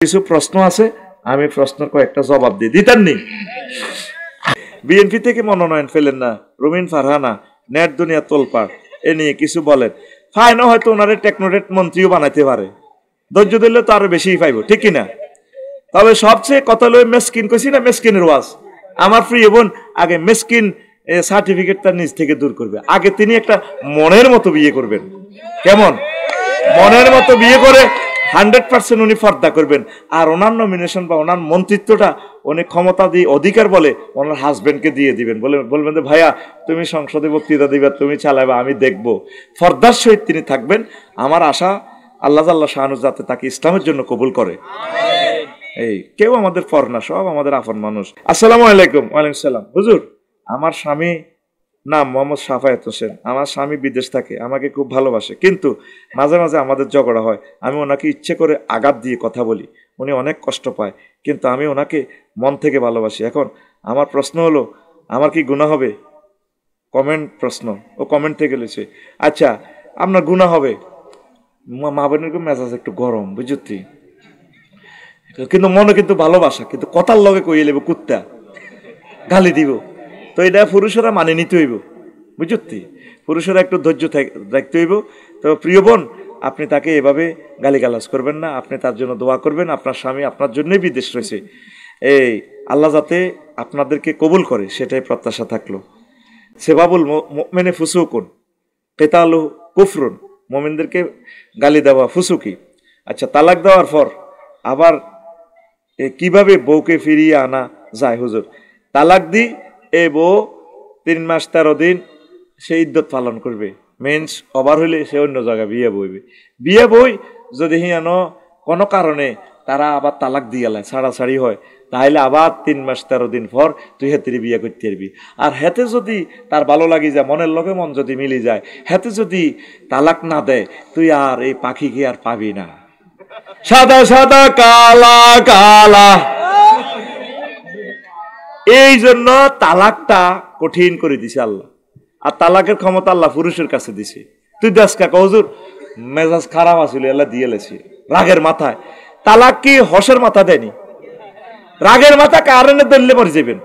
কিছু প্রশ্ন আছে, আমি প্রশ্নের কয়েকটা জবাব দিই, দিতেননি। বিএনপি থেকে মনোনয়ন পেলেন না রুমিন ফারহানা, নেট দুনিয়া তোলপাড়, এ নিয়ে কিছু বলেন। ফাইনও হয়তো ওনারে টেকনোরেট মন্ত্রীও বানাইতে পারে, ধৈর্য দিলে তো আরো বেশি পাইব, ঠিক কিনা? তবে সবচেয়ে কথা লই মেসকিন কইছি না, মেসকিনের ওয়াজ। আমার প্রিয় বোন আগে মেসকিন সার্টিফিকেট তার নিজ থেকে দূর করবে। আগে তিনি একটা মনের মতো বিয়ে করবেন। কেমন? মনের মতো বিয়ে করে 100% উনি পর্দা করবেন। আর ওনার নমিনেশন বা ওনার মন্ত্রিত্বটা উনি ক্ষমতা দিয়ে অধিকার বলে ওনার হাজবেন্ডকে দিয়ে দিবেন। বলবেন যে ভাইয়া তুমি সংসদে বক্তৃতা দিবা, তুমি চালাবা, আমি দেখবো। পর্দার সহিত তিনি থাকবেন। আমার আশা আল্লাহ শাহানু যাতে তাকে ইসলামের জন্য কবুল করে। এই কেউ আমাদের পর না, সব আমাদের আপন মানুষ। আসসালামু আলাইকুম। ওয়ালাইকুম সালাম। হুজুর, আমার স্বামী নাম মোহাম্মদ সাফায়েত হোসেন। আমার স্বামী বিদেশ থাকে, আমাকে খুব ভালোবাসে, কিন্তু মাঝে মাঝে আমাদের ঝগড়া হয়। আমি ওনাকে ইচ্ছে করে আঘাত দিয়ে কথা বলি, উনি অনেক কষ্ট পায়, কিন্তু আমি ওনাকে মন থেকে ভালোবাসি। এখন আমার প্রশ্ন হলো, আমার কি গুনাহ হবে? কমেন্ট প্রশ্ন, ও কমেন্ট থেকে লিখছে। আচ্ছা, আপনার গুনাহ হবে। মা বোনের মেজাজ একটু গরম, বুঝতি, কিন্তু মনে কিন্তু ভালোবাসা, কিন্তু কথার লগে কইয়ে লেব কুত্তা গালি দিব। তো এটা পুরুষেরা মানে নিতে হইব, বুঝতি, পুরুষেরা একটু ধৈর্য রাখতে হইব। তো প্রিয় বোন, আপনি তাকে এভাবে গালিগালাজ করবেন না, আপনি তার জন্য দোয়া করবেন। আপনার স্বামী আপনার জন্যই বিদেশ রয়েছে, এই আল্লাহ যাতে আপনাদেরকে কবুল করে সেটাই প্রত্যাশা থাকলো। সেবাবুল মুমিনে ফুসুকুন কিতালু কুফরুন, মুমিনদেরকে গালি দেওয়া ফুসুকি। আচ্ছা, তালাক দেওয়ার পর আবার কিভাবে বউকে ফিরিয়ে আনা যায়? হুজুর, তালাক দি এ বউ 3 মাস 13 দিন সে ইদ্যত পালন করবে। মেন্স ওভার হইলে সে অন্য জায়গায় বিয়ে বইবে। বিয়ে বই যদি হিয়ানো কোনো কারণে তারা আবার তালাক দিয়ে লাই, ছাড়াছাড়ি হয়, তাহলে আবার 3 মাস 13 দিন পর তুই হেতেরি বিয়ে করতে পারবি। আর হেতে যদি তার ভালো লাগি যায়, মনের লগে মন যদি মিলি যায়, হেতে যদি তালাক না দেয়, তুই আর এই পাখিকে আর পাবি না। সাদা সাদা কালা কালা। এই জন্য তালাকটা কঠিন করে দিছে আল্লাহ। আর তালাকের ক্ষমতা আল্লাহ পুরুষের কাছে দিছে। তুই দেখ কাকা হুজুর মেজাজ খারাপ আছিল, আল্লাহ দিয়ে লেছি রাগের মাথায়। তালাক কি হসের মাথা দেয়নি? রাগের মাথা কারণে ধরলে মরে যাবেন।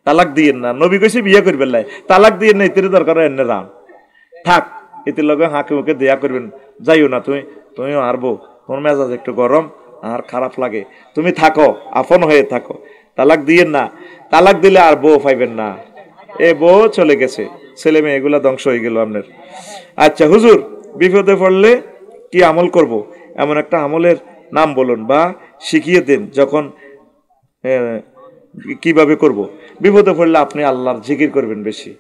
তালাক দিয়েন না, নবী কইছে বিয়ে করবেন লাই, তালাক দিয়েন না, এতে দরকার এনে রান থাক, এতে লগে হাঁকে মুখে দেয়া করবেন। যাইও না তুমি আরবো, তোমার মেজাজ একটু গরম আর খারাপ লাগে, তুমি থাকো, আপন হয়ে থাকো, তালাক দিয়েন না। তালাক দিলে আর বউ পাইবেন না, এ বউ চলে গেছে, ছেলে মেয়ে এগুলা ধ্বংস হয়ে গেল আপনার। আচ্ছা হুজুর, বিপদে পড়লে কি আমল করব? এমন একটা আমলের নাম বলুন বা শিখিয়ে দেন, যখন কিভাবে করব? বিপদে পড়লে আপনি আল্লাহর জিকির করবেন বেশি।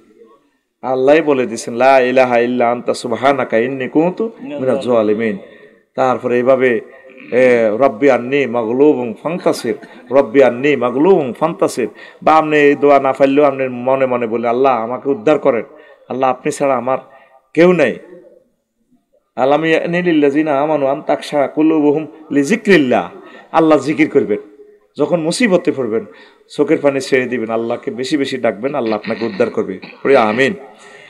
আল্লাহ বলে দিয়েছেন লা ইলাহা ইল্লা আনতা সুবহানাকা ইন্নী কুনতু মিনাজ জালিমিন। তারপরে এইভাবে রব্বি আন্নি মাগলুবুন ফান্তাসির, রব্বি আন্নি মাগলুবুন ফান্তাসির। বা আপনি এই দোয়া না পারলেও আপনি মনে মনে বলে আল্লাহ আমাকে উদ্ধার করেন, আল্লাহ আপনি ছাড়া আমার কেউ নেই। আল্লাহ জিকির করবেন, যখন মুসিবতে পড়বেন চোখের পানি ছেড়ে দিবেন, আল্লাহকে বেশি বেশি ডাকবেন, আল্লাহ আপনাকে উদ্ধার করবে। আমিন।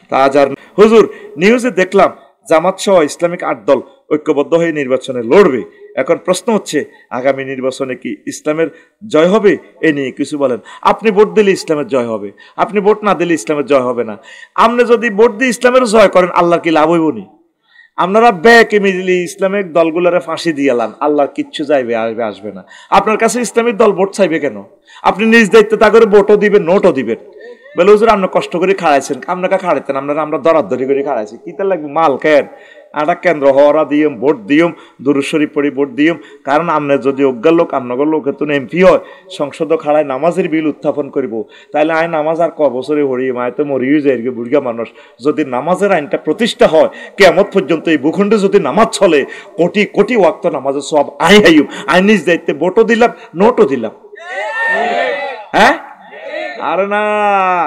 তা আজ আর হুজুর, নিউজে দেখলাম জামাত সহ ইসলামিক 8 দল ঐক্যবদ্ধ হয়ে নির্বাচনে লড়বে। এখন প্রশ্ন হচ্ছে, আগামী নির্বাচনে কি ইসলামের জয় হবে? এ নিয়ে কিছু বলেন। আপনি ভোট দিলে ইসলামের জয় হবে, আপনি ভোট না দিলে ইসলামের জয় হবে না। আপনি যদি ভোট দিয়ে ইসলামের জয় করেন, আল্লাহর কি লাভ হইব নি? আপনারা ব্যাকে মিলিয়ে ইসলামিক দলগুলোরে ফাঁসি দিয়ে লান, আল্লাহর কিচ্ছু যাইবে আসবে না। আপনার কাছে ইসলামিক দল ভোট চাইবে কেন? আপনি নিজ দায়িত্বে তা করে ভোটও দিবেন, নোটও দিবেন। বলে হুজুর আপনি কষ্ট করে খাড়াইছেন, আপনাকে খাড়াইতেন, আমরা দরাদরি করে খাড়াইছি, কি তার লাগবে মাল কেন? একটা কেন্দ্র হওয়া দিয়ম, ভোট দিয়ম, দুরূদ শরীফ পড়ি ভোট দিয়ম। কারণ আপনি যদি অজ্ঞার লোক, আপনার লোক এত এমপি হয়, সংসদ খাড়ায় নামাজের বিল উত্থাপন করব, তাহলে আইন নামাজ আর ক বছরে হরিয়ে মায় তো মরিয়ে যায় বুড়িয়া মানুষ। যদি নামাজের আইনটা প্রতিষ্ঠা হয়, কিয়ামত পর্যন্ত এই ভূখণ্ডে যদি নামাজ চলে, কোটি কোটি ওয়াক্ত নামাজের সব আইন নিজ দায়িত্বে ভোটও দিলাম, নোটও দিলাম। হ্যাঁ, আরে না,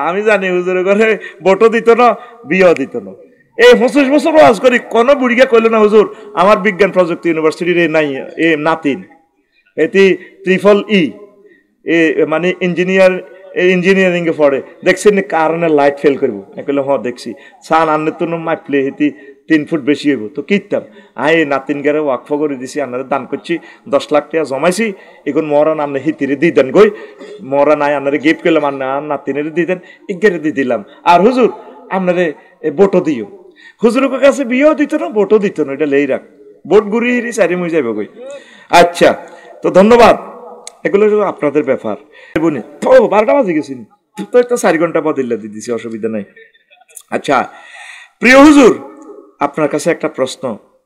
আমি জানি হুজুরের ঘরে ভোটও দিত না, বিয়েও দিত না। এই 25 বছর ওয়াজ করি, কোন বুড়িকে কইল না হুজুর আমার বিজ্ঞান প্রযুক্তি ইউনিভার্সিটির নাই এ নাতিন, এটি EEE মানে ইঞ্জিনিয়ারিং এ পড়ে, দেখছেন কারণে লাইট ফেল করবো? কইলাম হ্যাঁ দেখছি। সান আন্নে তো মাইপলে হেতি 3 ফুট বেশি হইব তো কিতাম আই নাতিন গারে ওয়াকফ করে দিছি আনারে দান করছি 10 লাখ টাকা জমাইছি এখন মরা নামনে হিতিরে দি দেন গই মরা নাই আনারে গিফট করলাম আর নাতিনের দি দেন ইগারে দি দিলাম আর হুজুর আপনারে ভোটও দিও হুজুরের কাছে বিয়েও দিত না ভোটও দিত না এটা লেই রাখ ভোট ঘুরি হিরি সারি মুই যাইব কই আচ্ছা তো ধন্যবাদ এগুলো আপনাদের ব্যাপার বুনি তো 12টা বাজে গেছি তো 4 ঘন্টা বদলা দিয়ে দিছি অসুবিধা নাই আচ্ছা প্রিয় হুজুর আপনার কাছে একটা প্রশ্ন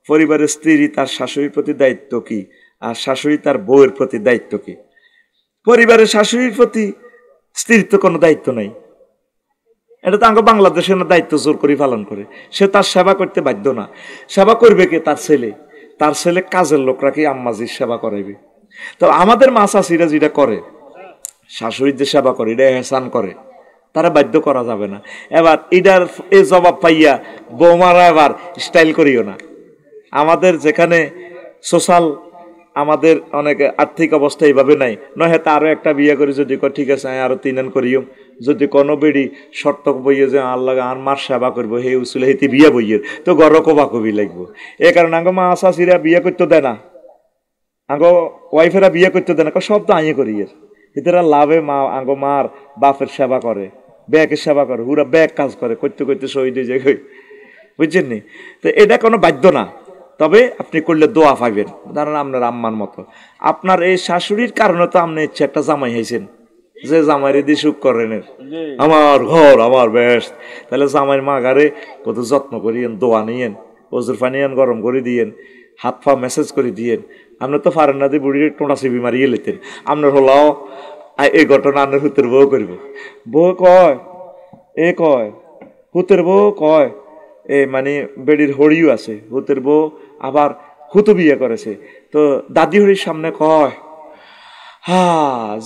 পরিবারের স্ত্রী তার শাশুড়ির প্রতি দায়িত্ব কি আর শাশুড়ি তার বউয়ের প্রতি দায়িত্ব কি পরিবারের শাশুড়ির প্রতি স্ত্রীর তো কোনো দায়িত্ব নাই এটা তো আঙ্গ বাংলাদেশের দায়িত্ব জোর করে পালন করে সে তার সেবা করতে বাধ্য না সেবা করবে কে তার ছেলে কাজের লোকরা কি আম্মাজির সেবা করাইবে তো আমাদের মা চাষিরা যেটা করে শাশুড়ির যে সেবা করে এটা এহসান করে তারা বাধ্য করা যাবে না এবার এটার এই জবাব পাইয়া বৌমারা এবার স্টাইল করিও না আমাদের যেখানে সোশ্যাল আমাদের অনেক আর্থিক অবস্থা এইভাবে নাই নয় তা আরো একটা বিয়ে করে যদি ঠিক আছে আরো 3 আন করিও যদি কোনো বেড়ি শর্ত বইয়ে যে আল্লাহ আর মার সেবা করবো হে উসুল হেতি বিয়ে বইয়ের তো গর কবা কবি লাগবো এ কারণে আঙ্গ মা শাশিরা বিয়ে করতে দেয় না আঙ্গ ওয়াইফেরা বিয়ে করতে দেয় না সব তো আইয়ে করি এর এদের লাভে মা আঙ্গ মার বাপের সেবা করে ব্যাগের সেবা করে পুরা ব্যাগ কাজ করে করতে করতে শহীদ হয়ে যায় বুঝছেন নি তো এটা কোনো বাধ্য না তবে আপনি করলে দোয়া পাইবেন ধরেন আপনার আম্মার মতো আপনার এই শাশুড়ির কারণে তো আপনি ইচ্ছে একটা জামাই হয়েছেন যে জামাইরে দিয়ে সুখ করেন আমার ঘর আমার বেশ তাহলে জামাইয়ের মাগারে কত যত্ন করিয়েন দোয়া নিয়েন ওজুর পানি গরম করে দিয়েন হাত পা মেসেজ করে দিয়েন আপনি তো পারেন না দিয়ে বুড়ির টোনা সিবি মারিয়ে লেতেন আপনার হলো এই ঘটনা আপনার হুতের বউ করব বউ কয় হুতের বউ কয় মানে বেড়ির হরিও আছে হুতের বউ আবার হুতো বিয়ে করেছে তো দাদি হরির সামনে কয়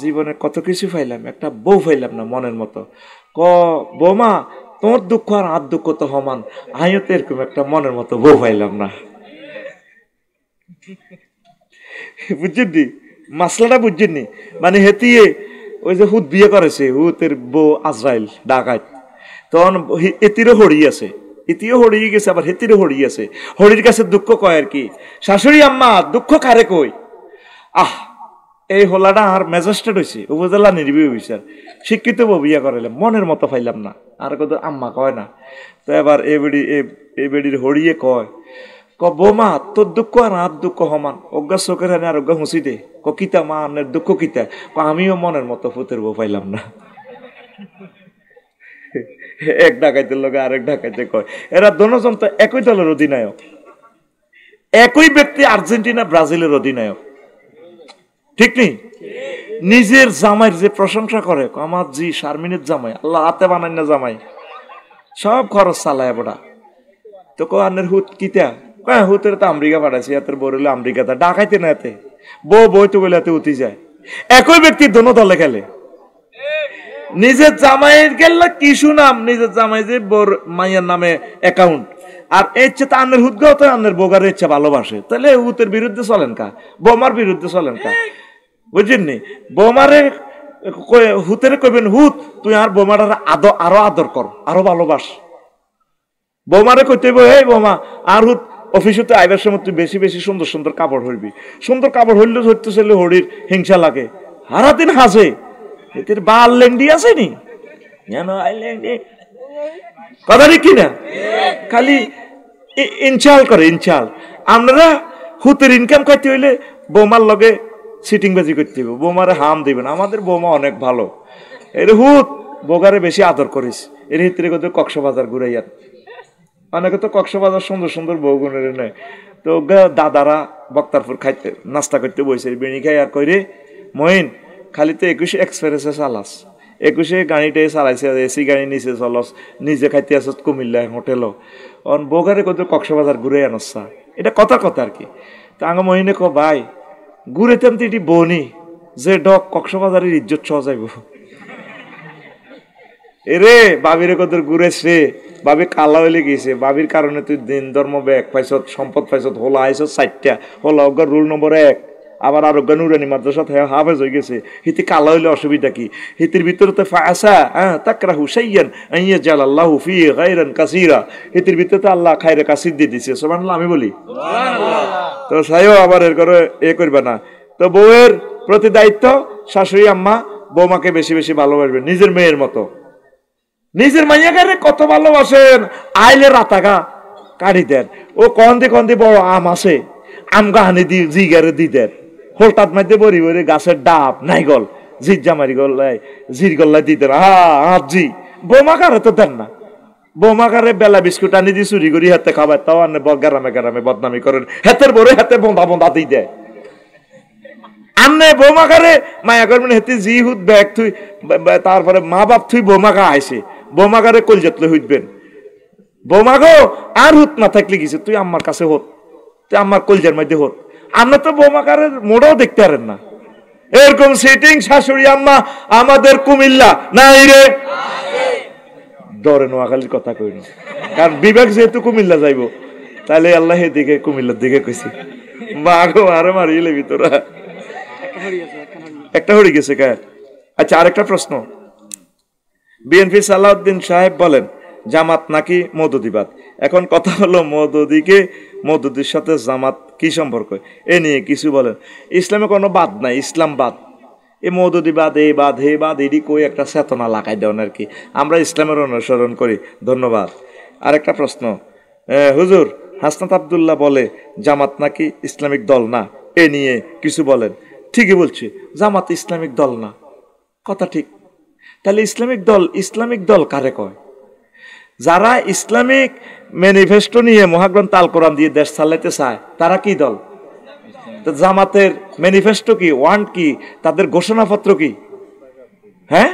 জীবনে কত কিছু পাইলাম একটা বউ পাইলাম না মনের মতো বৌমা তোমার দুঃখ আর আর দুঃখ তো সমান আমিও তো এরকম একটা মনের মতো বউ পাইলাম না বুঝছেন মাসলাটা বুঝছেন মানে হেতিয়ে ওই যে হুত বিয়ে করেছে হুতের বউ আজরাইল ডাকাত তখন এতিরও হরি আছে এতিও হরিয়ে গেছে আবার হেতিরও হরি আছে হরির কাছে দুঃখ কয় আর কি শাশুড়ি আম্মা দুঃখ কারে কই এই হোলাটা আর ম্যাজিস্ট্রেট হয়েছে উপজেলা নির্বাহী বিচার শিক্ষিত বউ বিয়ে করাইলাম মনের মতো পাইলাম না আর কত আম্মা কয় না তো এবার এই বেড়ির হরিয়ে কয় বৌমা তোর দুঃখ আর আর দুঃখ সমান অজ্ঞা চোখের হানে আর অজ্ঞা হুঁচি দে কিতা মা আপনার দুঃখ কিতা আমিও মনের মতো ফুতের বউ পাইলাম না এক ডাকাইতের লোক আরেক ডাকাইতে কয় এরা দুজন তো একই দলের অধিনায়ক একই ব্যক্তি আর্জেন্টিনা ব্রাজিলের অধিনায়ক ঠিক নেই নিজের জামাইয়ের যে প্রশংসা করে আমার জি শারমিনের জামাই আল্লাহ হাতে বানাই না জামাই সব খরচ চালায় বড়া তো কানের হুত কিতা হুতের তো আমেরিকা পাঠাইছি এত বড় আমেরিকাতে ডাকাইতে না এতে বই তো বলে এতে উঠি যায় একই ব্যক্তি দোনো দলে খেলে নিজের জামাইয়ের গেল কি শুনাম নিজের জামাই যে মাইয়ার নামে অ্যাকাউন্ট আর ইচ্ছে তো আন্নের হুদগাও তো আন্নের বোগার ইচ্ছা ভালোবাসে তাহলে হুতের বিরুদ্ধে চলেন কা বোমার বিরুদ্ধে চলেন কা বুঝছেন নি বোমারে হুতের কইবেন হুত তুই আর বোমার আরো আদর কর আরো ভালোবাস বোমারে কইতে এই বোমা আর হুত অফিসে আইবার সময় তুই বেশি বেশি সুন্দর সুন্দর কাপড় হইবি সুন্দর কাপড় হইলে হইতে চলে হরির হিংসা লাগে হারাদিন হাসে এদের বাল লেন্ডি আছে নি কথা কি না খালি ইনচাল করে ইনচাল আপনারা হুতের ইনকাম করতে হইলে বোমার লগে সিটিং বাজি করতে হবে বোমারে হাম দিবেন আমাদের বোমা অনেক ভালো এর হুত বোগারে বেশি আদর করিস এর ভিতরে কত কক্সবাজার ঘুরাইয়ার অনেকে তো কক্সবাজার সুন্দর সুন্দর বউগুনের নেয় তো দাদারা বক্তারপুর খাইতে নাস্তা করতে বসে বিড়ি খাই আর কইরে মহিন খালি তো 21 এক্সপ্রেসে চালাস 21 গাড়িটাই চালাইছে এসি গাড়ি নিচে চলস নিজে খাইতে আসত কুমিল্লা হোটেলও অন বোগারে কত কক্সবাজার ঘুরে আনসা এটা কথা আর কি তো আঙ্গ মহিনে ক ভাই ঘুরেতাম তো এটি বনি যে ডক কক্সবাজারের ইজ্জত সহ যাইব এরে বাবিরে কত ঘুরেছে বাবি কালা হইলে গেছে বাবির কারণে তুই দিন ধর্ম ব্যাগ পাইছত সম্পদ পাইছত হোলা আইছত 4টা হোলা রুল নম্বর 1 আবার আরোগ্য নুরানি মাদ্রাসা হাফেজ হয়ে গেছে, হিতে কালা হইলে অসুবিধা কি? হিতের ভিতরে তো ফাসা তাকরাহু শাইয়ান আইয়া জালাল্লাহু ফি গায়রান কাসীরা, হিতের ভিতরে তো আল্লাহ খায়রে কাসীর দিয়ে দিছে। সুবহানাল্লাহ আমি বলি সুবহানাল্লাহ। তো সাইও আবার এর করে করবে না। তো বউয়ের প্রতি দায়িত্ব, শাশুড়ি আম্মা বৌমাকে বেশি বেশি ভালোবাসবেন নিজের মেয়ের মতো। নিজের মাইয়াকে কত ভালোবাসেন, আইলে রাতাগা কাড়ি দেন। ও কন্দি বড় আম আছে, আম গাহানি দি জিগারে দি দেন, হোলটাত মাইতে বড়ি বড়ি গাছের ডাব নাইগল জির জামারি গল্লায় জির গল্লায় দি দেন। জি বৌমাকারে তো দেন না। বৌমাকারে বেলা বিস্কুট আনি দি চুরি করি হাতে খাবার, তাও আনে গ্রামে গ্রামে বদনামি করেন, হাতের বড় হাতে বন্ধা বন্ধা দি দেয়। আন্নে বৌমাকারে মায়া করবেন হেতে জি হুদ ব্যাগ থুই, তারপরে মা বাপ থুই বৌমাকা আইসে, বৌমাকারে কলজাতলে হইতবেন। বৌমাগো আর হুত না থাকলে গেছে, তুই আমার কাছে হত, তুই আমার কলজার মধ্যে হত। আমরা তো বৌমাকারের মোড়াও দেখতে পারেন না। এরকম সিটিং শাশুড়ি আম্মা আমাদের কুমিল্লা নাই রে, দরে নোয়াখালীর কথা কই না, কারণ বিবেক যেহেতু কুমিল্লা যাইব, তাহলে আল্লাহ দিকে কুমিল্লার দিকে কইছি। মাগো আরে মারিলে ভিতরা একটা হয়ে গেছে কার। আচ্ছা, আরেকটা প্রশ্ন। বিএনপি সালাউদ্দিন সাহেব বলেন জামাত নাকি মওদুদিবাদ। এখন কথা হলো মওদুদির সাথে জামাত কি সম্পর্ক, এ নিয়ে কিছু বলেন। ইসলামে কোনো বাদ নাই, ইসলাম বাদ। এই মওদুদিবাদ, এই বাদ হে বাদ, এটি কই একটা চেতনা লাগাই দেন আর কি। আমরা ইসলামের অনুসরণ করি। ধন্যবাদ। আরেকটা প্রশ্ন। হুজুর, হাসনাত আব্দুল্লাহ বলে জামাত নাকি ইসলামিক দল না, এ নিয়ে কিছু বলেন। ঠিকই বলছি, জামাত ইসলামিক দল না, কথা ঠিক। তাহলে ইসলামিক দল কারে কয়? যারা ইসলামিক ম্যানিফেস্টো নিয়ে মহাগ্রন্থ আল কোরআন দিয়ে দেশ চালাইতে চায়, তারা কি দল? জামাতের ম্যানিফেস্টো কি, ওয়ান্ট কি, তাদের ঘোষণাপত্র কি? হ্যাঁ,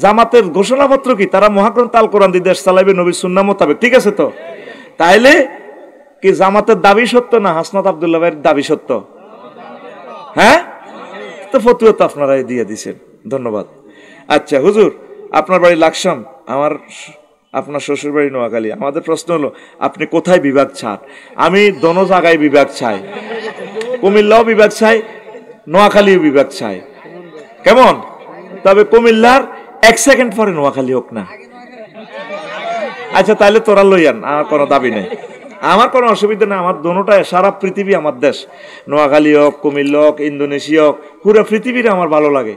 জামাতের ঘোষণাপত্র কি? তারা মহাগ্রন্থ আল কোরআন দিয়ে দেশ চালাইবে নবীর সুন্নাহ মোতাবেক, ঠিক আছে তো? তাইলে কি জামাতের দাবি সত্য না হাসনাত আব্দুল্লাহ ভাইয়ের দাবি সত্য? হ্যাঁ, তো ফতুয়া তো আপনারা দিয়ে দিছেন। ধন্যবাদ। আচ্ছা হুজুর, আপনার বাড়ি লাকসাম, আপনার শ্বশুর বাড়ি নোয়াখালী। আমাদের প্রশ্ন হলো আপনি কোথায় বিভাগ চান? আমি দোনো জায়গায় বিভাগ চাই, কুমিল্লাও বিভাগ চাই, নোয়াখালীও বিভাগ চাই। কেমন? তবে কুমিল্লার 1 সেকেন্ড পরে নোয়াখালী হোক না। আচ্ছা তাহলে তোরা লইয়ান, আমার কোনো দাবি নেই, আমার কোনো অসুবিধা নেই। আমার দোনোটাই, সারা পৃথিবী আমার দেশ। নোয়াখালী হোক, কুমিল্লা হোক, ইন্দোনেশিয়া হোক, পুরো পৃথিবীর আমার ভালো লাগে।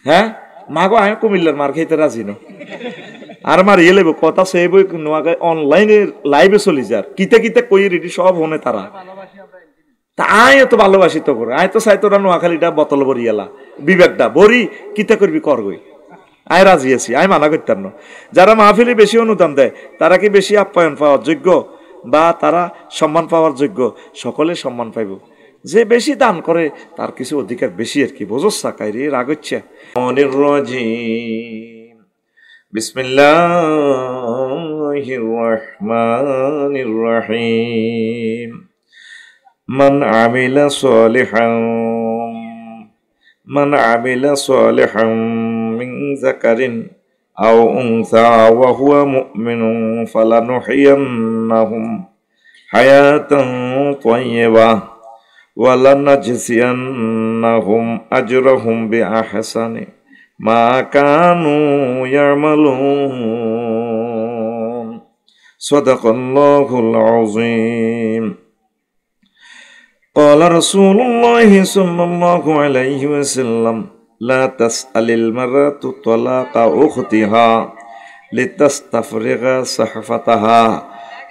হ্যাঁ মাগো, আমি কুমিল্লার মার খাইতে রাজি না। আর আমার ইয়ে লেব কথা সে বই নোয়াখালী অনলাইনে লাইভে চলি যার কিতে কিতে কই রেডি সব হনে তারা। তা আয় তো ভালোবাসি তো করে, আয় তো চাই তোরা নোয়াখালীটা বোতল ভরি এলা, বিবেকটা ভরি কিতে করবি করবই। আয় রাজি আছি, আয় মানা করতাম না। যারা মাহফিলে বেশি অনুদান দেয় তারা কি বেশি আপ্যায়ন পাওয়ার যোগ্য বা তারা সম্মান পাওয়ার যোগ্য? সকলে সম্মান পাইব। যে বেশি দান করে তার কিছু অধিকার বেশি আর কি। বোঝস সাকাইরে রাগ হচ্ছে। বিসমিল্লাহির রহমানির রহিম। মান আমিলা সালিহান মিন যাকারিন আও উনসা ওয়া হুয়া মুমিনুন ফালানুহইয়ান্নাহুম হায়াতান তাইয়্যিবাহ ওয়া লানাজজিয়ান্নাহুম আজরাহুম বিআহসানি মা কানু ইয়ামালুন। সাদাকাল্লাহুল আযীম। قال رسول الله صلى الله عليه وسلم لا تسأل المرأة طلاق أختها لتستفرغ صحفتها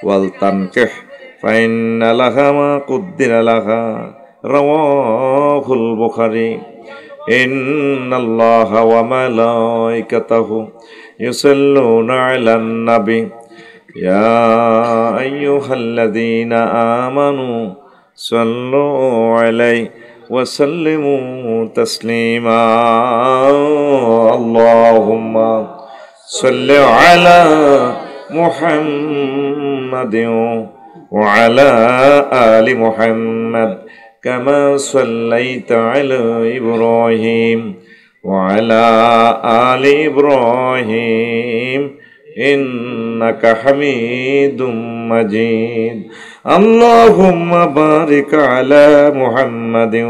ولتنكح فإن لها ما قدر لها. رواه البخاري. إن الله وملائكته يصلون على النبي يا أيها الذين آمنوا صلوا عليه وسلموا تسليما. اللهم صل على محمد وعلى آل محمد كما صليت على إبراهيم وعلى آل إبراهيم ইন্নাকা হামিদুম মাজিদ। আল্লাহুম্মা বারিক আলা মুহাম্মাদিন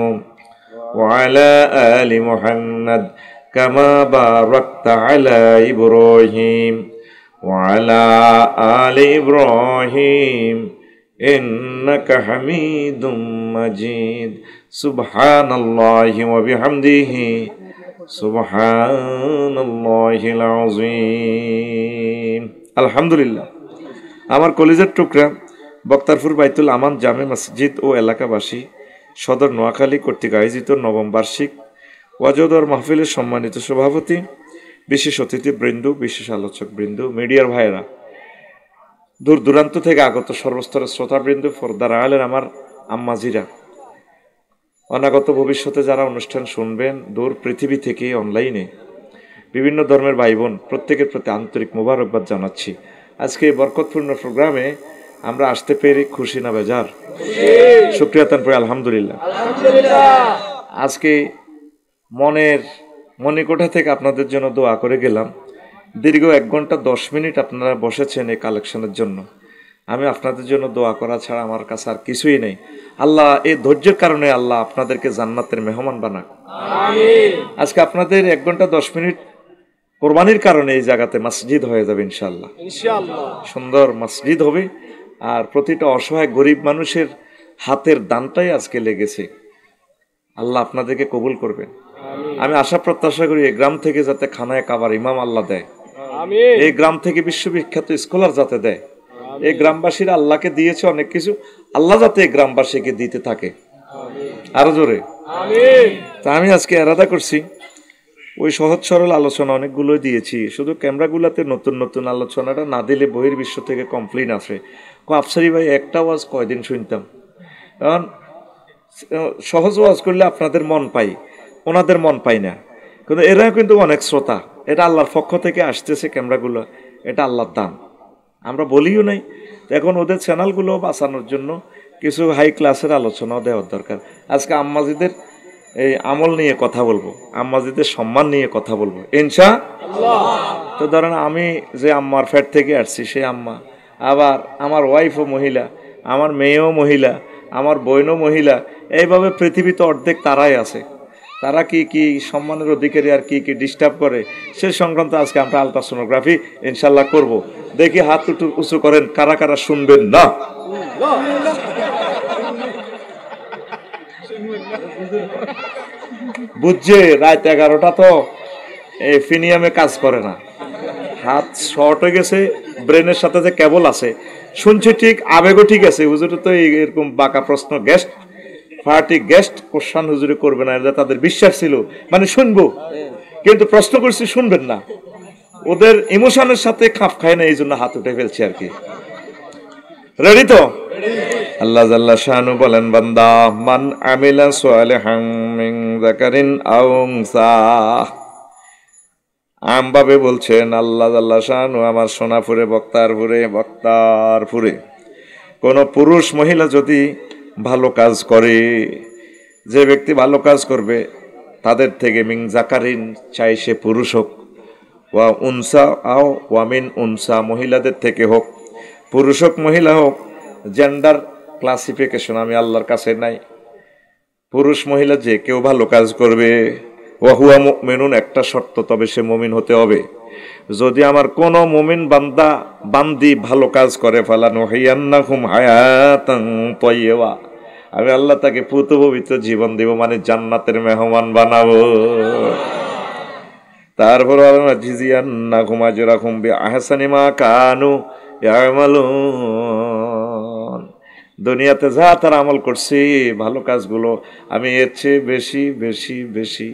ওয়া আলা আলি মুহাম্মাদ কামা বারাকতা আলা ইব্রাহিম ওয়া আলা আলি ইব্রাহিম ইন্নাকা হামিদুম মাজিদ। সুবহানাল্লাহি ওয়া বিহামদিহি সুবহানাল্লাহিল আযীম। আলহামদুলিল্লাহ। আমার কলিজার টুকরা বক্তারপুর বাইতুল আমান জামে মসজিদ ও এলাকাবাসী সদর নোয়াখালী কর্তৃক আয়োজিত নবম বার্ষিক ওয়াজদার মাহফিলের সম্মানিত সভাপতি, বিশেষ অতিথি বৃন্দ, বিশেষ আলোচক বৃন্দ, মিডিয়ার ভাইয়েরা, দূর দূরান্ত থেকে আগত সর্বস্তরের শ্রোতাবৃন্দ, ফরদার আলের আমার আম্মাজিরা, অনাগত ভবিষ্যতে যারা অনুষ্ঠান শুনবেন দূর পৃথিবী থেকে অনলাইনে, বিভিন্ন ধর্মের ভাই বোন, প্রত্যেকের প্রতি আন্তরিক মোবারকবাদ জানাচ্ছি। আজকে এই বরকতপূর্ণ প্রোগ্রামে আমরা আসতে পেরে খুশি না বেজার? শুকরিয়া তান পড়ে আলহামদুলিল্লাহ। আজকে মনিকোঠা থেকে আপনাদের জন্য দোয়া করে গেলাম। দীর্ঘ 1 ঘন্টা 10 মিনিট আপনারা বসেছেন এই কালেকশনের জন্য। আমি আপনাদের জন্য দোয়া করা ছাড়া আমার কাছে আর কিছুই নেই। আল্লাহ এই ধৈর্যের কারণে আল্লাহ আপনাদেরকে জান্নাতের মেহমান বানাক। আমিন। আজকে আপনাদের 1 ঘন্টা 10 মিনিট কোরবানির কারণে এই জায়গাতে মসজিদ হয়ে যাবে ইনশাআল্লাহ। ইনশাআল্লাহ সুন্দর মসজিদ হবে। আর প্রতিটা অসহায় গরিব মানুষের হাতের দানটাই আজকে লেগেছে। আল্লাহ আপনাদেরকে কবুল করবেন। আমি আশা প্রত্যাশা করি এই গ্রাম থেকে যাতে খানায় কাবার ইমাম আল্লাহ দেয়, এই গ্রাম থেকে বিশ্ববিখ্যাত স্কলার যাতে দেয়, এই গ্রামবাসীরা আল্লাহকে দিয়েছে অনেক কিছু, আল্লাহ যাতে এই গ্রামবাসীকে দিতে থাকে আরো জোরে। তা আমি আজকে এরাদা করছি ওই সহজ সরল আলোচনা অনেকগুলো দিয়েছি, শুধু ক্যামেরাগুলোতে নতুন নতুন আলোচনাটা না দিলে বহির্বিশ্ব থেকে কমপ্লেন আসে, আফসারি ভাই একটা ওয়াজ কয়দিন শুনতাম। কারণ সহজ ওয়াজ করলে আপনাদের মন পাই, ওনাদের মন পাই না, কিন্তু এরা কিন্তু অনেক শ্রোতা, এটা আল্লাহর পক্ষ থেকে আসতেছে ক্যামেরাগুলো, এটা আল্লাহর দান, আমরা বলিও নাই। এখন ওদের চ্যানেলগুলো বাঁচানোর জন্য কিছু হাই ক্লাসের আলোচনাও দেওয়ার দরকার। আজকে আম্মাজিদের এই আমল নিয়ে কথা বলবো, আম্মাজিদের সম্মান নিয়ে কথা বলবো ইনশাআল্লাহ। তো ধরেন আমি যে আম্মার ফ্যাট থেকে আসছি সেই আম্মা, আবার আমার ওয়াইফও মহিলা, আমার মেয়েও মহিলা, আমার বোনও মহিলা, এইভাবে পৃথিবীতে অর্ধেক তারাই আছে। তারা কি কি সম্মানের অধিকারী আর কি কি ডিস্টার্ব করে সে সংক্রান্ত আজকে আমরা আলট্রাসোনোগ্রাফি ইনশাল্লাহ করব। দেখি হাত উঁচু করেন কারা কারা শুনবেন না। বুঝছে রাত 11টা তো এই ফিনিয়ামে কাজ করে না, হাত শর্ট হয়ে গেছে, ব্রেনের সাথে যে কেবল আছে শুনছি ঠিক, আবেগও ঠিক আছে। হুজুর তো এরকম বাঁকা প্রশ্ন গেস্ট পার্টি গেস্ট কোশ্চান হুজুরে করবে না, এটা তাদের বিশ্বাস ছিল, মানে শুনবো, কিন্তু প্রশ্ন করছি শুনবেন না, ওদের ইমোশনের সাথে খাপ খায় না, এই জন্য হাত উঠে ফেলছে আর কি। রেডি তো? আল্লাহ জাল্লা শানু বলেন, বান্দা মান আমিলা সালিহান মিন যাকারিন আও উনসা। আমভাবে বলছেন আল্লাহ জাল্লা শানু, আমার সোনাপুরে বক্তারপুরে কোন পুরুষ মহিলা যদি ভালো কাজ করে, যে ব্যক্তি ভালো কাজ করবে তাদের থেকে মিন যাকারিন, চাই সে পুরুষ হোক, ওয়া উনসা আও ওয়ামিন উনসা, মহিলাদের থেকে হোক, পুরুষ হোক মহিলা হোক, জেন্ডার ক্লাসিফিকেশন আমি আল্লাহর কাছে নাই। পুরুষ মহিলা যে কেউ ভালো কাজ করবে, ওয়া হুয়া মুমিনুন, একটা শর্ত, তবে সে মুমিন হতে হবে। যদি আমার কোন মুমিন বান্দি ভালো কাজ করে, ফালানুহিয়ান্নাহুম হায়াতান তাইয়্যিবা, আমি আল্লাহ তাকে পুত পবিত্র জীবন দেব, মানে জান্নাতের মেহমান বানাবো। তারপর জিজিয়ান্নাহুম আজরাহুম বিআহসানি মা কানু ইয়ামালুন, দুনিয়াতে যা তারা আমল করছে ভালো কাজগুলো আমি এর চেয়ে বেশি বেশি বেশি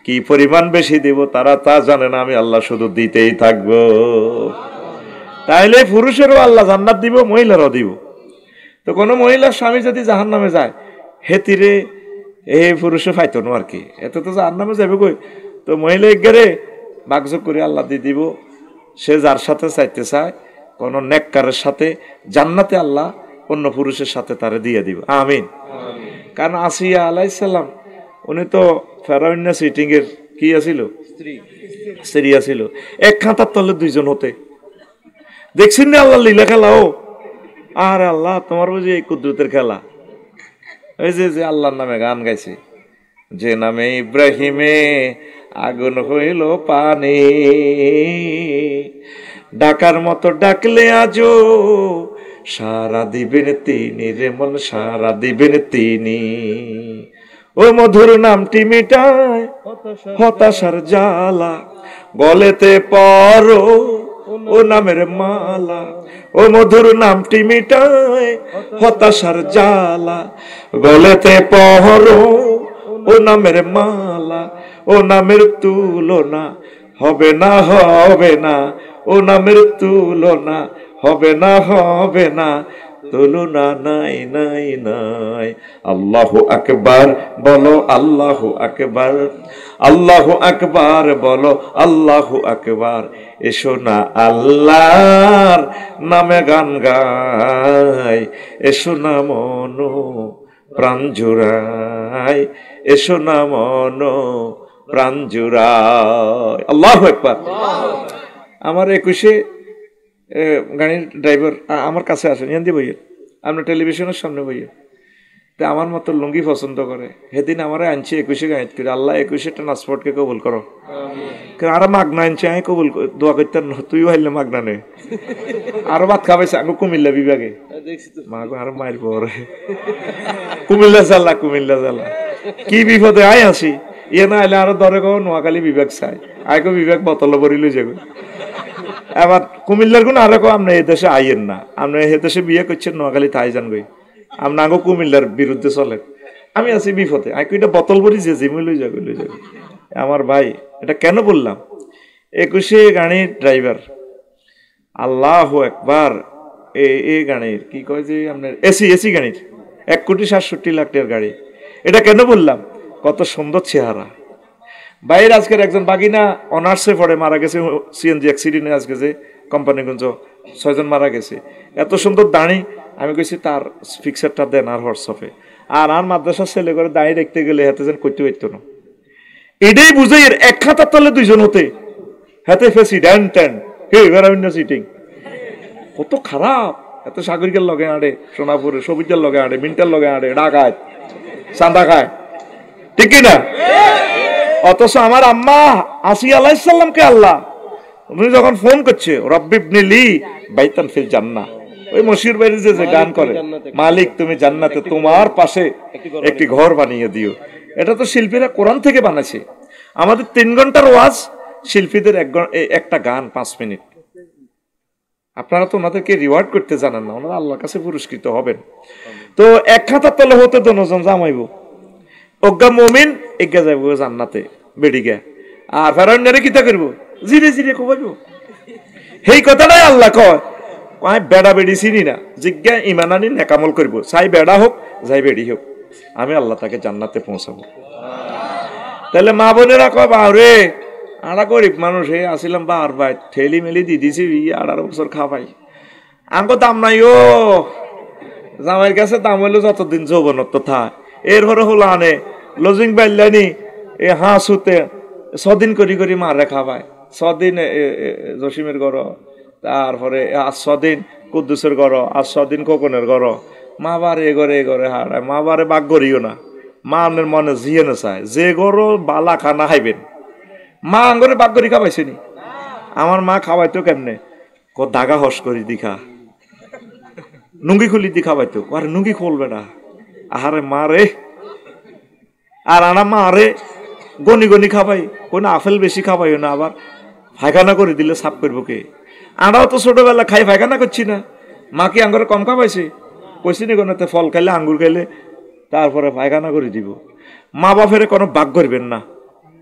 কি পরিমাণ বেশি দেব তারা তা জানে না, আমি আল্লাহ শুধু দিতেই থাকবো। তাইলে পুরুষেরও আল্লাহ জান্নাত দিব, মহিলারও দিব। তো কোনো মহিলার স্বামী যদি জাহান্নামে যায়, হেতিরে এই পুরুষে ফাইতো না আর কি, এত তো জাহান্নামে যাবে কই। তো মহিলা একগারে বাগযোগ করে আল্লাহ দিয়ে দিব, সে যার সাথে চাইতে চায়, কোন নেককারের সাথে জান্নাতে আল্লাহ অন্য পুরুষের সাথে তারে দিয়ে দিব, আমিন। কারণ আসিয়া আলাইহিস সালাম উনি তো ফেরাউন সিটিং এর কি আছিল, স্ত্রী আছিল। এক খাতার তলে দুইজন হতে, দেখছেন না আল্লাহ লীলা খেলা? ও আর আল্লাহ তোমার বুঝি এই কুদরতের খেলা। ওই যে আল্লাহর নামে গান গাইছে, যে নামে ইব্রাহিমে আগুন হইল পানি, ডাকার মতো ডাকলে আজো সারা দিবেন তিনি রে মন, সারা দিবেন তিনি। ও মধুর নামটি মিটায় হতাশার জ্বালা, গলেতে পরো ও নামের মালা। ও মধুর নামটি মিটায় হতাশার জ্বালা, গলেতে পরো ও নামের মালা। ও নামের তুলনা হবে না, হবে না, ও নামের তুলনা হবে না, হবে না, তুলনা নাই নাই নাই। আল্লাহু আকবার বলো, আল্লাহু আকবার, আল্লাহু আকবার বলো, আল্লাহু আকবার। এসো না আল্লাহর নামে গান গাই, এসো না মনো প্রাণ জুড়াই, এসো না মনো প্রাণ জুড়াই। আল্লাহু আকবার। আমার 21-এ গাড়ির ড্রাইভার আমার কাছে আসেন, এন দিয়ে বইয়ের, আমরা টেলিভিশনের সামনে বইয়ের, তা আমার মতো লুঙ্গি পছন্দ করে। সেদিন আমার আনছে 21-এ গাইত করে, আল্লাহ 21-এ ট্রান্সপোর্টকে কবুল করো। আরো মাগনা আনছে, আমি কবুল দোয়া করতে, তুইও হাইলে মাগনা নে। আরো ভাত খাবাইছে আগে কুমিল্লা বিভাগে, মাগো আরো মায়ের পরে কুমিল্লা চাল্লা, কুমিল্লা চাল্লা কি বিপদে আয় আসি। ইয়ে না আইলে আরো ধরে গো নোয়াখালী বিভাগ চাই, আগে বিভাগ বোতল ভরি লই যাবে। এবার কুমিল্লার কোন আরো আপনি এ দেশে আইয়েন না, আপনি এ দেশে বিয়ে করছেন নোয়াখালী তাই যান গই, আপনি আগে কুমিল্লার বিরুদ্ধে চলেন। আমি আছি বিপদে, আই কইটা বোতল ভরি যে জিমে লই যাবে, লই যাবে। আমার ভাই এটা কেন বললাম, 21-এ গাড়ির ড্রাইভার, আল্লাহু আকবার। এই গাড়ির কি কয় যে আপনার এসি গাড়ির 1,67,00,000 টাকার গাড়ি। এটা কেন বললাম, কত সুন্দর চেহারা। বাইরে আজকের একজন বাগিনা অনার্সে পড়ে মারা গেছে সিএনজি অ্যাক্সিডেন্টে, আজকে যে কোম্পানিগঞ্জ 6 জন মারা গেছে। এত সুন্দর দাঁড়ি, আমি কইছি তার পিকচারটা দেন আর হোয়াটসঅ্যাপে। আর মাদ্রাসার ছেলে করে দাঁড়ি দেখতে গেলে হাতে যেন করতে পারতো না। এটাই বুঝে এর এক খাতার তলে 2 জন হতে, হাতে প্রেসিডেন্ট সিটিং, কত খারাপ। এত সাগরিকের লগে আড়ে, সোনাপুরে সবুজের লগে আড়ে, মিন্টার লগে আড়ে, ডাকায় চান্দা খায়, ঠিক কিনা? অথচ আমার আম্মা আসিয়া আলাইহিস সালামকে আল্লাহ উনি যখন ফোন করছে, রব্বিবনি লি বাইতান ফিল জান্নাহ, ওই মশির বাইরে যে গান করে, মালিক তুমি জান্নাতে তোমার পাশে একটি ঘর বানিয়ে দিও। এটা তো শিল্পীরা কোরআন থেকে বানাইছে। আমাদের 3 ঘন্টার ওয়াজ, শিল্পীদের একটা গান 5 মিনিট। আপনারা তো ওনাদেরকে রিওয়ার্ড করতে জানেন না, ওনারা আল্লাহর কাছে পুরস্কৃত হবেন। তো এক খাতার তলে হতে দনজন জামাইব, অজ্ঞা মুমিন এগিয়ে যাইব জান্নাতে বেড়িগা, আর ফেরাউনের কিতা করব, জিরে জিরে কবাইব। সেই কথাটাই আল্লাহ কয়, কয় বেড়া বেড়ি চিনি না, জিজ্ঞা ইমান আনি নেকামল করব, চাই বেড়া হোক যাই বেড়ি হোক, আমি আল্লাহ তাকে জান্নাতে পৌঁছাবো। তাহলে মা বোনেরা কয়, বাউরে আড়া গরিব মানুষ হে আসিলাম, বার ভাই ঠেলি মেলি দি দিছি 18 বছর খাওয়াই, আঙ্গো দাম নাই। ও জামাইয়ের কাছে দাম হইলো যতদিন যৌবনত্ব থাক, এরপরে হলো আনে লজিং বাইলানি এ হাঁসুতে 6 দিন করি করি মারে খাওয়ায়। 6 দিন জসিমের ঘর, তারপরে আজ 6 দিন কুদ্দুসের ঘর, আজ 6 দিন খোকনের ঘর। মা বারে এ ঘরে হারায়, মা বারে বাগ করিও না, মা আনের মনে জিয়ে না চায় যে গরো বালা খানা খাইবেন। মা আঙ্গরে বাগ করি খাওয়াইছেনি, আমার মা খাওয়াইতো কেমনে, দাগা হস করি দিখা, নুঙ্গি খুলি দি খাওয়াইতো, আরে নুঙ্গি খুলবে না, আহারে মা রে। আর আনা মা রে গনি গনি খাবাই, কোন আপেল বেশি খাবাইও না, আবার ফায়খানা করে দিলে সাফ করবো কে? আমরাও তো ছোটবেলা খাই ফায়খানা করছি না, মা কি আঙ্গুরে কম খাবাইছে? কইছি নি কোনোতে ফল খাইলে আঙ্গুর খাইলে তারপরে পায়খানা করে দিব। মা বাপের কোনো ভাগ করবেন না,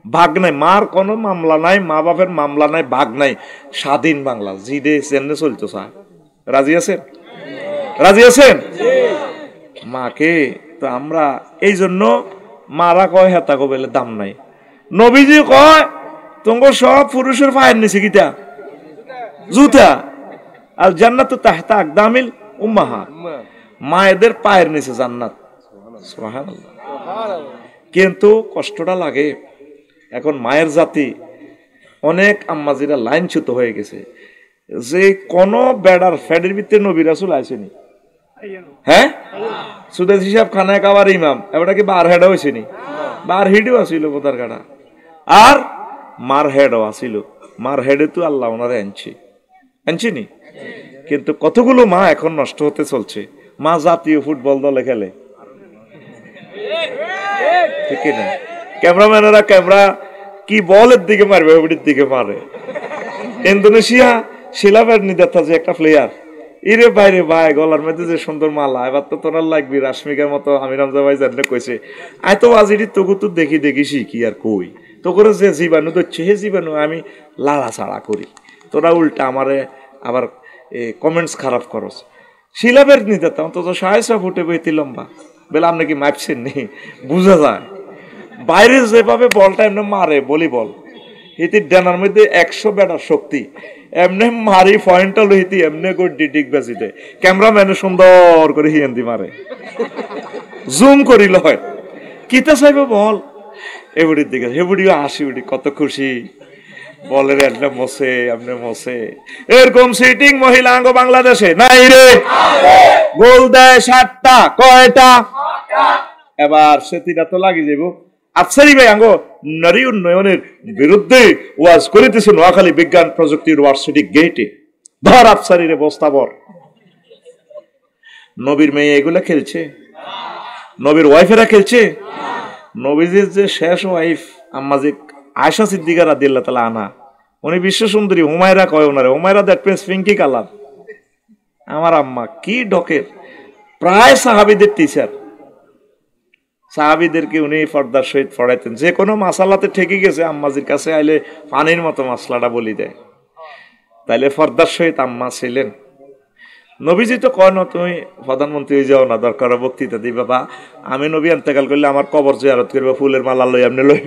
ভাগ নাই, মার কোনো মামলা নাই, মা বাপের মামলা নাই, ভাগ নাই, স্বাধীন বাংলা জি দে চেন্নে চলতো। স্যার রাজি আছেন? রাজি আছেন? মাকে তো আমরা এই জন্য মারা কয় হেতা কবেলে দাম নাই। নবীজি কয় তোমার সব পুরুষের পায়ের নিচে কিটা জুতা, আর জান্নাত তাহতা আকদামিল উম্মাহাত, মায়েদের পায়ের নিচে জান্নাত। সুবহানাল্লাহ। কিন্তু কষ্টটা লাগে, এখন মায়ের জাতি অনেক আম্মাজিরা লাইনচ্যুত হয়ে গেছে। যে কোন বেড়ার ফ্যাডের ভিতরে নবী রাসূল আইছেনি? হ্যাঁ, সুদেশ হিসাব খানায় কাবার ইমাম এবারটা কি বার হেডও হয়েছেনি? বার হেডও আসিল বোতার কাটা, আর মার হেডও আসিল। মার হেডে তো আল্লাহ ওনারে আনছিনি। কিন্তু কতগুলো মা এখন নষ্ট হতে চলছে। মা জাতীয় ফুটবল দলে খেলে, ঠিক না? ক্যামেরাম্যানেরা ক্যামেরা কি বলের দিকে মারবে, ওটির দিকে মারে। ইন্দোনেশিয়া শিলাবের নিদাতা যে একটা প্লেয়ার, ইরে বাইরে ভাই গলার মধ্যে যে সুন্দর মালা, এবার তো তোরা লাগবি রাশমিকার মতো। আমি রামজা ভাই জানলে কইছে আয় তো আজিটি তোকে তো দেখি দেখি শিখি আর কই তো করে যে জীবাণু ধরছে হে জীবাণু আমি লাড়া ছাড়া করি, তোরা উল্টা আমারে আবার কমেন্টস খারাপ করস। শিলাবের নিদাতা অন্তত 6.5 ফুটে বইতে লম্বা, বেলা আপনি কি মাপছেন নি? বুঝা যায় বাইরে যেভাবে বলটা এমনি মারে বলি বল হিতি ডানার মধ্যে 100 বেটার শক্তি, এমনি মারি পয়েন্টটা লইতি এমনি করে ডিটিক বাজিতে ক্যামেরাম্যানে সুন্দর করে হিয়েন্দি মারে, জুম করিল হয় কিতা চাইব বল এbudiর দিকে, হেবুডিও হাসি উঠি কত খুশি, বলের এমনি মসে এমনি মসে। এরকম সিটিং মহিলাঙ্গ বাংলাদেশে নাই রে। গোল দেয় 7টা, কয়টা? এবার সেটিটা তো লাগি যাব। আফসারি ভাই আঙ্গ নারী উন্নয়নের বিরুদ্ধে ওয়াজ করিতেছে নোয়াখালী বিজ্ঞান প্রযুক্তি ইউনিভার্সিটি গেটে। ধর আফসারি রে বস্তাবর। নবীর মেয়ে এগুলা খেলছে, নবীর ওয়াইফেরা খেলছে। নবীজির যে শেষ ওয়াইফ আম্মাজি আয়েশা সিদ্দিকা রাদিয়াল্লাহু তাআলা আনহা, উনি বিশ্ব সুন্দরী হুমায়রা কয় ওনারে, Humaira that means Pinki colour. আমার আম্মা কি ডকের, প্রায় সাহাবীদের টিচার। সাহাবীদেরকে উনি পর্দার সহিত পড়াইতেন। যে কোনো মাসালাতে ঠেকে গেছে আম্মাজির কাছে আইলে পানির মতো মশলাটা বলি দেয়। তাইলে পর্দার সহিত আম্মা ছিলেন। নবীজি তো কয় না তুমি প্রধানমন্ত্রী হয়ে যাও না, দরকার বক্তৃতা দিই বাবা, আমি নবী ইন্তেকাল করলে আমার কবর জিয়ারত করবে, ফুলের মালা লই এমনি লই।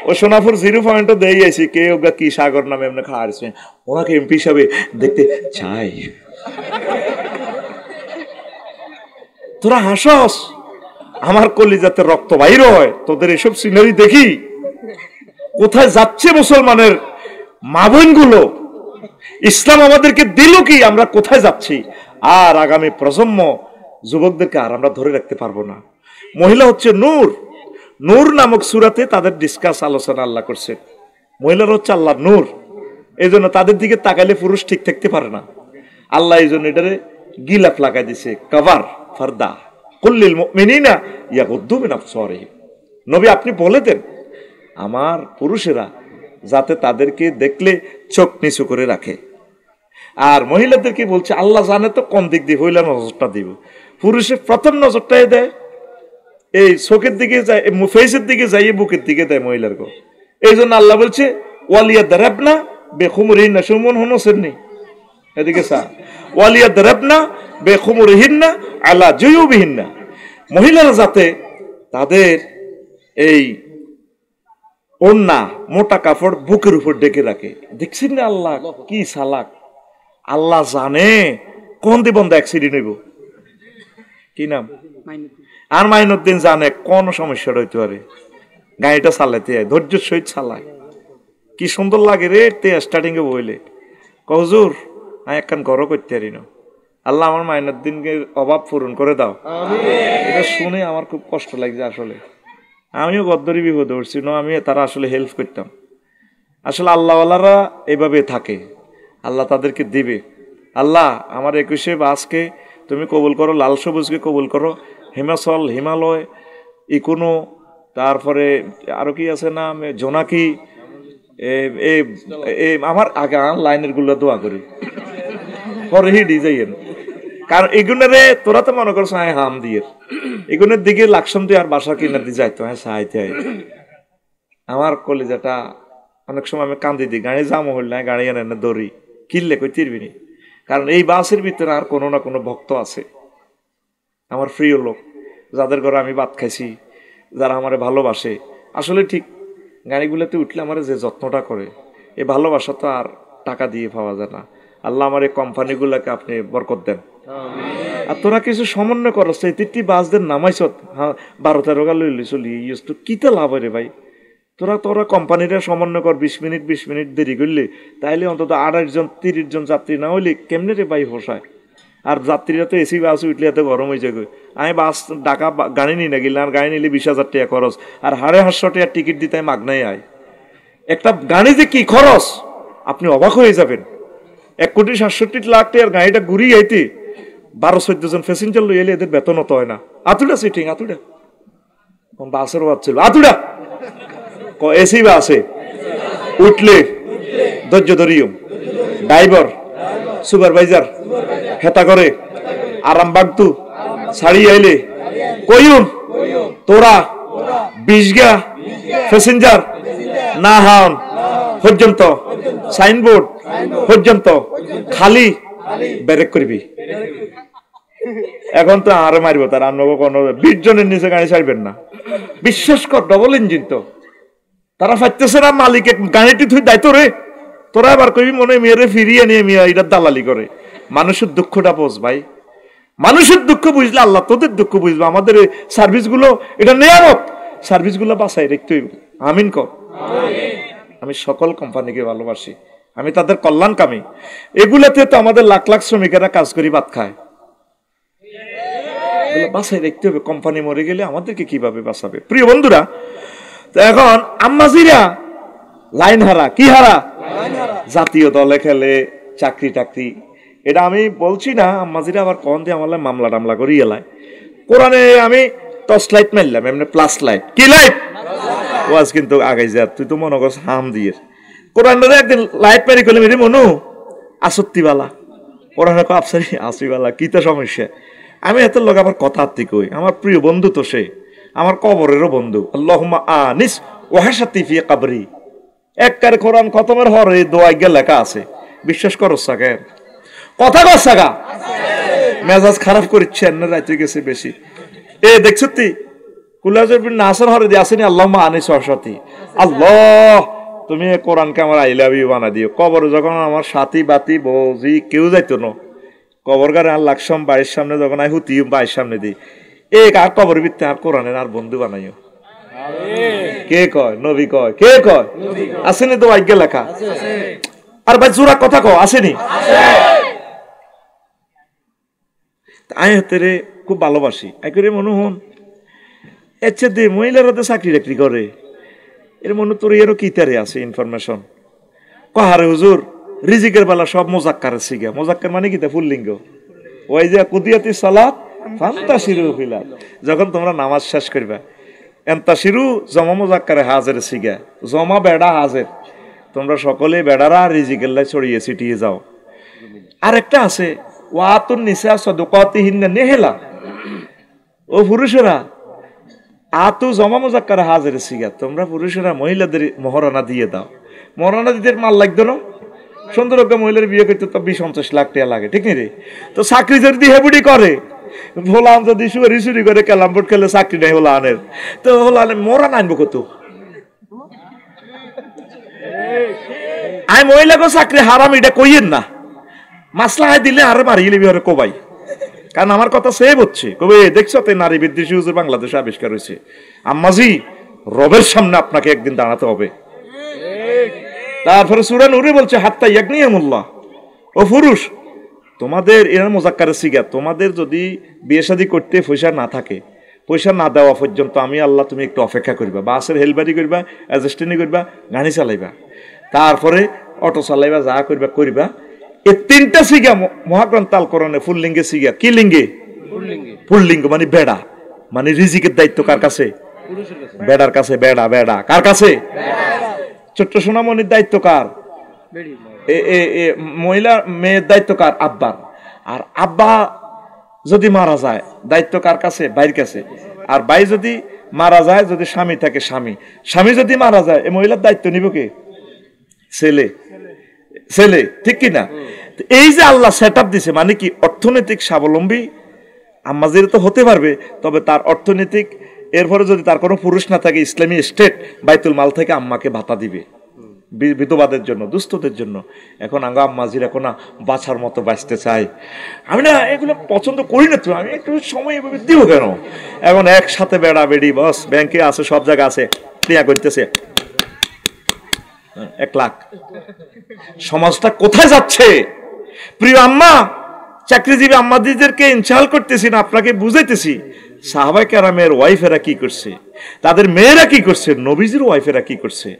ও সোনাপুর 0 পয়েন্টও দিয়ে আছি, কে ওগা কি সাগর নামে এমনি খাওয়াছে, ওনাকে এমপি হিসাবে দেখতে চাই। তোরা হাসস, আমার কলিজাতে রক্ত বাইর হয় তোদের এসব সিনারি দেখি। কোথায় যাচ্ছে মুসলমানের মা বোন গুলো? ইসলাম আমাদেরকে দিল কি, আমরা কোথায় যাচ্ছি? আর আগামী প্রজন্ম যুবকদেরকে আর আমরা ধরে রাখতে পারবো না। মহিলা হচ্ছে নূর, নূর নামক সূরাতে তাদের ডিসকাস আলোচনা আল্লাহ করছে। মহিলারা হচ্ছে আল্লাহর নূর, এই জন্য তাদের দিকে তাকাইলে পুরুষ ঠিক থাকতে পারে না। আল্লাহ এই জন্য এটারে গিলাফ লাগাই দিছে, কভার ফারদা কুল্লিল মুমিনিনা ইয়াগুদ্দু মিন আবসারিহিম। নবী আপনি বলে দেন আমার পুরুষেরা যাতে তাদেরকে দেখলে চোখ নিচু করে রাখে। আর মহিলাদেরকে বলছে আল্লাহ জানে তো কোন দিক দিয়ে হইলা নজরটা দিব। পুরুষের প্রথম নজরটাই দেয় এই চোখের দিকে যায়, ফেসের দিকে যাইয়ে বুকের দিকে দেয় মহিলার গো। এই জন্য আল্লাহ বলছে ওয়ালিয়া দারাবনা বেখুমুরিহিন্না, সুমন হুনসেননি এদিকে সা ওয়ালিয়া দারাবনা বেখুমুরিহিন্না আলা জুয়ুবিহিন্না, মহিলারা যাতে তাদের এই ওড়না মোটা কাপড় বুকের উপর ডেকে রাখে। দেখছেন না আল্লাহ কি সালাক, আল্লাহ জানে কোন দিবন্ধ অ্যাক্সিডেন্ট হইব, কি নাম আর মাইনুদ্দিন জানে কোন সমস্যা হইতে পারে, গাড়িটা চালাতে হয় ধৈর্যের সহিত চালায়। কি সুন্দর লাগে রে স্টার্টিং এ বইলে হুজুর আমি একখান ঘরও করতে পারি না, আল্লাহ আমার মাইনুদ্দিনকে অভাব পূরণ করে দাও। এটা শুনে আমার খুব কষ্ট লাগছে আসলে। আমিও গদ্দরি বিপদে উঠছি না, আমি তারা আসলে হেল্প করতাম। আসলে আল্লাহওয়ালারা এইভাবে থাকে, আল্লাহ তাদেরকে দিবে। আল্লাহ আমার 21 বাসকে তুমি কবুল করো, লাল সবুজকে কবুল করো, হিমাচল হিমালয় ইকোনো, তারপরে আরো কি আছে না জোনাকি, আমার আগে লাইনের গুলো দোয়া করি পরে হি ডিজাইন। কারণ এগুলোরে তোরা তো মনে করছো হ্যাঁ হাম দিয়ে এগুলোর দিকে লাকসাম দিয়ে আর বাসা কিনার দিয়ে যাইতো, হ্যাঁ সাহায্য। আমার কলিজাটা অনেক সময় আমি কান্দি দিই, গাড়ি জামো হইল না গাড়ি এনে দৌড়ি কিনলে কই তিরবিনি। কারণ এই বাসের ভিতরে আর কোনো না কোনো ভক্ত আছে, আমার প্রিয় লোক, যাদের ঘরে আমি ভাত খাইছি, যারা আমারে ভালোবাসে। আসলে ঠিক গাড়িগুলোতে উঠলে আমার যে যত্নটা করে, এই ভালোবাসা তো আর টাকা দিয়ে পাওয়া যায় না। আল্লাহ আমার এই কোম্পানিগুলোকে আপনি বরকত দেন। আর তোরা কিছু সমন্বয় করছ এই 3টি বাসদের নামাইছ 12-13 গা লইলি চলি তো কিতে লাভ রে ভাই তোরা কোম্পানিরা সমন্বয় কর 20 মিনিট দেরি করলে তাইলে অন্তত 28 জন 30 জন যাত্রী না হইলে কেমনে রে ভাই পোষায় আর যাত্রীরা তো এসি বাস উঠলে এত গরম হয়ে যাবে আমি বাস ঢাকা গাড়ি নিয়ে না গেলাম আর গাড়ি নিলে 20,000 টাকা খরচ আর 550 টাকা টিকিট দিতে মাগনাই আয় একটা গাড়ি যে কি খরচ আপনি অবাক হয়ে যাবেন 1,67,00,000 টাকার গাড়িটা ঘুরিয়ে আইতে 12-14 জন প্যাসেঞ্জার লই এলে এদের বেতন হতো হয় না আতুড়া সিটিং আতুড়া বাসের বাদ ছিল আতুড়া এসি বাসে উঠলে ধৈর্য ধরিও ড্রাইভার সুপারভাইজার হেতা করে আরাম বাগতু ছাড়ি আইলে কইউন তোরা 20 গা প্যাসেঞ্জার না হান পর্যন্ত সাইনবোর্ড পর্যন্ত খালি ব্রেক করবি এখন তো আরে মারবো তার আর 20 জনের নিচে গাড়ি ছাড়বেন না বিশ্বাস কর ডবল ইঞ্জিন তো তারা ফাইতেছে না মালিকের গাড়িটি তুই দায়িত্ব রে তোরা আবার কইবি মনে মেয়েরে ফিরিয়ে নিয়ে মিয়া এটা দালালি করে মানুষের দুঃখটা বোঝ ভাই মানুষের দুঃখ বুঝলে আল্লাহ তোদের দুঃখ বুঝবে আমাদের সার্ভিসগুলো এটা নিয়ামত সার্ভিসগুলো বাঁচাই রাখতে হইব আমিন কর আমি সকল কোম্পানিকে ভালোবাসি আমি তাদের কল্যাণকামী এগুলাতে তো আমাদের লাখ লাখ শ্রমিকেরা কাজ করি ভাত খায় বাঁচাই রাখতে হবে কোম্পানি মরে গেলে আমাদেরকে কিভাবে বাঁচাবে প্রিয় বন্ধুরা তো এখন আম্মাজিরা লাইন হারা কি হারা জাতীয় দলে খেলে চাকরি টাকরি এটা আমি বলছি না আম্মাজিরা আবার কখন দিয়ে আমার মামলা টামলা করি এলায় কোরআনে আমি টর্চ লাইট মারলাম এমনি প্লাস লাইট কি লাইট ওয়াজ কিন্তু আগাই যা তুই তো মনে করছ হাম দিয়ে কোরআনে একদিন লাইট মারি করলে মেরে মনু আসত্তিওয়ালা কোরআনে কো আফসারি আসিওয়ালা কি তো সমস্যা আমি এত লোক আবার কথা আত্মি কই আমার প্রিয় বন্ধু তো সে আমার কবরেরও বন্ধু আল্লাহুম্মা আনিস ওয়াহাশাতি ফি কবরি একবার কোরআন খতমের হরে দোয়া গিয়ে লেখা আছে বিশ্বাস করো সাকে কথা কর সাকা মেজাজ খারাপ করছেন না রাতে গেছে বেশি এ দেখছ তুই কুলাজের বিন নাসর হরে দিয়ে আসেনি আল্লাহুম্মা আনিস ওয়াহাশাতি আল্লাহ তুমি কোরআনকে আমার আই লাভ ইউ বানা দিও কবরে যখন আমার সাথী বাতি বৌজি কেউ যাইতো না কবর গারে আর লাকসাম বাড়ির সামনে যখন আই হুতি বাড়ির সামনে দিই এক আর কবর ভিত্তি আর কোরআনের আর বন্ধু বানাইও কে কয় নবী কয় কে কয় আসেনি তো আজ্ঞা লেখা আর ভাই জোরা কথা কও আসেনি আমি হাতে খুব ভালোবাসি আই করে মনে হন আচ্ছা দে মহিলারা তো চাকরি টাকরি করে এর মনে তোর এরও কিতারে আছে ইনফরমেশন কহারে হুজুর রিজিকের বেলা সব মোজাক্কারের শিখা মোজাক্কার মানে কিতা ফুল্লিঙ্গ ওই যে কুদিয়াতি সালাত ফান্তাশিরু ফিলাত যখন তোমরা নামাজ শেষ করবা এন্তাশিরু জমা মুজাক্কারে হাজের শিখা জমা বেড়া হাজের তোমরা সকলে বেড়ারা রিজিকের লাই ছড়িয়ে ছিটিয়ে যাও আর একটা আছে ওয়াতুন নিসা সাদুকাতিহিন্না নেহেলা ও পুরুষেরা আতু জমা মুজাক্কারে হাজের শিখা তোমরা পুরুষেরা মহিলাদের মহারণা দিয়ে দাও মহারণা দিতে মাল লাগতো না সুন্দর মহিলার বিয়ে করতে তো 20-50 লাখ টাকা লাগে ঠিক রে তো চাকরি যদি হেবুডি করে হোলাম যদি সুরি করে কেলাম বোর্ড খেলে চাকরি নাই হোলানের তো হোলানে মরা আনবো কত আমি মহিলাকে চাকরি হারাম এটা কইয়েন না মাসলা দিলে আরে মারিয়ে লিবি আরে কোবাই কারণ আমার কথা সেভ হচ্ছে কবে দেখছো তো নারী বিদ্বেষী হুজুর বাংলাদেশে আবিষ্কার হয়েছে আম্মাজি রবের সামনে আপনাকে একদিন দাঁড়াতে হবে তারপরে সূরা নূরে বলছে হাত্তা ইয়াগনিয়ামুল্লাহ ও পুরুষ তোমাদের এরা মুজাক্কারে সিগা তোমাদের যদি বিয়ে শাদী করতে পয়সা না থাকে পয়সা না দেওয়া পর্যন্ত আমি আল্লাহ তুমি একটু অপেক্ষা করবা বাসের হেলবারি করবা অ্যাডজাস্টেনি করবা গাড়ি চালাইবা তারপরে অটো চালাইবা যা করবা করবা এই 3টা সিগা মহাগ্রন্থ আল কোরআনে ফুল্লিঙ্গে সিগা কি লিঙ্গে ফুল্লিঙ্গ মানে বেড়া মানে রিজিকের দায়িত্ব কার কাছে বেড়ার কাছে বেড়া বেড়া কার কাছে ছোট্ট সোনামণির দায়িত্ব কার মহিলা মেয়ের দায়িত্ব কার আব্বার আর আব্বা যদি মারা যায় দায়িত্ব কার কাছে ভাইয়ের কাছে আর ভাই যদি মারা যায় যদি স্বামী থাকে স্বামী যদি মারা যায় এই মহিলার দায়িত্ব নিব কে ছেলে ছেলে ঠিক কি না এই যে আল্লাহ সেটআপ দিছে মানে কি অর্থনৈতিক স্বাবলম্বী আম্মাজির তো হতে পারবে তবে তার অর্থনৈতিক এরপরে যদি তার কোনো পুরুষ না থাকে ইসলামী স্টেট বাইতুল মাল থেকে আম্মাকে ভাতা দিবে বিধবাদের জন্য, দুস্থদের জন্য। এখন আঙ্গা আম্মাজির এখন না বাছার মতো বাঁচতে চাই। আমি না এগুলো পছন্দ করি না, তো আমি একটু সময় এভাবে দিব কেন? এখন একসাথে বেড়া বেড়ি বস, ব্যাংকে আছে, সব জায়গায় আছে, ক্রিয়া করতেছে 1 লাখ। সমাজটা কোথায় যাচ্ছে? প্রিয় আম্মা, চাকরিজীবী আম্মাদিদেরকে ইনশাল করতেছি না, আপনাকে বুঝাইতেছি সাহাবায়ে কেরামের ওয়াইফেরা কি করছে, তাদের মেয়েরা কি করছে, নবীজির ওয়াইফেরা কি করছে।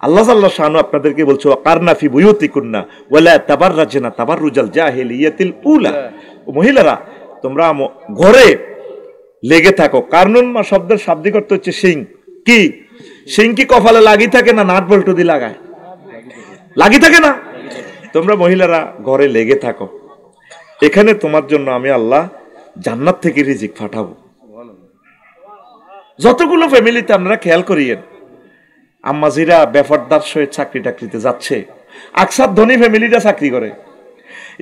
আল্লাহ আল্লাহ শানু আপনাদেরকে বলছো কারনা ফি বুয়ুতিকুন্না ওয়ালা তাবাররাজনা তাবাররুজাল জাহিলিয়াতিল উলা। মহিলারা তোমরা ঘরে লেগে থাকো। কারনুন মা শব্দের শাব্দিক অর্থ হচ্ছে শিং। কি শিং? কি কপালে লাগি থাকে না নাট বল্টু দিয়ে লাগায়? লাগি থাকে না? তোমরা মহিলারা ঘরে লেগে থাকো, এখানে তোমার জন্য আমি আল্লাহ জান্নাত থেকে রিজিক পাঠাবো। যতগুলো ফ্যামিলিতে আপনারা খেয়াল করিয়েন, আম্মাজিরা বেফরদার সহিত চাকরি টাকরিতে যাচ্ছে, আকসার ধনী ফ্যামিলিটা চাকরি করে।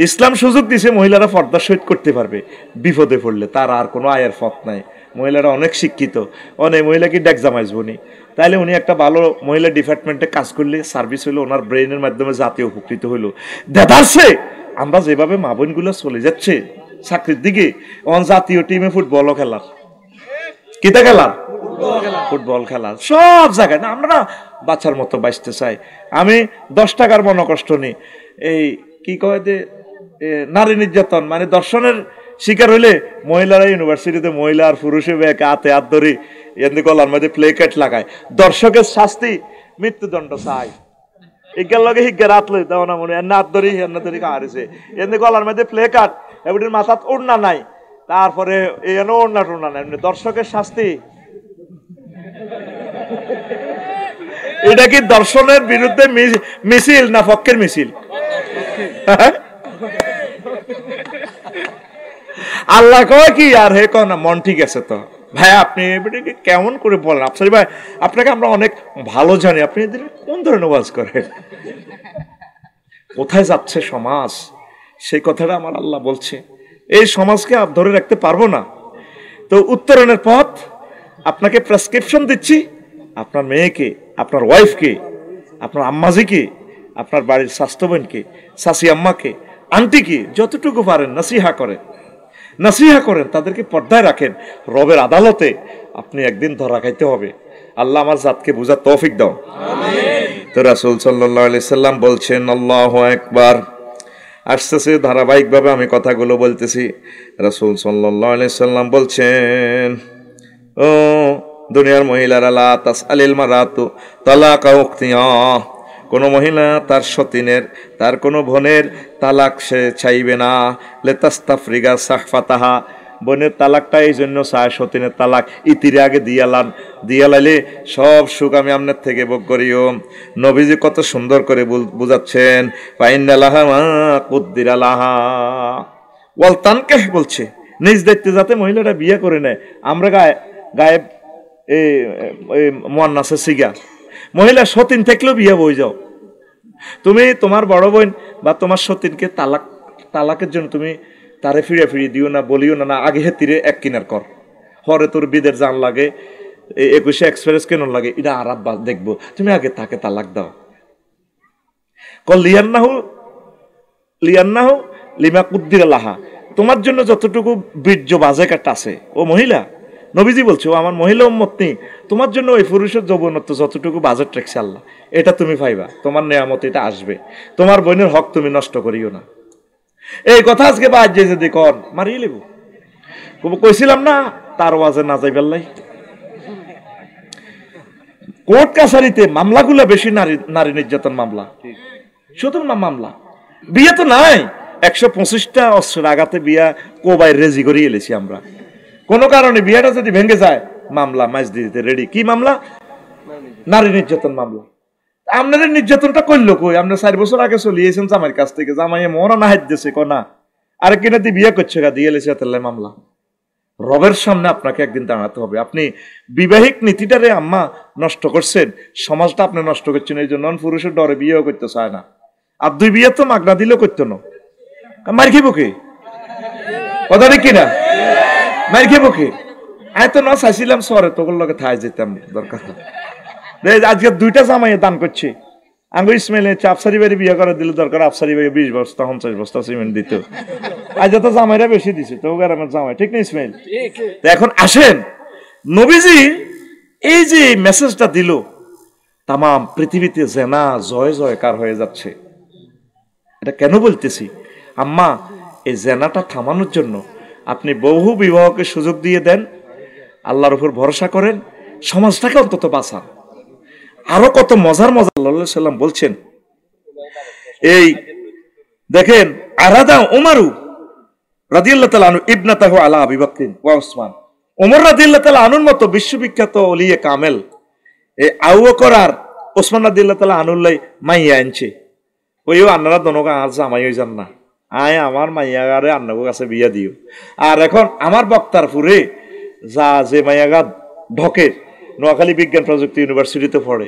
ইসলাম সুযোগ দিছে মহিলারা পর্দার সহিত করতে পারবে, বিপদে পড়লে তার আর কোনো আয়ের পথ নাই। মহিলারা অনেক শিক্ষিত, অনেক মহিলা কি ডেক জামাইজবনি, তাইলে উনি একটা ভালো মহিলা ডিপার্টমেন্টে কাজ করলে সার্ভিস হইলো, ওনার ব্রেনের মাধ্যমে জাতীয় উপকৃত হইলো। দেদারছে আমরা যেভাবে মা বোনগুলো চলে যাচ্ছে চাকরির দিকে, অন জাতীয় টিমে ফুটবলও খেলার, কিতা খেলার, ফুটবল খেলার সব জায়গায় না। আমরা বাচ্চার মতো বাঁচতে চাই। আমি 10 টাকার মনোকষ্ট নেই। এই কি কয় যে নারী নির্যাতন মানে দর্শনের শিকার হইলে মহিলারা ইউনিভার্সিটিতে মহিলা আর পুরুষে হাতে হাত ধরি এমনি গলার মধ্যে প্লে কার্ড লাগায়, দর্শকের শাস্তি মৃত্যুদণ্ড চাই। ইজ্ঞার লগে হিজ্ঞার হাত লই দাও না মনে এনে হাত ধরি এনে ধরি কাহারিছে এমনি গলার মধ্যে প্লে কার্ড, এবার মাথাত ওড়না নাই, তারপরে এনে ওড়না টোড়না নাই, দর্শকের শাস্তি। এটা কি দর্শনের বিরুদ্ধে মিছিল না পক্ষের মিছিল? আল্লাহ কয় কি আর হে কয় না মন ঠিক আছে তো ভাই, আপনি কেমন করে বলেন? আফসারি ভাই আপনাকে আমরা অনেক ভালো জানি, আপনি এদের কোন ধরনের ওয়াজ করেন? কোথায় যাচ্ছে সমাজ, সেই কথাটা আমার আল্লাহ বলছে। এই সমাজকে ধরে রাখতে পারবো না, তো উত্তরণের পথ আপনাকে প্রেসক্রিপশন দিচ্ছি। আপনার মেয়েকে, আপনার ওয়াইফকে, আপনার আম্মাজিকে, আপনার বাড়ির স্বাস্থ্য বোনকে, শাশি আম্মাকে, আন্টিকে যতটুকু পারেন নাসিহা করেন, নাসিহা করেন, তাদেরকে পর্দায় রাখেন। রবের আদালতে আপনি একদিন ধরা খাইতে হবে। আল্লাহ আমার জাতকে বুঝার তৌফিক দাও। তো রাসূল সাল্লাল্লাহু আলাইহি সাল্লাম বলছেন আল্লাহু আকবার। আসতেছে ধারাবাহিকভাবে আমি কথাগুলো বলতেছি। রাসূল সাল্লাল্লাহু আলাইহি সাল্লাম বলছেন, ও দুনিয়ার মহিলারা, লা তাসআলিল মারাতু তালাকা উখতিহা, কোনো মহিলা তার সতীনের, তার কোনো বোনের তালাক সে চাইবে না। লেতাস্তাফরিগা সাহফাতাহা, বোনের তালাকটা এই জন্য চায়, সতীনের তালাক ইতিরে আগে দিয়ালাইলে সব সুখ আমি আপনার থেকে ভোগ করিও। নবীজি কত সুন্দর করে বুঝাচ্ছেন, ফাইন্নালাহা মা কুদ্দিরা লাহা ওয়াল তানকিহ, বলছে নিজ দায়িত্বে যাতে মহিলাটা বিয়ে করে নেয়। আমরা গায়েব এই মুয়ান্নাসে সিগা, মহিলা সতীন থাকলেও বিয়ে বই যাও। তুমি তোমার বড় বোন বা তোমার সতীনকে তালাকের জন্য তুমি তারে ফিরে দিও না, বলিও না, না আগে হেতিরে এক কিনার কর, হরে তোর বিদের জান লাগে, 21 এক্সপ্রেস কেন লাগে, এটা আর দেখবো, তুমি আগে তাকে তালাক দাও। লিয়ান্নাহু লিমা কুদ্দিরা লাহা, তোমার জন্য যতটুকু বীর্য বাজে কাটা আছে ও মহিলা, নবীজি বলছে ও আমার মহিলা উম্মত নেই, তোমার জন্য ওই পুরুষের যৌবনত্ব যতটুকু বাজেট রাখছে আল্লাহ, এটা তুমি পাইবা, তোমার নেয়ামত এটা আসবে, তোমার বোনের হক তুমি নষ্ট করিও না। এই কথা আজকে বাদ যে যদি কর মারিয়ে লেবু, কইছিলাম না তার ওয়াজে না যাই বেল্লাই। কোর্ট কাছারিতে মামলাগুলো বেশি, নারী নির্যাতন মামলা, শুধু মামলা, বিয়ে তো নাই। 125টা অস্ত্রের আঘাতে বিয়া কোবাই রেজি করিয়ে এলেছি আমরা। কোনো কারণে বিয়েটা যদি ভেঙে যায়, মামলা মাইজ দিতে রেডি। কি মামলা? নারী নির্যাতন মামলা। আপনাদের নির্যাতনটা করলো কই? আপনি 4 বছর আগে চলিয়েছেন জামাইয়ের কাছ থেকে, জামাইয়ে মরা না হাত দিয়েছে কনা, আরে কিনা দিয়ে বিয়ে করছে গা দিয়ে এলেছে, তাহলে মামলা। রবের সামনে আপনাকে একদিন দাঁড়াতে হবে। আপনি বিবাহিক নীতিটারে আম্মা নষ্ট করছেন, সমাজটা আপনি নষ্ট করছেন। এই জন্য পুরুষের ডরে বিয়েও করতে চায় না। আর 2 বিয়ে তো মাগনা দিলেও করতো না, মার খেব কে? কথা ঠিক কিনা? মার খেব কে? এত না চাইছিলাম সরে তোর লগে থাই যেতাম, দরকার আজকে 2টা জামাইয়ে দান করছে, আঙ্গু ইসমাইলে আফসারি বাড়ি বিয়ে করে দিলে দরকার আফসারি বাড়ি 20 বস্তা 50 বস্তা সিমেন্ট দিত। আজ তো জামাইরা বেশি দিছে, তো আমার জামাই ঠিক না ইসমাইল? এখন আসেন, নবীজি এই যে মেসেজটা দিল, তাম পৃথিবীতে জেনা জয় জয়কার হয়ে যাচ্ছে। এটা কেন বলতেছি আম্মা, এই জেনাটা থামানোর জন্য আপনি বহু বিবাহকে সুযোগ দিয়ে দেন, আল্লাহর উপর ভরসা করেন, সমাজটাকে অন্তত বাঁচান। আরো কত মজার মজার আল্লাহ সাল্লাম বলছেন। এই দেখেন, আরাদা উমারু রাদিয়াল্লাহু তাআলা আনহু ইবনাতাহু আলা আবি বকর ওয়া উসমান। ওমর রাদিয়াল্লাহু তাআলা আনহুর মতো বিশ্ববিখ্যাত ওলিয়ে কামেল এই আবু বকর আর ওসমান রাদিয়াল্লাহু তাআলা আনহুল্লাই মাইয়া আনছে। ওইও আপনারা দনগা আজ জামাই হই যান না, আয় আমার মাইয়াগারে আন্নাগো কাছে বিয়া দিও। আর এখন আমার বক্তার পুরে যা যে মাইয়াগা ঢকে নোয়াখালী বিজ্ঞান প্রযুক্তি ইউনিভার্সিটিতে পড়ে,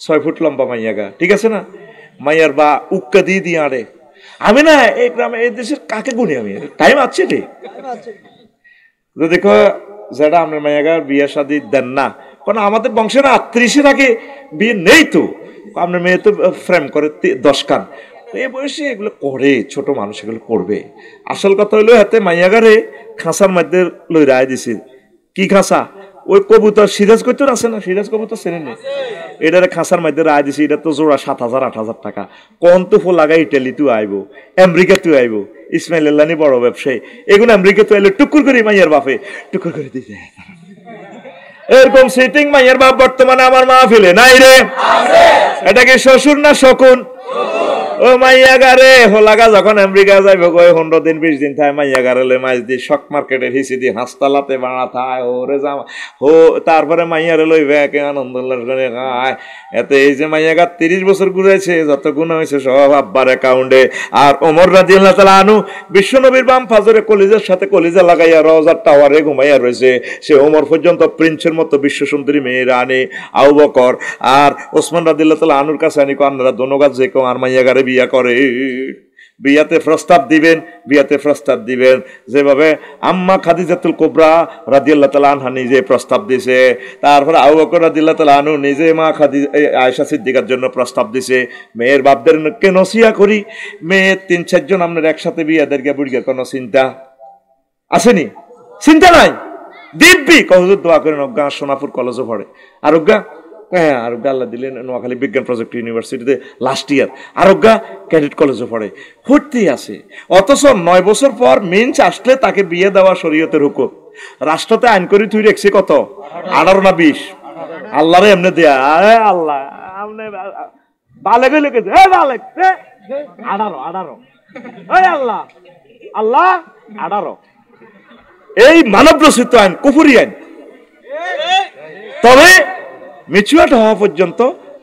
6 ফুট লম্বা মাইয়াগা, ঠিক আছে না? মাইয়ার বা উক্কা দিয়ে দিয়ে আরে আমি না এই গ্রামে এই দেশের কাকে গুনি, আমি টাইম আছে রে দেখো যেটা আপনার মাইয়াগার বিয়ে শাদী দেন না, কারণ আমাদের বংশের 38-এর আগে বিয়ে নেই তো। আপনার মেয়ে তো ফ্রেম করে 10 কান, এই বয়সে এগুলো করে, ছোট মানুষ এগুলো করবে। আসল কথা হইলো হাতে মাইয়াগারে খাঁচার মধ্যে লই রায় দিছে। কি খাঁচা? ওই কবুতর সিরাজ কবুতর আছে না, সিরাজ কবুতর চেনে নেই, এটারে খাঁচার মধ্যে রায় দিছে। এটা তো জোড়া 7,000-8,000 টাকা। কোন তো ফুল লাগাই ইটালি তুই আইব, আমেরিকা তুই আইব, ইসমাইল আল্লানি বড় ব্যবসায়ী, এগুলো আমেরিকা তুই আইলে টুকুর করে মাইয়ার বাপে টুকুর করে দিতে। এরকম সিটিং মাইয়ার বাপ বর্তমানে আমার মাহফিলে নাই রে। এটা কি শ্বশুর না শকুন? ও মাইয়া গারে হোলাগা যখন আমেরিকা যাইব, 15 দিন 20 দিন থায় মাইয়া গারে লে মাছ দি শক মার্কেটের হিসি দি হাসতালাতে বাড়া থায় ওরে যা হো, তারপরে মাইয়ারে লইবে একে আনন্দ করে খায়। এতে এই যে মাইয়া গা 30 বছর ঘুরেছে, যত গুণা হয়েছে সব আব্বার অ্যাকাউন্টে। আর ওমর রাদিয়াল্লাহু তাআলা আনহু বিশ্বনবীর বাম ফাজরে কলিজার সাথে কলিজা লাগাইয়া রওজার টাওয়ারে ঘুমাইয়া রয়েছে। সে ওমর পর্যন্ত প্রিন্সের মতো বিশ্ব সুন্দরী মেয়েরা আনে। আবু বকর আর ওসমান রাদিয়াল্লাহু তাআলা আনহুর কাছে আনি আপনারা দোনো গাছ যে কেউ আর মাইয়া গারে বিয়া করে, বিয়াতে প্রস্তাব দিবেন, বিয়াতে প্রস্তাব দিবেন যেভাবে আম্মা খাদিজাতুল কুবরা রাদিয়াল্লাহু তাআলা আনহা নিজে প্রস্তাব দিয়েছে। তারপর আবু বকর রাদিয়াল্লাহু তাআলা আনহু নিজে মা আয়েশা সিদ্দিকার জন্য প্রস্তাব দিয়েছে। মেয়ের বাপদেরকে নসিহা করি, মেয়ের 3-4 জন আপনার একসাথে বিয়াদেরকে বুড়িয়ে কোনো চিন্তা আসেনি? চিন্তা নাই, দিব্যি কহুজুর দোয়া করেন। অজ্ঞা সোনাপুর কলেজে পড়ে, আর অজ্ঞা হ্যাঁ আরোগ্যা আল্লাহ দিলেন নোয়াখালী বিজ্ঞান প্রযুক্তি ইউনিভার্সিটিতে লাস্ট ইয়ার, আরোগ্যা ক্যাডেট কলেজে পড়ে, ভর্তি আছে। অথচ 9 বছর পর মেন্স আসলে তাকে বিয়ে দেওয়া শরীয়তের হুকুম। রাষ্ট্রতে আইন করি তুই রেখছি কত, 18 না 20? আল্লাহরে এমনি দেয়া আল্লাহ বালে গেলে 18 আল্লাহ আল্লাহ 18 এই মানব রচিত আইন, কুফুরি আইন। তবে ম্যাচিউর হওয়া পর্যন্ত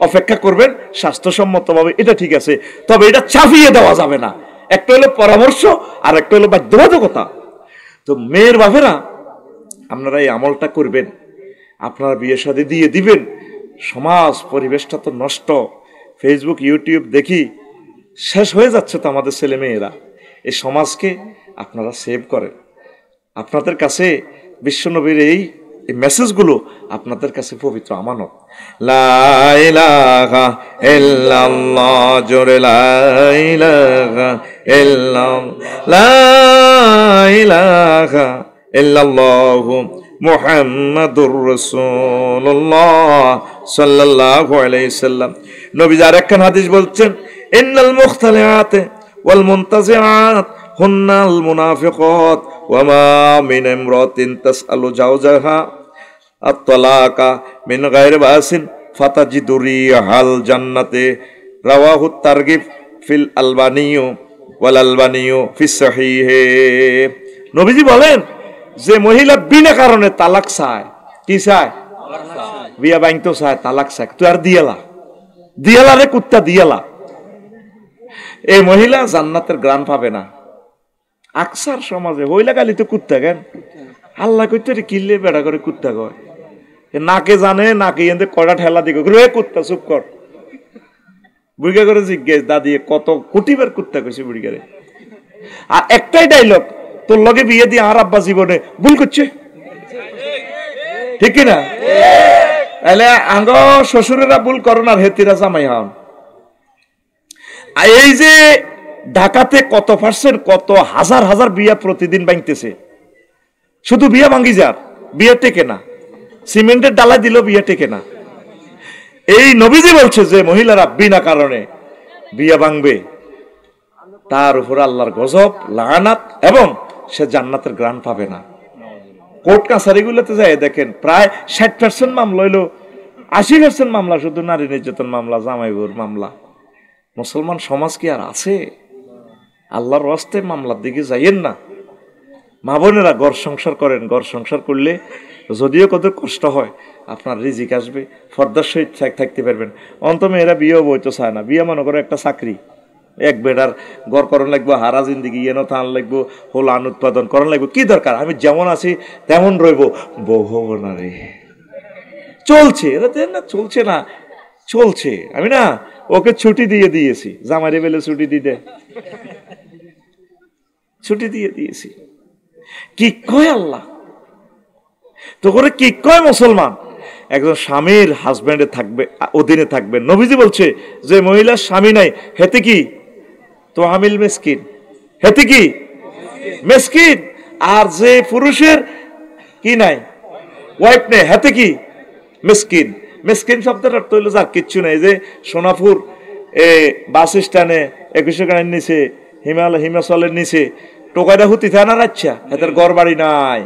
অপেক্ষা করবেন স্বাস্থ্যসম্মতভাবে, এটা ঠিক আছে। তবে এটা চাপিয়ে দেওয়া যাবে না। একটা হলো পরামর্শ আর একটা হলো বাধ্যবাধকতা। তো মেয়ের বাপেরা আপনারা এই আমলটা করবেন, আপনারা বিয়ে শাদী দিয়ে দিবেন। সমাজ পরিবেশটা তো নষ্ট, ফেসবুক ইউটিউব দেখি শেষ হয়ে যাচ্ছে তো আমাদের ছেলে মেয়েরা। এই সমাজকে আপনারা সেভ করেন। আপনাদের কাছে বিশ্বনবীর এই মেসেজগুলো আপনাদের কাছে পবিত্র আমানত। লা ইলাহা ইল্লাল্লাহ, জোরে লা ইলাহা ইল্লাল্লাহ, লা ইলাহা ইল্লাল্লাহু মুহাম্মাদুর রাসূলুল্লাহ সাল্লাল্লাহু আলাইহি সাল্লাম। নবীজি আরেকখান হাদিস বলছেন, ইন্নাল মুখতালিআত ওয়াল মুনতাজিআত হুন্নাল মুনাফিকাত ওয়া মা মিন ইমরাতিন তাসআলু জাওজাহা আত-তালাকা মিন গায়রি বাসিন ফাতাজিদু রিহাল জান্নাতে। রাওয়াহু তারগিব ফিল আলবানিয়ু ওয়াল আলবানিয়ু ফিস সহিহে। নবীজি বলেন, যে মহিলা বিনা কারণে তালাক চায়, কি চায়? বিয়া বাইনতো চায়, তালাক চায়, তুই আর দিয়ালা রে কুত্তা দিয়ালা, এই মহিলা জান্নাতের গ্রাণ পাবে না। আকসার সমাজে হইলা গালি তো কুত্তা কেন, আল্লাহ কইতে কিনলে বেড়া করে কুত্তা কয়, নাকে জানে নাকে এনে কড়া ঠেলা দিকে কুত্তা চুপ কর। বুড়িগা করে জিজ্ঞেস দাদি কত কোটিবার কুত্তা কইছে বুড়িগারে। আর একটাই ডাইলগ, তোর লগে বিয়ে দিয়ে আর আব্বা জীবনে ভুল করছে, ঠিক কিনা? তাহলে আঙ্গ শ্বশুরেরা ভুল করো না, হেতিরা জামাই হন। এই যে ঢাকাতে কত পার্সেন্ট, কত হাজার হাজার বিয়া প্রতিদিন ভাঙতেছে, শুধু বিয়া ভাঙ্গি যার, বিয়ে টেকে না, সিমেন্টের ডালা দিল বিয়ে টেকে না। এই নবীজি বলছে যে মহিলারা বিনা কারণে বিয়া ভাঙবে, তার উপর আল্লাহর গজব, লানাত, এবং সে জান্নাতের গ্রাণ পাবে না। কোর্ট কাছারিগুলোতে যায় দেখেন, প্রায় 60% মামলা হইলো, 80% মামলা শুধু নারী নির্যাতন মামলা, জামাইবুর মামলা। মুসলমান সমাজ কি আর আছে? আল্লাহর রাস্তে মামলার দিকে যাইয়েন না। মা বোনেরা ঘর সংসার করেন, ঘর সংসার করলে যদিও কত কষ্ট হয়, আপনার রিজিক আসবে, ফর্দার সহিত থাকতে পারবেন। অন্ত মেয়েরা বিয়েও বইতে চায় না, বিয়ে মনে করে একটা চাকরি, এক বেড়ার ঘর করণ লাগবো, হারা জিন্দিগি এনো থান লাগবো, হোল আন উৎপাদন করণ লাগবো, কি দরকার, আমি যেমন আছি তেমন রইব, বউ হবো না রে। চলছে, এরা না চলছে না, চলছে। আমি না ওকে ছুটি দিয়ে দিয়েছি, জামাইরে বেলে ছুটি দিতে, ছুটি দিয়ে দিয়েছি। কি কয় আল্লাহ তো করে, কি কয় মুসলমান? একজন স্বামীর হাজব্যান্ডে থাকবে, অধীনে থাকবে। নবীজি বলছে যে মহিলার স্বামী নাই, হেতে কি তো আমিল মিসকিন, হেতে কি মিসকিন। আর যে পুরুষের কি নাই, ওয়াইফ নেই, হেতে কি মিসকিন। মিসকিন শব্দটা অর্থ হইল যার কিচ্ছু নাই। যে সোনাপুর বাস স্ট্যান্ডে 2100 টাকার নিচে, হিমাচলের নিচে টোকাইটা হুতি থাকে না, রাচ্ছা হেতের ঘর বাড়ি নাই,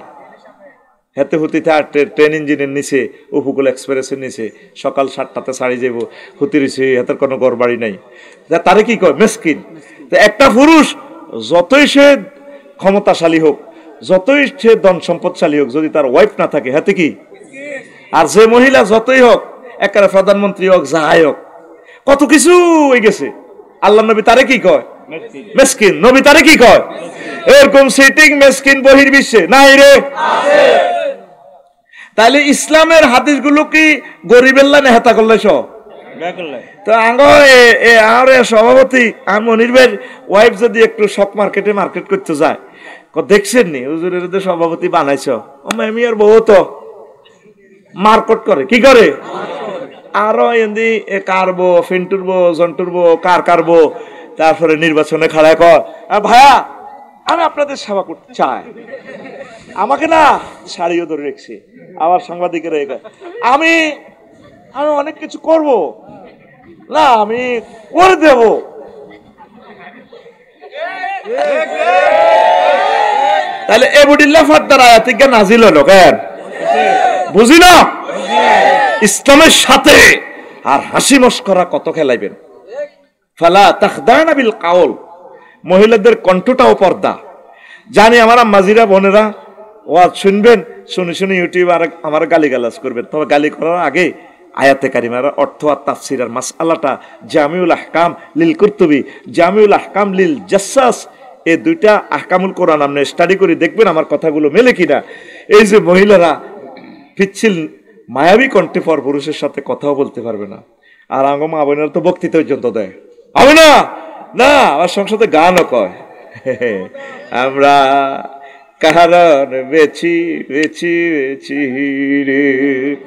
হেতে হুতি থাকে ট্রেন ইঞ্জিনের নিচে, উপকূল এক্সপ্রেসের নিচে, সকাল 7টাতে ছাড়ি যাব, হুতি রয়েছে, হেতের কোনো ঘর বাড়ি নাই, তারে কি কয় মিসকিন। তো একটা পুরুষ যতই সে ক্ষমতাশালী হোক, যতই সে ধন সম্পদশালী হোক, যদি তার ওয়াইফ না থাকে, হেতে কি। আর যে মহিলা যতই হোক, একেবারে প্রধানমন্ত্রী হোক, যাহাই হোক, কত কিছু হয়ে গেছে, আল্লাহ নবী তারে কি কয় মিসকিন। নবী তারে কি কয়? এরকম সিটিং মিসকিন বহির্বিশ্বে নাই রে। তাহলে ইসলামের হাদিসগুলো কি গরিবের লা নেহাতা করলে সব? তো আর সভাপতি আর মনির ভাইয়ের ওয়াইফ যদি একটু শক মার্কেটে মার্কেট করতে যায়, দেখছেন নি হুজুরের সভাপতি বানাইছ, ও আমি আর বউ তো মার্কেট করে, কি করে, আরো এমনি কারবো, ফিন্টুরবো, জন্টুরবো, কারবো, তারপরে নির্বাচনে খাড়ায় কর, ভাইয়া আমি আপনাদের সেবা করতে চাই, আমাকে না শাড়িও ধরে রেখেছি, আবার সাংবাদিকেরা আমি আমি অনেক কিছু করব না, আমি করে দেব। তাহলে এবুডিল্লাহ ফাদ্দার আয়াত থেকে নাজিল হলো কেন? বুঝি না ইসলামের সাথে আর হাসি মস্করা কত খেলাইবেন। ফালা তাখদানা বিল কাউল, মহিলাদের কণ্ঠটাও পর্দা। জানি আমার আম্মাজিরা বোনেরা ওয়াজ শুনবেন, শুনে ইউটিউব আর আমার গালিগালাজ করবেন, তবে গালি করার আগে আয়াতে কারিমার অর্থ আর তাফসির আর মাসআলাটা জামিউল আহকাম লিল কুরতুবি, জামিউল আহকাম লিল জাসসাস, এই দুইটা আহকামুল কোরআন আপনি স্টাডি করে দেখবেন আমার কথাগুলো মেলে কিনা। এই যে মহিলারা পিচ্ছিল মায়াবী কণ্ঠে পর পুরুষের সাথে কথাও বলতে পারবে না, আর আঙ্গ মা বোনেরা তো বক্তৃতা পর্যন্ত দেয়, হবে না না, আমার সংসদে গানও কয়, আমরা কারণ বেছি বেছি বেছি রে,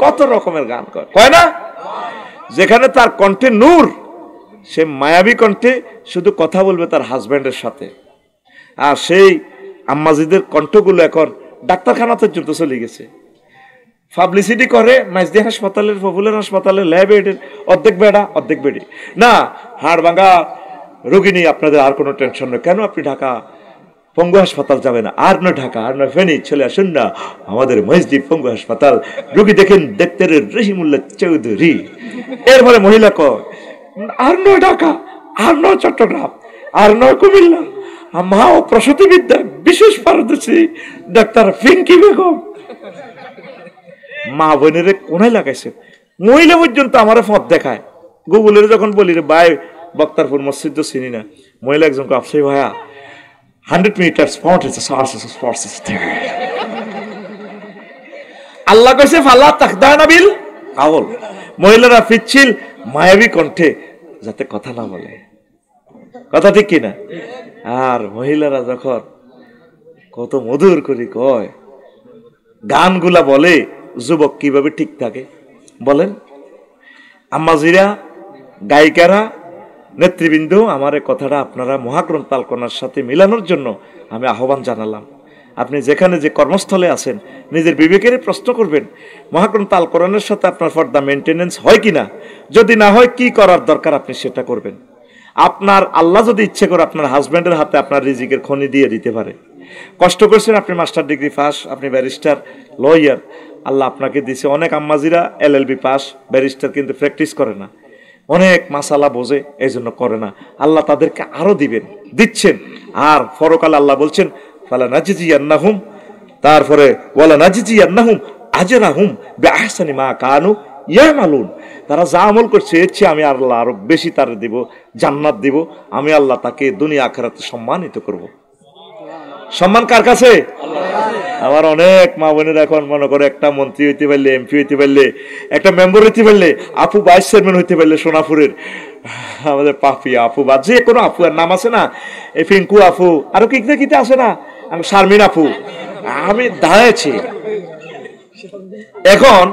কত রকমের গান কয় না। যেখানে তার কণ্ঠে নূর, সে মায়াবী কণ্ঠে শুধু কথা বলবে তার হাজব্যান্ডের সাথে। আর সেই আম্মাজিদের কণ্ঠগুলো এখন ডাক্তারখানা পর্যন্ত চলে গেছে, পাবলিসিটি করে মাইজদি হাসপাতালের, পপুলার হাসপাতালের, ল্যাব এডের অর্ধেক বেড়া অর্ধেক বেডি না, হাড় ভাঙা রোগী নিয়ে আপনাদের আর কোনো টেনশন নেই, কেন আপনি ঢাকা পঙ্গু হাসপাতাল যাবে না, আর নয় ঢাকা, আর নয় ফেনী, চলে আসুন না আমাদের মসজিদ পঙ্গু হাসপাতাল, রোগী দেখেন দেখতে রহিমুল্লাহ চৌধুরী। এরপরে মহিলা কয় আর নয় ঢাকা, আর নয় চট্টগ্রাম, আর নয় কুমিল্লা, মা ও প্রসূতি বিদ্যার বিশেষ পারদর্শী ডাক্তার পিঙ্কি বেগম। মা বোনের কোনায় লাগাইছে, মহিলা পর্যন্ত আমার পথ দেখায়। গুগলের যখন বলি রে ভাই বক্তারপুর মসজিদ তো চিনি না, মহিলা একজনকে আপসই ভাইয়া 100 meters আল্লাহ কইছে ফালা তাখদানা বিল কাউল, মহিলারা পিচ্ছিল মায়াবী কণ্ঠে যাতে কথা না বলে, কথা ঠিক কিনা। আর মহিলারা যখন কত মধুর করে কয়, গানগুলা বলে, যুবক কিভাবে ঠিক থাকে বলেন। আম্মাজিরা, গায়িকারা নেতৃবৃন্দ, আমার এই কথাটা আপনারা মহাগ্রন্থ আল কোরআনের সাথে মিলানোর জন্য আমি আহ্বান জানালাম। আপনি যেখানে যে কর্মস্থলে আছেন নিজের বিবেকের প্রশ্ন করবেন, মহাগ্রন্থ আল কোরআনের সাথে আপনার পর্দা মেনটেনেন্স হয় কিনা। যদি না হয় কি করার দরকার আপনি সেটা করবেন। আপনার আল্লাহ যদি ইচ্ছে করে আপনার হাজব্যান্ডের হাতে আপনার রিজিকের খনি দিয়ে দিতে পারে। কষ্ট করছেন, আপনি মাস্টার ডিগ্রি পাস, আপনি ব্যারিস্টার, লয়ার, আল্লাহ আপনাকে দিছে। অনেক আম্মাজিরা LLB পাস, ব্যারিস্টার, কিন্তু প্র্যাকটিস করে না, অনেক মাসালা বোঝে, এই জন্য করে না। আল্লাহ তাদেরকে আরো দিবেন, দিচ্ছেন। আর পরকালে আল্লাহ বলছেন ফালা নাজিজিয়ান্নাহুম, তারপরে ওয়ালা নাজিজিয়ান্নাহুম আজরাহুম বিআহসানি মা কানু ইয়ামালুন। তারা যা আমল করছে এর চেয়ে আমি আল্লাহ আরো বেশি তার দিব, জান্নাত দিব। আমি আল্লাহ তাকে দুনিয়া আখিরাতে সম্মানিত করব। সম্মান কার কাছে? আমার অনেক মা বোনেরা এখন মনে করে একটা মন্ত্রী হইতে পারলে, MP হইতে পারলে, একটা মেম্বার হইতে পারলে, আপু ভাইস চেয়ারম্যান হইতে পারলে, সোনাপুরের আমাদের পাপিয়া আপু বা যে কোনো আপু এর নাম আছে না, এই পিঙ্কু আপু, আরো কি কিতে আছে না, আমি শারমিন আপু, আমি দাঁড়াইছি। এখন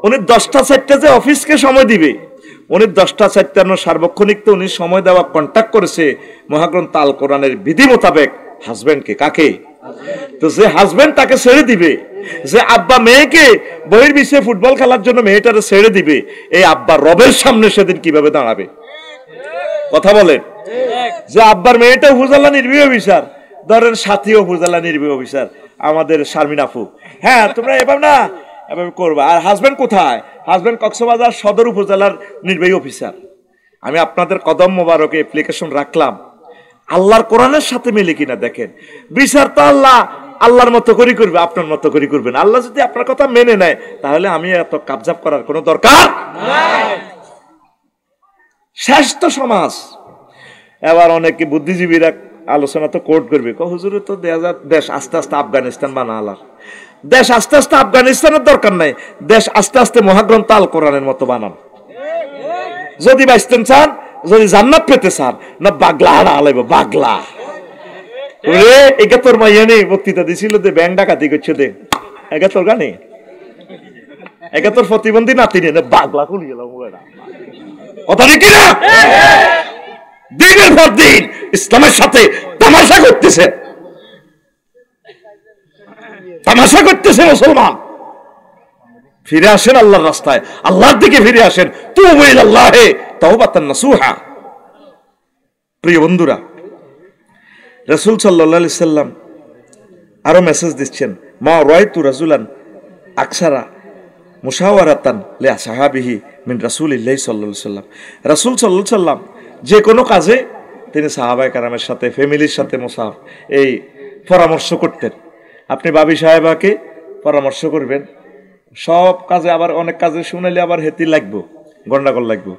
উনি 10টা 4টে যে অফিসকে সময় দিবে, উনি 10টা 4টার সার্বক্ষণিক তো উনি সময় দেওয়া কন্ট্যাক্ট করেছে মহাগ্রন্থ আল কোরআনের বিধি মোতাবেক হাজবেন্ডকে। কাকে? তো যে হাজবেন্ড তাকে ছেড়ে দিবে, যে আব্বা মেয়েকে বহির্বিশ্বে ফুটবল খেলার জন্য মেয়েটারে ছেড়ে দিবে, এই আব্বা রবের সামনে সেদিন কিভাবে দাঁড়াবে? কথা বলেন। যে আব্বার মেয়েটা উপজেলা নির্বাহী অফিসার, ধরেন সাথীও উপজেলা নির্বাহী অফিসার, আমাদের শারমিন আপু, হ্যাঁ তোমরা এভাবে না এভাবে করবা। আর হাজবেন্ড কোথায়? হাজবেন্ড কক্সবাজার সদর উপজেলার নির্বাহী অফিসার। আমি আপনাদের কদম মোবারকে অ্যাপ্লিকেশন রাখলাম, আল্লাহর কোরআনের সাথে মিলে কিনা দেখেন। বিচার তো আল্লাহ আল্লাহর মতো করে করবে, আপনার মতো করে করবেন। আল্লাহ যদি আপনার কথা মেনে নেয় তাহলে আমি এত কাবজাব করার কোনো দরকার নাই। শ্রেষ্ঠ সমাজ। এবার অনেকে বুদ্ধিজীবীরা আলোচনা তো কোর্ট করবে, হুজুরে তো দেশ আস্তে আস্তে আফগানিস্তান বানালার। দেশ আস্তে আস্তে আফগানিস্তানের দরকার নাই, দেশ আস্তে আস্তে মহাগ্রন্থ আল কোরআনের মতো বানান। যদি বাঁচতেন চান, যদি জান্নাত পেতে চান, না বাগলা আলাইব বাগলা। ওরে একে তোর মাইয়া নেই বক্তৃতা দিছিল যে ব্যাংক ডাকাতি করছে, দে একে তোর গানে, একে তোর প্রতিবন্ধী নাতি নিয়ে বাগলা খুলি গেল। কথা কি না? দিনের পর দিন ইসলামের সাথে তামাশা করতেছে, তামাশা করতেছে মুসলমান। ফিরে আসেন আল্লাহর রাস্তায়, আল্লাহর দিকে ফিরে আসেন। তুবু ইলাল্লাহি তাওবাতান নাসুহা। প্রিয় বন্ধুরা, রাসূল সাল্লাল্লাহু আলাইহি সাল্লাম আরো মেসেজ দিচ্ছেন, মা রাআইতু রাজুলান আকসারা মুশাওয়ারাতান লি আসহাবিহি মিন রাসূলিল্লাহি সাল্লাল্লাহু আলাইহি সাল্লাম। রাসূল সাল্লাল্লাহু আলাইহি সাল্লাম যে কোনো কাজে তিনি সাহাবায়ে কেরামের সাথে, ফ্যামিলির সাথে এই পরামর্শ করতেন। আপনি ভাবি সাহেবাকে পরামর্শ করবেন সব কাজে, আবার অনেক কাজে শুনাইলে আবার হেতি লাগবো, গন্ডাগোল লাগবো,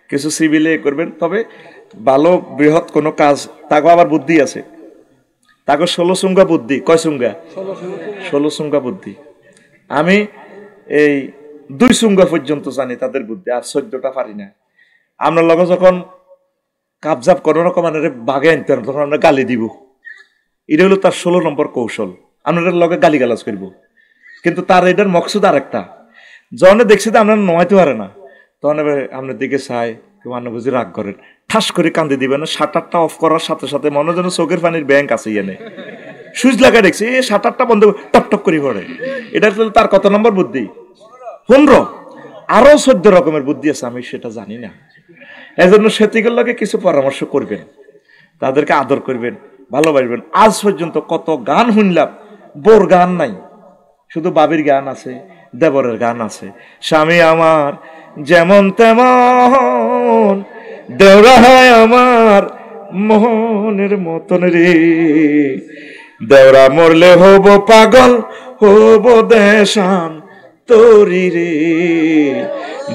কিছু সিভিলে করবেন। তবে ভালো বৃহৎ কোনো কাজ তাকে আবার বুদ্ধি আছে, তাকে 16 সুঙ্গা বুদ্ধি। কয় সুঙ্গা? 16 সুঙ্গা বুদ্ধি। আমি এই 2 সুঙ্গা পর্যন্ত জানি তাদের বুদ্ধি, আর 14টা পারি না। আপনার লগে যখন কাবজাব কোনো রকম বাগে আনতে তখন আমরা গালি দিব, এটা হলো তার 16 নম্বর কৌশল। আপনাদের লগে গালি গালাজ করব, কিন্তু তার এটার মকসুদ আর একটা। যখন দেখছি যে আপনার নয়তে পারে না, তখন আপনার দিকে চাই কেউ আন্ন বুঝি রাগ করেন, ঠাস করে কান্দি দিবেন। শাটারটা অফ করার সাথে সাথে মনে যেন চোখের পানির ব্যাংক আছে, এনে সুইচ লাগাই দেখছি এই শাটারটা বন্ধ টপ টপ করে পড়ে। এটা তার কত নম্বর বুদ্ধি? 15। আরো 14 রকমের বুদ্ধি আছে, আমি সেটা জানি না। এজন্য সেটিগুলোকে কিছু পরামর্শ করবেন, তাদেরকে আদর করবেন, ভালোবাসবেন। আজ পর্যন্ত কত গান শুনলাম, বোর গান নাই, শুধু বাবির গান আছে, দেবরের গান আছে। স্বামী আমার যেমন তেমন, দেওরা হয় আমার মোহনের মতন রে, দেওরা মরলে হব পাগল, হব দেশান তোরি রে,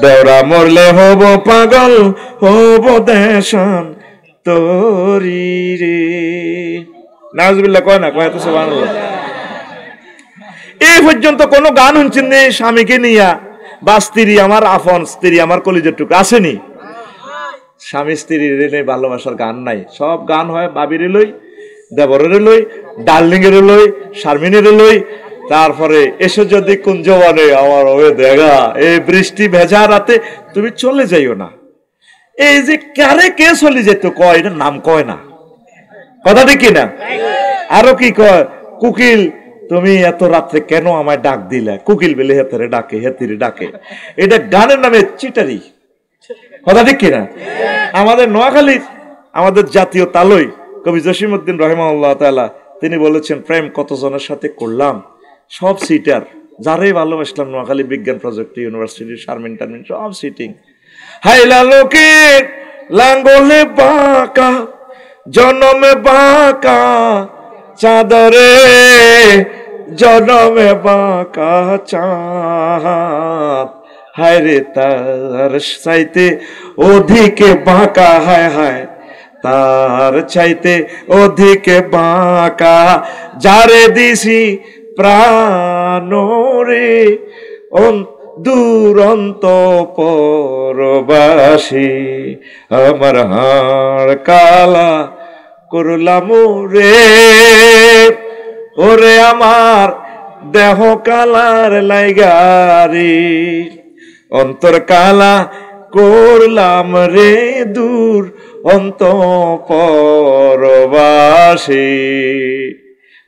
দেওরা মরলে হব পাগল, হব দেশান তোরি রে। নাউজুবিল্লাহ কয় না, কয় তো সুবহানাল্লাহ। এই পর্যন্ত কোন গান শুনছেন নি স্বামীকে নিয়া, বা স্ত্রী আমার আপন, স্ত্রী আমার কলিজার টুকরা আসেনি? স্বামী স্ত্রীর ভালোবাসার গান নাই। সব গান হয় বাবির লই, দেবরের লই, ডার্লিং এর লই, শারমিনের লই। তারপরে এসে যদি কুঞ্জবনে আমার ওই দেখা এই বৃষ্টি ভেজা রাতে তুমি চলে যাইও না, এই যে কারে কে চলে যেত কয়, এটা নাম কয় না, কথা ঠিক কিনা? আরো কি কয়, কুকিল তুমি এত রাত্রে কেন আমায় ডাক দিলে? কুকিল বলে হেতারে ডাকে, হেতিরে ডাকে। এটা গানের নামে চিটারি, কথা ঠিক কিনা? আমাদের নোয়াখালীর আমাদের জাতীয় তালই কবি জসিমউদ্দিন রহিমাহুল্লাহ তাআলা তিনি বলেছেন, প্রেম কতজনের সাথে করলাম, সব সিটার, যারাই ভালোবাসলাম নোয়াখালী বিজ্ঞান প্রযুক্তি ইউনিভার্সিটি শারমিন টারমিন সব সিটিং। হাইলা লোকের লাঙ্গলে বাঁকা, জনমে বাঁকা চাঁদরে, জনমে বাঁকা চাঁদ, হায় রে তার চাইতে অধিকে বাঁকা, হায় হায় তার চাইতে অধিকে বাঁকা, যারে দিছি প্রাণ রে দুরন্ত পরবাসী, আমার হাড় কালা করলাম রে, ওরে আমার দেহ কালার লাইগারি, অন্তর কালা করলাম রে দূর অন্ত পরবাসী।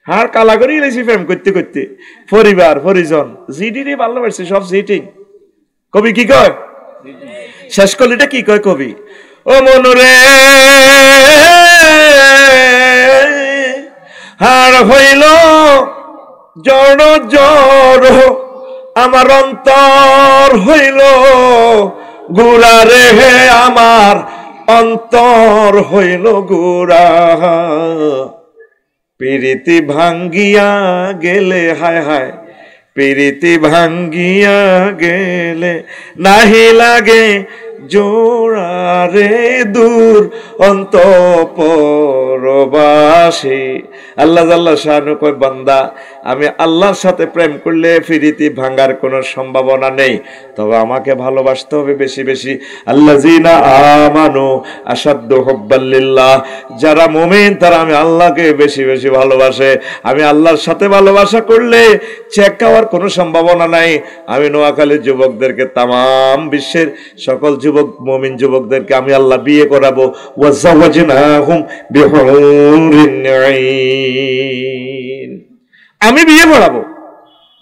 হাড় কালা করি লেছি প্রেম করতে করতে, পরিবার পরিজন জিডিরে ভালোবাসছে, সব জিটিং। কবি কি কয়, শেষ কলিটা কি কয় কবি, ও মনুরে হাড় হইল জড় জড়, আমার অন্তর হইল গুড়া রে, আমার অন্তর হইল গুড়া, প্রীতি ভাঙ্গিয়া গেলে, হায় হায় প্রীতি ভাঙ্গিয়া গেলে, নাহি লাগে জোড়া রে দূর অন্ত পরবাসী। আল্লাহ জাল্লা শানু কয়, বান্দা আমি আল্লাহর সাথে প্রেম করলে প্রীতি ভাঙার কোনো সম্ভাবনা নেই, তবে আমাকে ভালোবাসতে হবে বেশি বেশি। আল্লাযিনা আমানু আশাদ্দু হুব্বাল লিল্লাহ, যারা মুমিন তারা আমি আল্লাহকে বেশি বেশি ভালোবাসে। আমি আল্লাহর সাথে ভালোবাসা করলে চেক খাওয়ার কোনো সম্ভাবনা নাই। আমি নোয়াখালীর যুবকদেরকে, তামাম বিশ্বের সকল যুবক মুমিন যুবকদেরকে আমি আল্লাহ বিয়ে করাবো। ওয়াজাওয়াজনাহুম বিহুরিন আইন, আমি বিয়ে পড়াবো।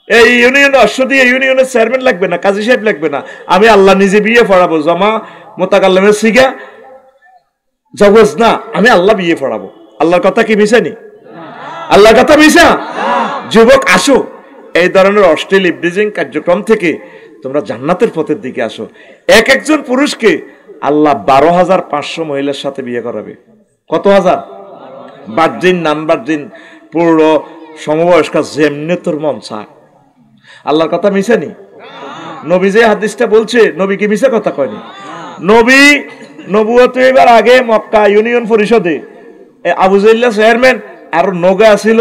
এই ইউনিয়ন অশ্বদী ইউনিয়নের চেয়ারম্যান লাগবে না, কাজী সাহেব লাগবে না, আমি আল্লাহ নিজে বিয়ে পড়াবো। জমা মোতাকাল্লিমের সিগা জগজ না, আমি আল্লাহ বিয়ে পড়াবো। আল্লাহর কথা কি মিশানি? আল্লাহর কথা মিশা? যুবক আসো, এই ধরনের অশ্লীল ইবলিজিং কার্যক্রম থেকে তোমরা জান্নাতের পথের দিকে আসো। এক একজন পুরুষকে আল্লাহ 12,500 মহিলার সাথে বিয়ে করাবে। কত হাজার? বার্জিন নান বার্জিন পুরো সমবয়স্কা, যেমনে তোর মন চায়। আল্লাহর কথা মিশানি? নবী যে হাদিসটা বলছে, নবী কি মিশা কথা কয়নি? নবী নবুয়ত এবার আগে মক্কা ইউনিয়ন পরিষদে আবু জাইল্লা চেয়ারম্যান আর নগা ছিল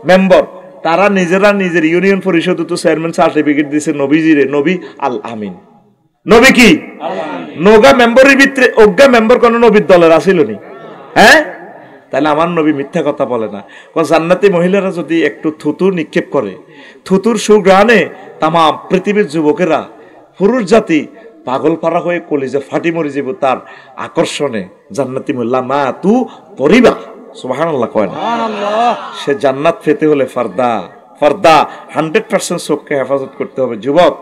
মেম্বার, তারা নিজেরা নিজের ইউনিয়ন পরিষদ তো চেয়ারম্যান সার্টিফিকেট দিছে নবীজিরে, নবী আল আমিন। নবী কি নগা মেম্বারের ভিতরে অজ্ঞা মেম্বার কোন নবীর দলের আসিল নি? হ্যাঁ, তাহলে আমার নবী মিথ্যা কথা বলে না। জান্নাতি মহিলারা যদি একটু থুতুর নিক্ষেপ করে, থুতুর সুগ্রানে তামাম পৃথিবীর যুবকেরা, পুরুষ জাতি পাগল পারা হয়ে কলিজে ফাটি মরে যাব তার আকর্ষণে। জান্নাতি মহিলা মা তু পরিবা, সুবহানাল্লাহ কয় না? সে জান্নাত পেতে হলে ফারদা ফারদা 100% চোখকে হেফাজত করতে হবে। যুবক,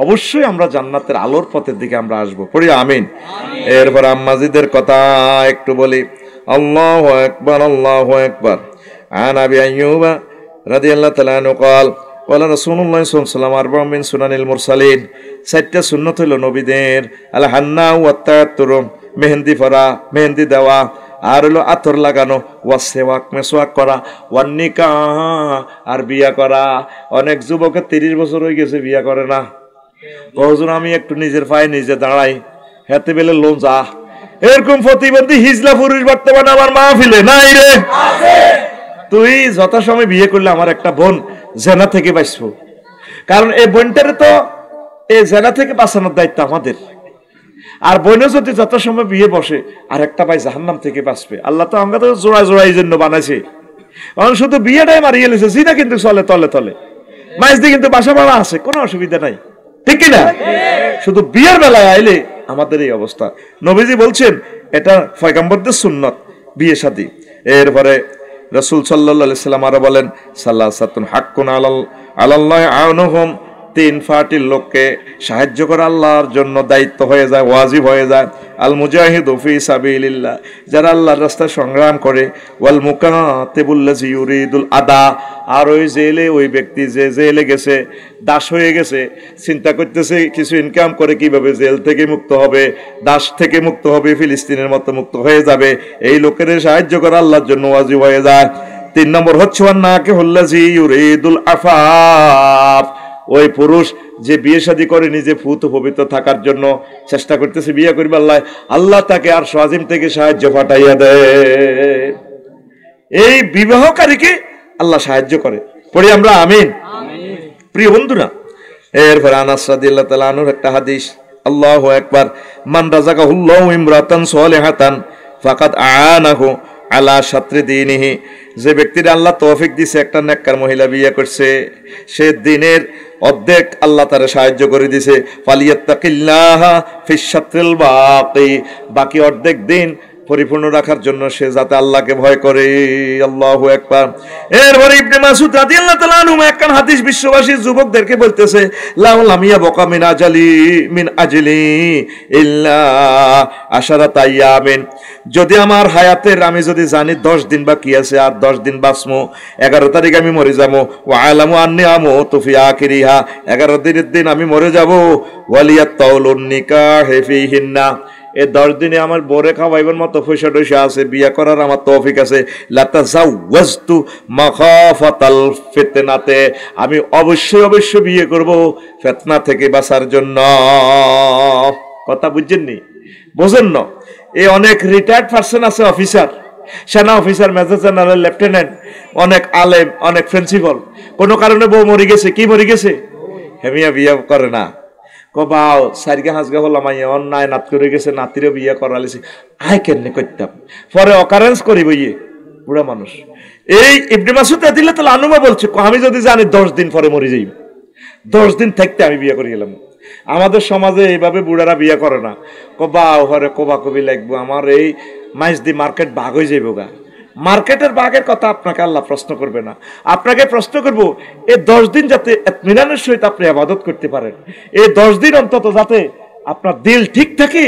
অবশ্যই আমরা জান্নাতের আলোর পথের দিকে আমরা আসবো, পড়ি আমিন। এরপর আম্মাজিদের কথা একটু বলি। আল্লাহু আকবার, আল্লাহু আকবার। আন আবি আইয়ুবা রাদিয়াল্লাহু তাআলা আনহু قال قال رسول الله صلى الله عليه وسلم أربع من سنن المرسلين, চারটা সুন্নাত হলো নবীদের। আল হান্না ওয়া তায়াত্তুর, মেহেন্দি পরা, মেহেন্দি দেওয়া, আর হলো আতর লাগানো, ওয়াসওয়াক মেসওয়াক করা, ওয়ান নিকাহ আর বিয়া করা। অনেক যুবকের 30 বছর হয়ে গেছে বিয়া করে না। হুজুর আমি একটু নিজের পায়ে নিজে দাঁড়াই, হেতে বেলে লোন যা, এরকম প্রতিবন্ধী হিজলা পুরুষ বর্তমানে আমার মাহফিলে নাই রে। তুই যথাসময় বিয়ে করলে আমার একটা বোন জেনা থেকে বাঁচবো, কারণ এই বোনটারে তো এই জেনা থেকে বাঁচানোর দায়িত্ব আমাদের। আর বোনও যদি যথাসময় বিয়ে বসে, আর একটা ভাই জাহান্নাম থেকে বাঁচবে। আল্লাহ তো আমরা তো জোড়ায় জোড়ায় এই জন্য বানাইছে। কারণ শুধু বিয়েটাই মারিয়ে লেছে, জিনা কিন্তু চলে তলে তলে, মাইজ দিয়ে কিন্তু বাসা ভাড়া আছে, কোনো অসুবিধা নাই, ঠিক কিনা? শুধু বিয়ের বেলায় আইলে আমাদের এই অবস্থা। নবীজি বলছেন এটা পয়গম্বরদের সুন্নত বিয়ে শাদী। এরপরে রাসূল সাল্লাল্লাহু আলাইহি সাল্লাম আরো বলেন সালাসাতুন হাক্কুন আলাল্লাহি আউনুহুম, 3 পার্টির লোককে সাহায্য করা আল্লাহর জন্য দায়িত্ব হয়ে যায়, ওয়াজিব হয়ে যায়। আল মুজাহিদু ফি সাবিলিল্লাহ, যারা আল্লাহর রাস্তায় সংগ্রাম করে, ওয়াল মুকাতিবুল্লাযী ইউরিদুল আদা, আর ওই জেলে ওই ব্যক্তি যে জেলে গেছে, দাস হয়ে গেছে, চিন্তা করতেছে কিছু ইনকাম করে কিভাবে জেল থেকে মুক্ত হবে, দাস থেকে মুক্ত হবে, ফিলিস্তিনের মতো মুক্ত হয়ে যাবে, এই লোকের সাহায্য করা আল্লাহর জন্য ওয়াজিব হয়ে যায়। 3 নম্বর হচ্ছে ওয়ান্নাকিহুল্লাযী ইউরিদুল আফাফ, ওই পুরুষ যে বিয়ে শাদী করে নিজে ফুত পবিত্র থাকার জন্য চেষ্টা করতেছে, বিয়ে করবে আল্লাহ, আল্লাহ তাকে আর আজিম থেকে সাহায্য পাঠাইয়া দেয়। এই বিবাহকারীকে আল্লাহ সাহায্য করে, পড়ি আমরা আমিন। প্রিয় বন্ধুরা, এরপর আনাস রাদিয়াল্লাহু তাআলা আনহুর একটা হাদিস, আল্লাহু আকবার, মান রাযাকাহুল্লাহু ইমরাতান সালিহাতান ফাকাদ আনাহু আলা শাত্রি দীনিহি, যে ব্যক্তির আল্লাহ তৌফিক দিছে একটা নেককার মহিলা বিয়ে করছে, সে দিনের অর্ধেক আল্লাহ তারে সাহায্য করে দিছে। ফালিয়াত্তাকিল্লাহা ফিশ শাত্রিল বাকি, বাকি অর্ধেক দিন পরিপূর্ণ রাখার জন্য সে যাতে আল্লাহকে ভয় করে। আল্লাহু আকবার। এরপরে ইবনে মাসউদ রাদিয়াল্লাহু তাআলা আনহু একখান হাদিস বিশ্ববাসী যুবকদেরকে বলতেছে, লাম ইয়াবকা মিন আজলি ইল্লা আশারাত আইয়ামিন, যদি আমার হায়াতের আমি যদি জানি 10 দিন বাকি আছে, আর 10 দিন বাঁচমু, 11 তারিখ আমি মরে যাবো, ওয়া আলামু আন্নী আমুতু ফি আখিরিহা, 11 দিনের দিন আমি মরে যাব, ওয়ালিয়াতাউলুন নিকাহ ফিহিন্না, এই 10 দিনে আমার বোরে খাওয়াইবার মতো পয়সা টয়সা আছে, বিয়ে করার আমার তৌফিক আছে। লাতাজাওয়াজতু মাখাফাতাল ফিতনাতে, আমি অবশ্যই অবশ্যই বিয়ে করব ফিতনা থেকে বাঁচার জন্য। কথা বুঝছেন নি? বোঝেন না? এই অনেক রিটায়ার্ড পার্সন আছে, অফিসার, সেনা অফিসার, মেজর জেনারেল, লেফটেন্যান্ট, অনেক আলেম, অনেক প্রিন্সিপাল, কোনো কারণে বউ মরে গেছে, কি মরে গেছে, হেমিয়া বিয়ে করে না, কবাও সাইরগা হাজগা হলাম, অন্যায় নাত করে গেছে, নাতিরে বিয়ে করালিছি, আয় কেমনে করতাম, পরে অকারেন্স করি বইয়ে বুড়া মানুষ। এই ইবনে মাসউদ রাদিয়াল্লাহু তাআলা আনহু বলছে, আমি যদি জানি 10 দিন পরে মরে যাই, 10 দিন থাকতে আমি বিয়ে করে গেলাম। আমাদের সমাজে এইভাবে বুড়ারা বিয়ে করে না, কবাও হরে কবা কবি লাগবো, আমার এই মাইজ দি মার্কেট ভাগ হয়ে যাইব গা। মার্কেটের ভাগের কথা আপনাকে আল্লাহ প্রশ্ন করবে না, আপনাকে প্রশ্ন করবো এই 10 দিন যাতে ইতমিনানের সহিত আপনি ইবাদত করতে পারেন, এই 10 দিন অন্তত যাতে আপনার দিল ঠিক থাকে,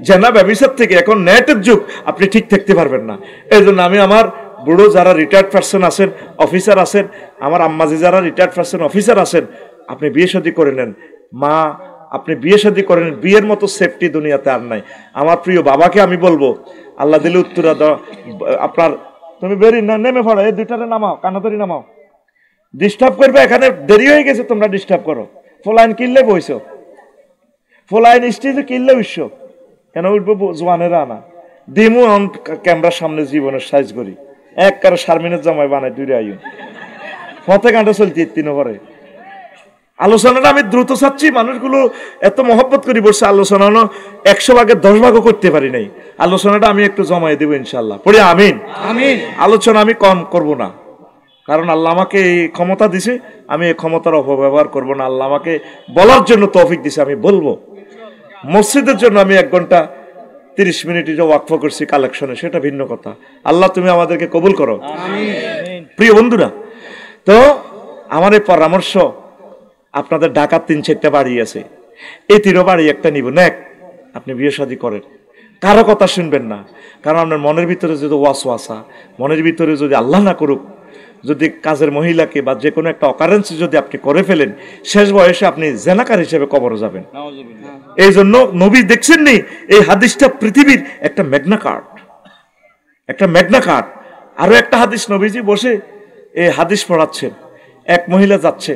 জেনা ব্যভিচার থেকে, এখন নেটের যুগ, আপনি ঠিক থাকতে পারবেন না। এই জন্য আমি আমার বুড়ো যারা রিটায়ার্ড পার্সন আছেন, অফিসার আছেন, আমার আম্মাজি যারা রিটায়ার্ড পার্সন অফিসার আছেন, আপনি বিয়ে শাদী করে নেন। মা, আপনি বিয়ে শাদী করেন, বিয়ের মতো সেফটি দুনিয়াতে আর নাই। আমার প্রিয় বাবাকে আমি বলবো, আল্লাহ দিলে উত্তরা দাও, আপনার তুমি বেরি না নেমে পড়ো, এই 2টারে নামাও, কানাতরি নামাও, ডিস্টার্ব করবে, এখানে দেরি হয়ে গেছে, তোমরা ডিস্টার্ব করো। ফোলাইন কিনলে বইছো, ফোলাইন স্টেজে কিনলে উঠছো, কেন উঠবো জোয়ানেরা না দিমু ক্যামেরার সামনে জীবনের সাইজ করি, এক কারো শারমিনের জামাই বানাই 2 আয়ু ফতে কাঁটা চলতি 3 পরে। আলোচনাটা আমি দ্রুত চাচ্ছি, মানুষগুলো এত মহব্বত করি বসছে, আলোচনা 100 ভাগের 10 ভাগও করতে পারি নাই, আলোচনাটা আমি একটু জমাই দেবো ইনশাল্লাহ, পড়ি আমিন। আমিন। আলোচনা আমি কম করব না, কারণ আল্লাহ আমাকে এই ক্ষমতা দিছে, আমি এই ক্ষমতার অপব্যবহার করব না। আল্লাহ আমাকে বলার জন্য তৌফিক দিছে, আমি বলবো। মসজিদের জন্য আমি 1 ঘন্টা 30 মিনিট ওয়াকফ করছি কালেকশনে, সেটা ভিন্ন কথা। আল্লাহ তুমি আমাদেরকে কবুল করো। আমিন। প্রিয় বন্ধুরা, তো আমার এই পরামর্শ, আপনাদের ঢাকার 3-4টা বাড়ি আছে, এই 3 বাড়ি একটা নিব, নেক আপনি বিয়ে শাদী করেন, কারো কথা শুনবেন না, কারণ আপনার মনের ভিতরে যদি ওয়াসওয়াসা, মনের ভিতরে যদি আল্লাহ না করুক, যদি কাজের মহিলাকে বা যে কোনো একটা অকারেন্স যদি আপনি করে ফেলেন, শেষ বয়সে আপনি জেনাকার হিসেবে কবরে যাবেন। এই জন্য নবী দেখছেন নি, এই হাদিসটা পৃথিবীর একটা ম্যাগনা কার্ড, একটা ম্যাগনা কার্ড। আরো একটা হাদিস নবীজি বসে এই হাদিস পড়াচ্ছেন, এক মহিলা যাচ্ছে,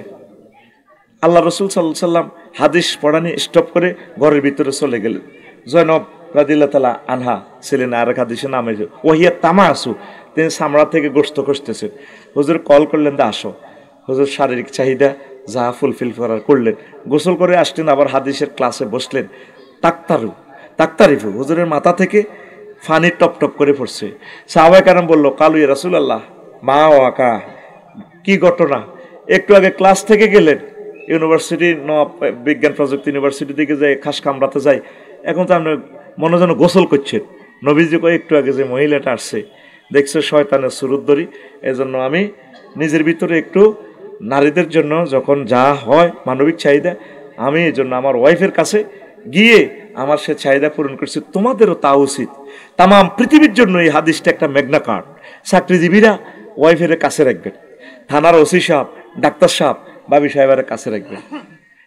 আল্লাহ রসুল সাল্লাল্লাহু আলাইহি সাল্লাম হাদিস পড়ানি স্টপ করে ঘরের ভিতরে চলে গেলেন। জয়নব রাদিয়াল্লাহু তাআলা আনহা ছিলেন, আর এক হাদিসে নাম হয়েছে ওহিয়া তামাসু, তিনি চামড়া থেকে গোশত খুঁজতেছেন। হুজুর কল করলেন, দা আসো। হুজুর শারীরিক চাহিদা যা ফুলফিল করার করলেন, গোসল করে আসলেন, আবার হাদিসের ক্লাসে বসলেন। তাক্তারিফু, হুজুরের মাথা থেকে ফানি টপ টপ করে পড়ছে। সাহাবায়ে কেরাম বলল, কালু ইয়া রাসূলুল্লাহ, মা ও আকা, কি ঘটনা? একটু আগে ক্লাস থেকে গেলেন, ইউনিভার্সিটি বিজ্ঞান প্রযুক্তি ইউনিভার্সিটি থেকে যাই, খাস কামরাতে যাই, এখন তো আপনি মনে যেন গোসল করছেন। নবীজি কয় একটু আগে যে মহিলাটা আসছে দেখছে শয়তানের সুরুত ধরি, এজন্য আমি নিজের ভিতরে একটু নারীদের জন্য যখন যা হয় মানবিক চাহিদা, আমি এই জন্য আমার ওয়াইফের কাছে গিয়ে আমার সে চাহিদা পূরণ করছি, তোমাদেরও তা উচিত। তাম পৃথিবীর জন্য এই হাদিসটা একটা মেঘনা কার্ড। চাকরিজীবীরা ওয়াইফের কাছে রাখবেন, থানার ওসি সাহেব, ডাক্তার সাহেব, বাবি সাহেবের কাছে রাখবেন।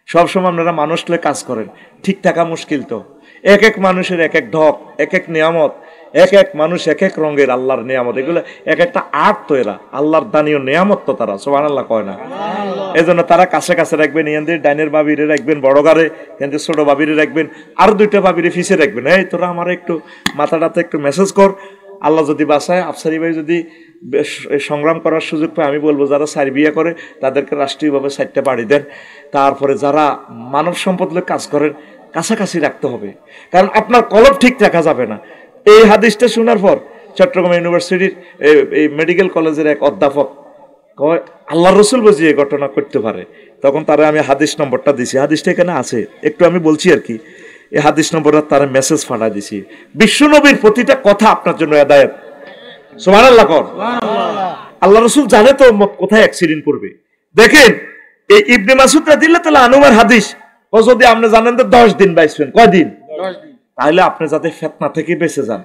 সবসময় আপনারা মানুষলে কাজ করেন, ঠিক থাকা মুশকিল তো। এক এক মানুষের এক এক ঢক, এক এক নিয়ামত, এক এক মানুষ এক এক রঙের আল্লাহর নিয়ামত, এগুলো এক একটা আর্ট তো, এরা আল্লাহর দানীয় নিয়ামত তো তারা, সুবহানাল্লাহ কয় না? এই জন্য তারা কাছে কাছে রাখবেন, ইয়াদের ডাইনের বাবিরে রাখবেন বড় গাড়ে, কিন্তু ছোট বাবিরে রাখবেন, আর দুইটা বাবিরে ফিসে রাখবেন। এই তোরা আমার একটু মাথাটাতে একটু মেসেজ কর, আল্লাহ যদি বাসায় আফসারি ভাই যদি সংগ্রাম করার সুযোগ পায়, আমি বলবো যারা সার বিয়ে করে তাদেরকে রাষ্ট্রীয়ভাবে সাইডটা বাড়ি দেন। তারপরে যারা মানব সম্পদ কাজ করেন কাছাকাছি রাখতে হবে, কারণ আপনার কলব ঠিক রাখা যাবে না। এই হাদিসটা শোনার পর চট্টগ্রাম ইউনিভার্সিটির এই মেডিকেল কলেজের এক অধ্যাপক কয় আল্লাহ রসুল বুঝি এই ঘটনা করতে পারে। তখন তারা আমি হাদিস নম্বরটা দিছি, হাদিসটা এখানে আছে, একটু আমি বলছি আর কি। এই হাদিস নম্বরটা তারা মেসেজ ফাটা দিছি। বিশ্বনবীর প্রতিটা কথা আপনার জন্য হেদায়েত। সুবহানাল্লাহ কর। আল্লাহ রসুল জানে তো কোথায় অ্যাক্সিডেন্ট করবে। দেখেন এই ইবনে মাসউদ রাদিয়াল্লাহু তাআলা আনহুর হাদিস, ও যদি আপনি জানেন তো 10 দিন বাইসবেন, কয়দিন? 10 দিন। তাহলে আপনি যাতে ফিতনা থেকে বেঁচে যান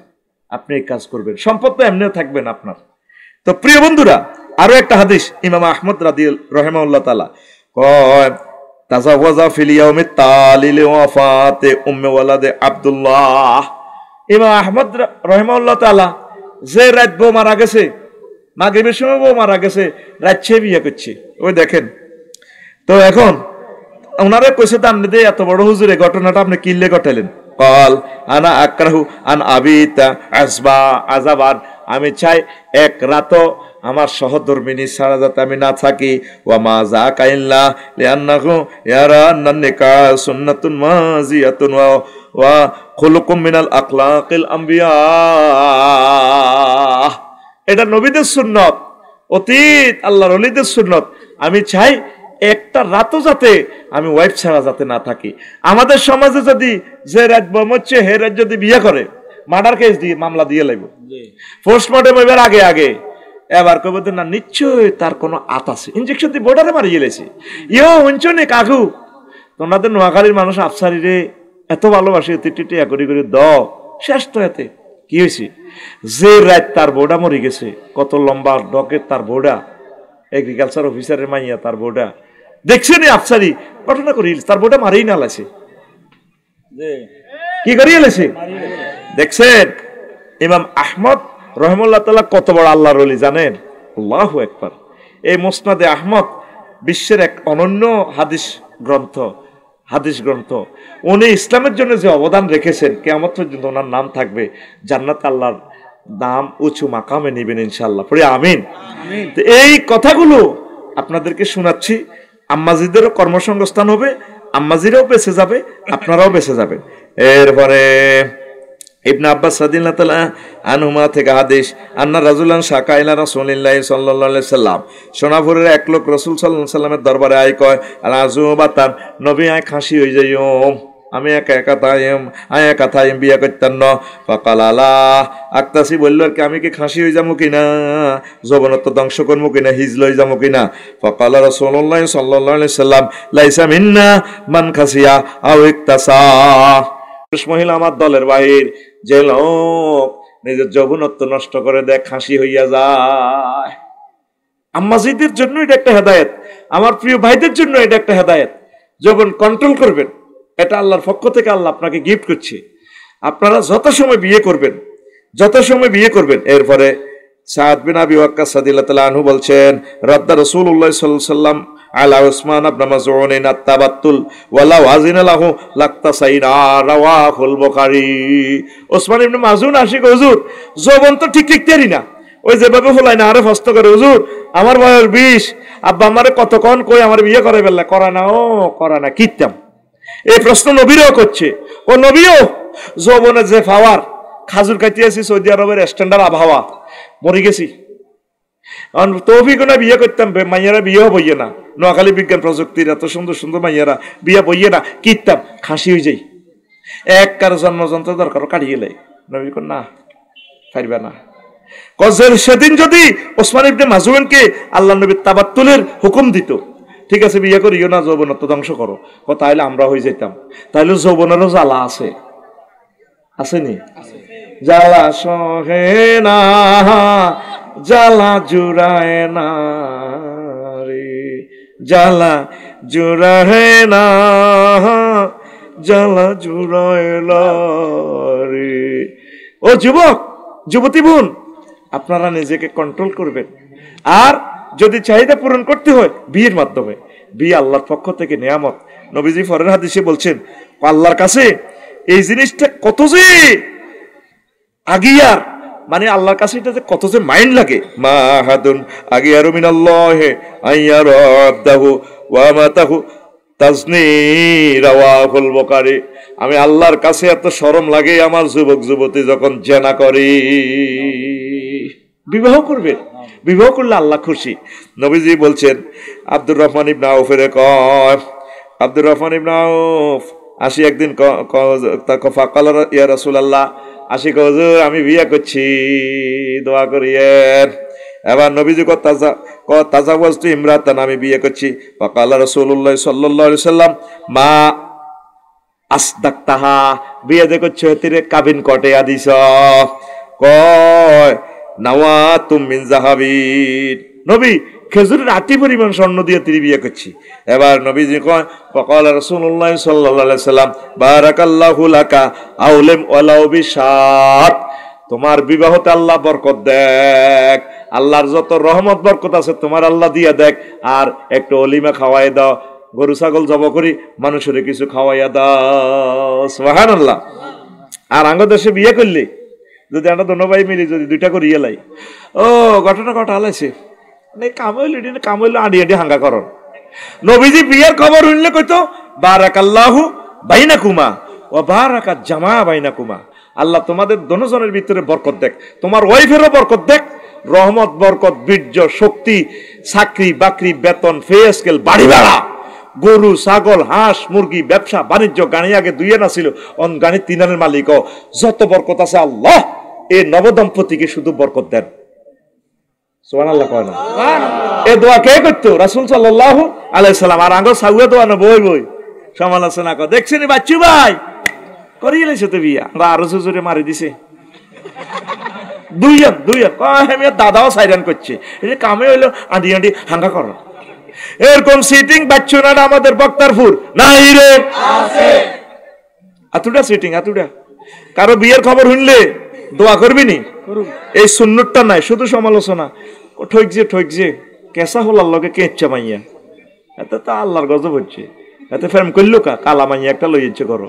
আপনি এই কাজ করবেন, সম্পদ তো এমনিও থাকবেন আপনার। তো প্রিয় বন্ধুরা, আরো একটা হাদিস ইমাম আহমদ রাহিমাহুল্লাহ তাআলা কয় তাজাওয়াজা ফিল ইয়াউমি তালিল ওয়াফাতে উম্মে ওয়ালাদে আব্দুল্লাহ। ইমাম আহমদ রাহিমাহুল্লাহ তাআলা যে রাত বউ মারা গেছে, মাগরিবের সময় বউ মারা গেছে, রাত ছে বিয়ে করছে। ওই দেখেন তো, এখন ওনারে কইছে তো আপনি যে এত বড় হুজুর এই ঘটনাটা আপনি কিনলে ঘটালেন। কল আনা আক্রাহু আন আবিতা আসবা আজাবান, আমি চাই এক রাতও আমার সহধর্মিনী ছাড়া যাতে আমি না থাকি। ওয়া মা যাকা ইল্লা লিআন্নাহু ইয়ারা আন্নাকা সুন্নাতুন মাজিয়াতুন ওয়া খুলুকুম মিনাল আখলাকিল আম্বিয়া। এটা নবীদের সুন্নত, অতীত আল্লাহর ওলিদের সুন্নত। আমি চাই একটা রাতও যাতে আমি ওয়াইফ ছাড়া যাতে না থাকি। আমাদের সমাজে যদি যে রাত বম হচ্ছে হে রাত যদি বিয়ে করে, মার্ডার কেস দিয়ে মামলা দিয়ে লাগবে, পোস্টমর্টেম এবার আগে আগে এবার কইব না নিশ্চয় তার কোনো আত আছে, ইনজেকশন দিয়ে বোর্ডারে মারি গেলেছে। ইয়ো উঞ্চো নে কাকু, তোমাদের নোয়াখালীর মানুষ আফসারি রে এত ভালোবাসে, টিটি করি করে দ শেষ তো। এতে কি হয়েছে? যে রাত তার বোর্ডা মরি গেছে, কত লম্বা ডকের তার বোর্ডা, এগ্রিকালচার অফিসারের মাইয়া তার বোর্ডা দেখছেন আফসারি ঘটনা করি, তার বোর্ডা মারেই না লাছে, কি করিয়ে লেছে দেখছেন। ইমাম আহমদ রহমুল্লাহ তাআলা কত বড় আল্লাহর ওলি জানেন? আল্লাহু আকবার। এই মুসনাদে আহমদ বিশ্বের এক অনন্য হাদিস গ্রন্থ। উনি ইসলামের জন্য যে অবদান রেখেছেন কিয়ামত পর্যন্ত ওনার নাম থাকবে জান্নাতে, আল্লাহর নাম উঁচু মাকামে নিবেন ইনশাআল্লাহ, পড়ে আমিন। তো এই কথাগুলো আপনাদেরকে শোনাচ্ছি, আম্মাজিদেরও কর্মসংস্থান হবে, আম্মাজিরাও বেঁচে যাবে, আপনারাও বেঁচে যাবেন। এরপরে ইবনে আব্বাস রাদিয়াল্লাহু তাআলা আনহুমা থেকে হাদিস, আন্না রাজুলান শাকা ইলা রাসূলিল্লাহি সাল্লাল্লাহু আলাইহি সাল্লাম, সোনাপুরের এক লোক রাসূল সাল্লাল্লাহু আলাইহি সাল্লামের দরবারে আয় কয় আলাজুবাতান, নবী আয় খাসি হয়ে যাইও, আমি একা থাইম বিয়া করতাম না। ফাকাল আলা আকতাসি, বলল আর কি আমি কি খাসি হয়ে যাবো কিনা, যৌবনত্ব ধ্বংস করবো কিনা, হিজ লই যাবো কিনা। ফাকাল রাসূলুল্লাহ সাল্লাল্লাহু আলাইহি সাল্লাম লাইসা মিন্না মান খাসিয়া আও ইকতাসা। মহিলা আমার দলের বাহির, যে লোক নিজের যৌবনত্ব নষ্ট করে দেয়, খাসি হইয়া যায়। আম্মাজিদের জন্য এটা একটা হেদায়েত, আমার প্রিয় ভাইদের জন্য এটা একটা হেদায়েত। যৌবন কন্ট্রোল করবেন, এটা আল্লাহর পক্ষ থেকে আল্লাহ আপনাকে গিফট করছে। আপনারা যত সময় বিয়ে করবেন। এরপরে সাদ বিন আবি ওয়াক্কাস রাদিয়াল্লাহু তাআলা আনহু বলছেন, রাদ্দা রাসূলুল্লাহ সাল্লাল্লাহু আলাইহি সাল্লাম আলা উসমান ইবনে মাযউন আত-তাবাত্তুল ওয়ালা ওয়াজিনা লাহু লাক্তাসাইনা, রাওয়াহুল বুখারী। উসমান ইবনে মাযউন আশিক, হুজুর যৌবন তো ঠিক লিখতেরি না, ওই যেভাবে ফলাই না আরে ফস্ত করে, হুজুর আমার বয়স 20, আব্বা আমারে কতক্ষণ কই আমার বিয়ে করে ফেললা, করা না কিতাম। এই প্রশ্ন নবীরও করছে, ও নবীও যৌবনের যে পাওয়ার, খাজুর খাইতে আছি সৌদি আরবের স্ট্যান্ডার্ড আবহাওয়া, মরে গেছি, তৌফিক না বিয়ে করতাম, মাইয়ারা বিয়ে বইয়ে না, নোয়াখালী বিজ্ঞান প্রযুক্তির এত সুন্দর সুন্দর মাইয়ারা বিয়ে বইয়ে না, কিতাম খাসি হয়ে যাই। এক কারো জন্মযন্ত্র দরকার কাটিয়ে লাই। নবী কোন না পারবে না। সেদিন যদি ওসমান ইবনে মাজউনকে আল্লাহ নবী তাবাত্তুলের হুকুম দিত, ঠিক আছে বিয়ে করিও না, যৌবনত্ব ধ্বংস করো, তাহলে আমরা হয়ে যেতাম। তাহলে যৌবনেরও জ্বালা আছে, আসেনি? জ্বালা সহে না, জ্বালা জুড়ায় না রে, জ্বালা জুড়ায় না, জ্বালা জুড়ায় না রে। ও যুবক, যুবতী বোন, আপনারা নিজেকে কন্ট্রোল করবেন। আর যদি চাহিদা পূরণ করতে হয় বিয়ের মাধ্যমে, বিয়ে আল্লাহর পক্ষ থেকে নিয়ামত। নবীজি পরের হাদিসে বলছেন, আল্লাহর কাছে এই জিনিসটা কত যে আগিয়ার, মানে আল্লাহর কাছে এটা যে কত যে মাইন্ড লাগে। মা হাদুন আগিয়ারু মিনাল্লাহি আইয়ারু আবদাহু ওয়া মাতাহু তাজনি, রাওয়াহুল বুখারী। আমি আল্লাহর কাছে এত শরম লাগে আমার যুবক যুবতী যখন জেনা করে। বিবাহ করবে, বিবাহ করলে আল্লাহ খুশি। নবীজি বলছেন, আব্দুর রহমান ইবনে আউফের কয়, আব্দুর রহমান ইবনে আউফ আসি একদিন ফাকাল ইয়া রাসূলুল্লাহ, আসি হুজুর আমি বিয়ে করছি, দোয়া করিয়েন। এবার নবীজি তাজাওয়াজতু ইমরাতান, আমি বিয়ে করছি। ফাকাল রাসূলুল্লাহ সাল্লাল্লাহু আলাইহি সাল্লাম, মা আসদাকতাহা, বিয়ে যে করছো তিরে কাবিন কটে আদিস, কয় নাওয়াতুম মিন যাহাবিন, নবী খেজুরের আটি পরিমাণ স্বর্ণ দিয়ে তিনি বিয়ে করছি। এবার নবীজি কয়, ফাকাল রাসূলুল্লাহ সাল্লাল্লাহু আলাইহি সাল্লাম, বারাকাল্লাহু লাকা আউলিম ওয়ালাউ বিশাত, তোমার বিবাহতে আল্লাহ বরকত দেখ, আল্লাহর যত রহমত বরকত আছে তোমার আল্লাহ দিয়ে দেখ। আর একটু অলিমা খাওয়াই দাও, গরু ছাগল জব করি মানুষের কিছু খাওয়াইয়া দাও, সুবহানাল্লাহ। আর আঙ্গ দেশে বিয়ে করলে যদি আমরা দোনো ভাই মিলি যদি দুইটা করে ইয়ে লাই, ও ঘটনা ঘটা হালাইছে, কাম হইলো আড়ি আড়ি হাঙ্গা করন। নবীজি বিয়ের খবর শুনলে কইতো, বারাকাল্লাহু বাইনাকুমা ওয়া বারাকাত জামা বাইনাকুমা, আল্লাহ তোমাদের দোনোজনের ভিতরে বরকত দেখ, তোমার ওয়াইফেরও বরকত দেখ, রহমত বরকত বীর্য শক্তি, চাকরি বাকরি বেতন ফে স্কেল বাড়ি ভাড়া, গরু ছাগল হাঁস মুরগি ব্যবসা বাণিজ্য, গাড়ি আগে দুইয়ে না ছিল অন গাড়ি তিনানের মালিক, যত বরকত আছে আল্লাহ এই নবদম্পতিকে শুধু বরকত দেন। সুবহানাল্লাহ কয় না? এই দোয়া কে করতো? রাসূল সাল্লাল্লাহু আলাইহি সাল্লাম। আর আঙ্গ সাউয়া দোয়া না বই বই সমালোচনা কর, দেখছেন বাচ্চু ভাই করিয়ে লাইছে তো বিয়া, আরো জোরে মারি দিছে দুইজন দাদাও সাইরান করছে, এটা কামে হইলো আঁটি আঁটি হাঙ্গা করো। এরকম সিটিং বাচ্চু না আমাদের বক্তারপুর নাই রে, আতুটা সিটিং আতুটা। কারো বিয়ের খবর শুনলে দোয়া করবি নি, এই সুন্নতটা নাই, শুধু সমালোচনা। ঠইকছে কেসা হল আল্লাহকে কেঁচা মাইয়া, এতে তো আল্লাহর গজব হচ্ছে, এতে ফেম করলো কালা মাইয়া একটা লইছে করো।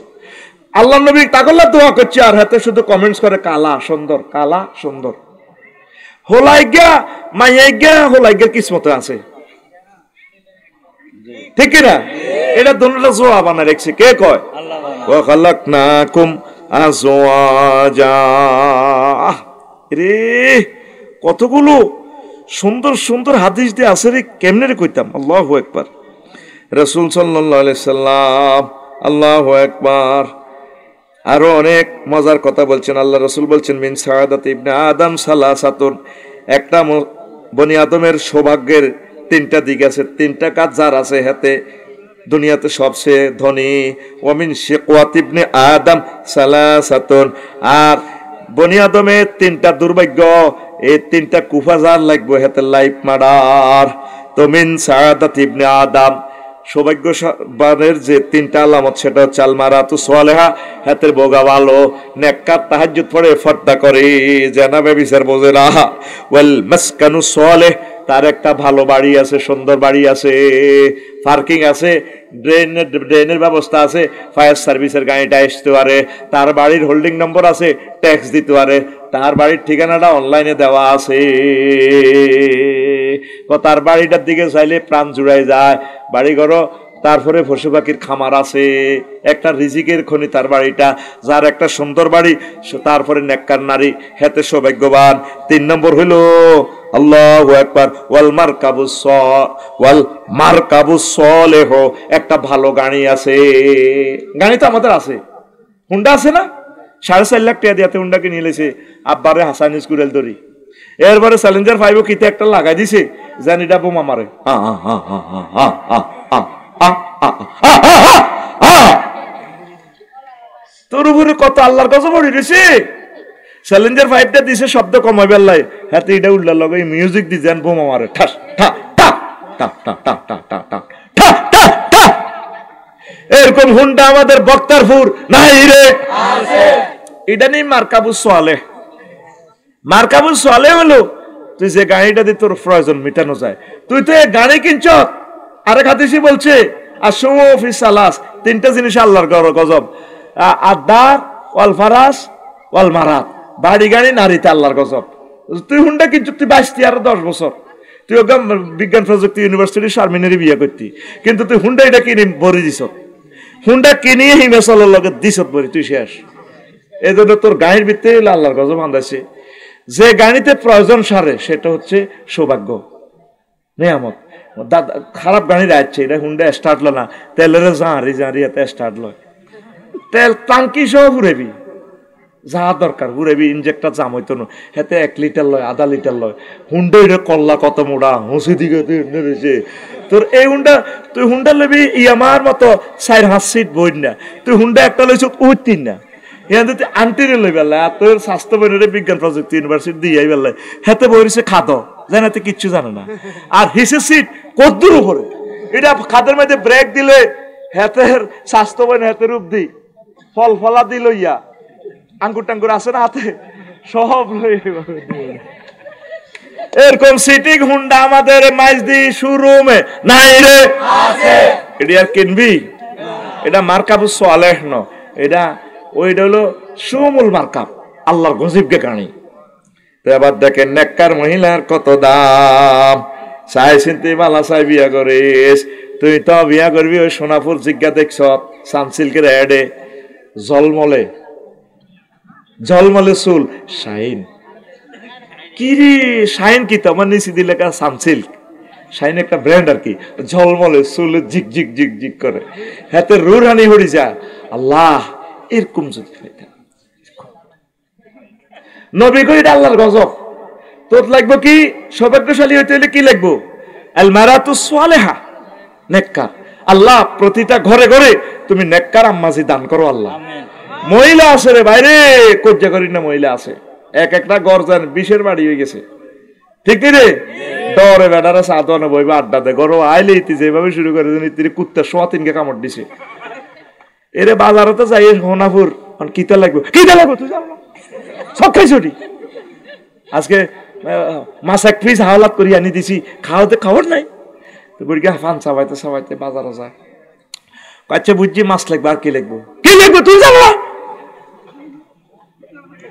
আল্লাহ নবী তাকল্লা দোয়া করছে আর হাতে শুধু কমেন্টস করে কালা সুন্দর, কালা সুন্দর। হোলাইগা মাইয়াইগা হোলাইগা কিসমতে আছে, ঠিক না? এটা দুটোটা জোয়া বানা রেখেছে কে কয়? ওয়া খালাকনাকুম আজওয়াজা। রে কতগুলো সুন্দর সুন্দর হাদিস দিয়ে আছে রে, কেমনে রে কইতাম। আল্লাহু আকবার। রাসূল সাল্লাল্লাহু আলাইহি সাল্লাম, আল্লাহু আকবার। আরো অনেক মজার কথা বলছেন আল্লাহ রাসূল, বলছেন মিন সাআদাত ইবনে আদম সালাসাতুন, একটা বনি আদমের সৌভাগ্যের তিনটা দিক আছে, তিনটা কাজ যার আছে হাতে দুনিয়াতে সবচেয়ে ধনী। ওয়ামিন শিকওয়াত ইবনে আদম সালাসাতুন, আর বনি আদমের তিনটা দুর্ভাগ্য, এই তিনটা কুফা যার লাগবে হাতে লাইফ মার্ডার। তো মিন সাআদাত ইবনে আদম, সৌভাগ্যবানের যে তিনটা আলামত সেটা হচ্ছে আল মারাতু সালেহা, হাতের বোগা ভালো, নেককার তাহাজ্জুদ পড়ে ফর্দা করে, জানাবে বিচার বোঝে না। ওয়াল মাসকানু সালেহ, তার একটা ভালো বাড়ি আছে, সুন্দর বাড়ি আছে, পার্কিং আছে, ড্রেনের ব্যবস্থা আছে, ফায়ার সার্ভিসের গাড়িটা আসতে পারে, তার বাড়ির হোল্ডিং নম্বর আছে, ট্যাক্স দিতে পারে, তার বাড়ির ঠিকানাটা অনলাইনে দেওয়া আছে। তার বাড়িটার দিকে চাইলে প্রাণ জুড়াই যায়, বাড়ি ঘরও, তারপরে পশু পাখির খামার আছে, একটা রিজিকের খনি তার বাড়িটা। যার একটা সুন্দর বাড়ি, তারপরে নেককার নারী, হেতে সৌভাগ্যবান। 3 নম্বর হইল আল্লাহু আকবার, ওয়াল মারকাবুস সালেহ, একটা ভালো গাড়ি আছে। গাড়ি তো আমাদের আছে, হুন্ডা আছে না, 4.5 লাখ টাকা দিয়াতে হুন্ডা কিনে নিয়েছে আব্বারে হাসান স্কুলের দড়ি। এরপরে চ্যালেঞ্জার 5 কিতে একটা লাগাই দিছে, জানি এটা বোমা মারে। তোর উপরে কত আল্লাহর গজব পড়ে রয়েছে। চ্যালেঞ্জার 5টা দিছে শব্দ কমাইবার লাই, হাতে এটা উল্লার লগে মিউজিক দি যেন বোমা মারে, ঠাস ঠা ঠা ঠা ঠা ঠা ঠা ঠা ঠা ঠা ঠা ঠা। এরকম হুন্ডা আমাদের বক্তারপুর নাই রে, আছে। এটা নেই মার্কাবুস সালেহ। মার্কাবুস সালেহ হলো তুই যে গাড়িটা দিয়ে তোর প্রয়োজন মিটানো যায়, তুই তো গাড়ি কিনছ। আরেক হাদিসে বলছে আসমু ফি সালাস, 3টা জিনিস আল্লাহর গজব, আদার ওয়াল ফারাস ওয়াল মারাত, বাড়ি গাড়ি নারীতে আল্লাহর গজব। তুই হুন্ডা কিনছ, তুই 22 আর 10 বছর, তুই বিজ্ঞান প্রযুক্তি ইউনিভার্সিটি শারমিনেরই বিয়ে করতি, কিন্তু তুই হুন্ডা এটা কিনে ভরে দিছ, হুন্ডা কিনিয়ে হিমেশালের লগে দিছত ভরি, তুই শেষ। এই জন্য তোর গাড়ির ভিত্তি আল্লাহর গজব আন্দাইছে। যে গাড়িতে প্রয়োজন সারে সেটা হচ্ছে সৌভাগ্য, নিয়ামত। খারাপ গাড়ি রাখছে, এটা হুন্ডা স্টার্ট লো না, তেলের জাঁড়ি এতে স্টার্ট লয়, তেল টাঙ্কি সহ ঘুরেবি, যা দরকার ঘুরেবি, ইঞ্জেক্টার জাম হইতো না, হাতে 1 লিটার লয়, আধা লিটার লয়। হুন্ডা এটা কল্লা কত মোড়া হুঁসি দিকে রয়েছে তোর। এই হুন্ডা তুই হুন্ডা লবি ইয়ামার মতো 4-5 সিট বই না, তুই হুন্ডা একটা লইছ উঠতিন না, এখানে তুই আন্টিরে লই বেলা তোর স্বাস্থ্য বইনের বিজ্ঞান প্রযুক্তি ইউনিভার্সিটি দিয়ে বেলায় হাতে বইছে খাদ জানাতে কিচ্ছু জানে না। আর হিসের সিট কদ্দুর উপরে, এটা খাদের মধ্যে ব্রেক দিলে হাতের স্বাস্থ্য বইন হাতের রূপ দি ফল ফলা দিল ইয়া আঙ্গুর টাঙ্গুর আছে না হাতে সব লই। এরকম সিটিং হুন্ডা আমাদের মাইজদি শোরুমে নাই রে, আছে। এটা আর কিনবি? এটা মার্কাবুস সালেহ ন, এটা ওইটা হলো সুমুল মার্কাব, আল্লাহর গজবকে কানি। তো এবার দেখেন নেককার মহিলার কত দাম, চাই চিন্তি বালা চাই বিয়া করিস। তুই তো বিয়া করবি ওই সোনাপুর জিজ্ঞা দেখছ সানসিল্কের এডে জলমলে জলমলে চুল শাইন, কিরি শাইন কি তোমার নিচে দিলে সানসিল্ক, শাইন একটা ব্র্যান্ড আর কি, ঝলমলে চুল ঝিক ঝিক ঝিক ঝিক করে, হাতে রুহানি হড়ি যায়। আল্লাহ এরকম যদি নবী কই এটা আল্লাহর গজব। তোর লাগবো কি সৌভাগ্যশালী হইতে হলে কি লাগবো? আল মারাতু সালেহা, নেককার। আল্লাহ প্রতিটা ঘরে ঘরে তুমি নেককার আম্মাজি দান করো আল্লাহ। মহিলা আছে রে বাইরে কজ্জা করি না, মহিলা আছে এক একটা গরজান 20-এর বাড়ি হয়ে গেছে, ঠিক রে? ডরে বেড়ারা সাধনে বইবা আড্ডা দে, গরো আইলে ইতি যেভাবে শুরু করে ইতি কুত্তা সোয়া 3কে কামড় দিছে। এরে বাজারতে যাই হোনাপুর কিতা লাগবে, কিতা লাগবে তুই জানো সব খাইছটি। আজকে মাছ 1 পিস হাওলাত করি আনি দিছি, খাওয়াতে খাওয়ার নাই তো বুড়িকে ফান চাবাইতে চাবাইতে বাজারে যায়। আচ্ছা বুঝছি মাছ লাগবে, আর কি লাগবে, কি লাগবে তুই জানো?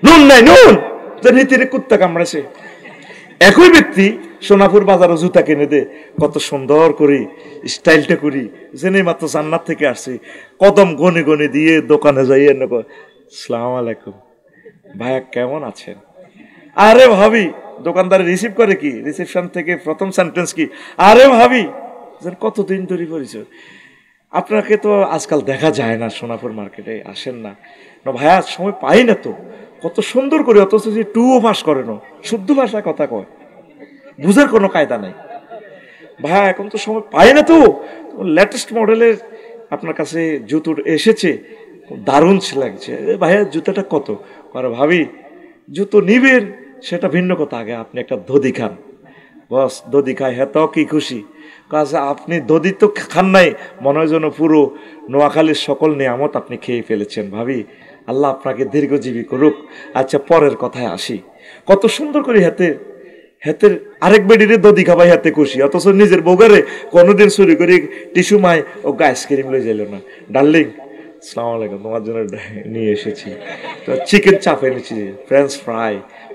নুন নাই, নুন নীতির কুত্তা কামড়াছে। একই ব্যক্তি সোনাপুর বাজারে জুতা কিনে দে, কত সুন্দর করি স্টাইলটা করি, জেনে মাত্র জান্নাত থেকে আসছে, কদম গনে গনে দিয়ে দোকানে যাই, আসসালামু আলাইকুম ভাইয়া কেমন আছেন? আরে ভাবি, দোকানদার রিসিভ করে কি, রিসেপশন থেকে প্রথম সেন্টেন্স কি, আরে ভাবি কতদিন ধরে পরিচয়, আপনাকে তো আজকাল দেখা যায় না, সোনাপুর মার্কেটে আসেন না। ভাইয়া সময় পাই না তো, কত সুন্দর করে, অথচ যে টুও পাস করে না, শুদ্ধ ভাষায় কথা কয়, বুঝার কোনো কায়দা নাই। ভাইয়া এখন তো সময় পাই না তো, লেটেস্ট মডেলের আপনার কাছে জুতো এসেছে, দারুণ লাগছে। ভাইয়া জুতাটা কত? আরে ভাবি জুতো নিবেন সেটা ভিন্ন কথা, আগে আপনি একটা দধি খান। বস দধি খায়, হ্যাঁ তাও কি খুশি। কাজে আপনি দধি তো খান নাই, মনে হয় যেন পুরো নোয়াখালীর সকল নিয়ামত আপনি খেয়ে ফেলেছেন। ভাবি আল্লাহ আপনাকে দীর্ঘজীবী করুক। আচ্ছা পরের কথায় আসি, কত সুন্দর করে হাতের আরেক বেডিরে দধি খাবাই হাতে খুশি, অথচ নিজের বউগারে কোনোদিন চুরি করে টিস্যু মাই ও আইসক্রিম লয়ে যাইল না। ডার্লিং আসসালামু আলাইকুম, তোমার জন্য নিয়ে এসেছি তো চিকেন চাপ এনেছি, ফ্রেঞ্চ ফ্রাই,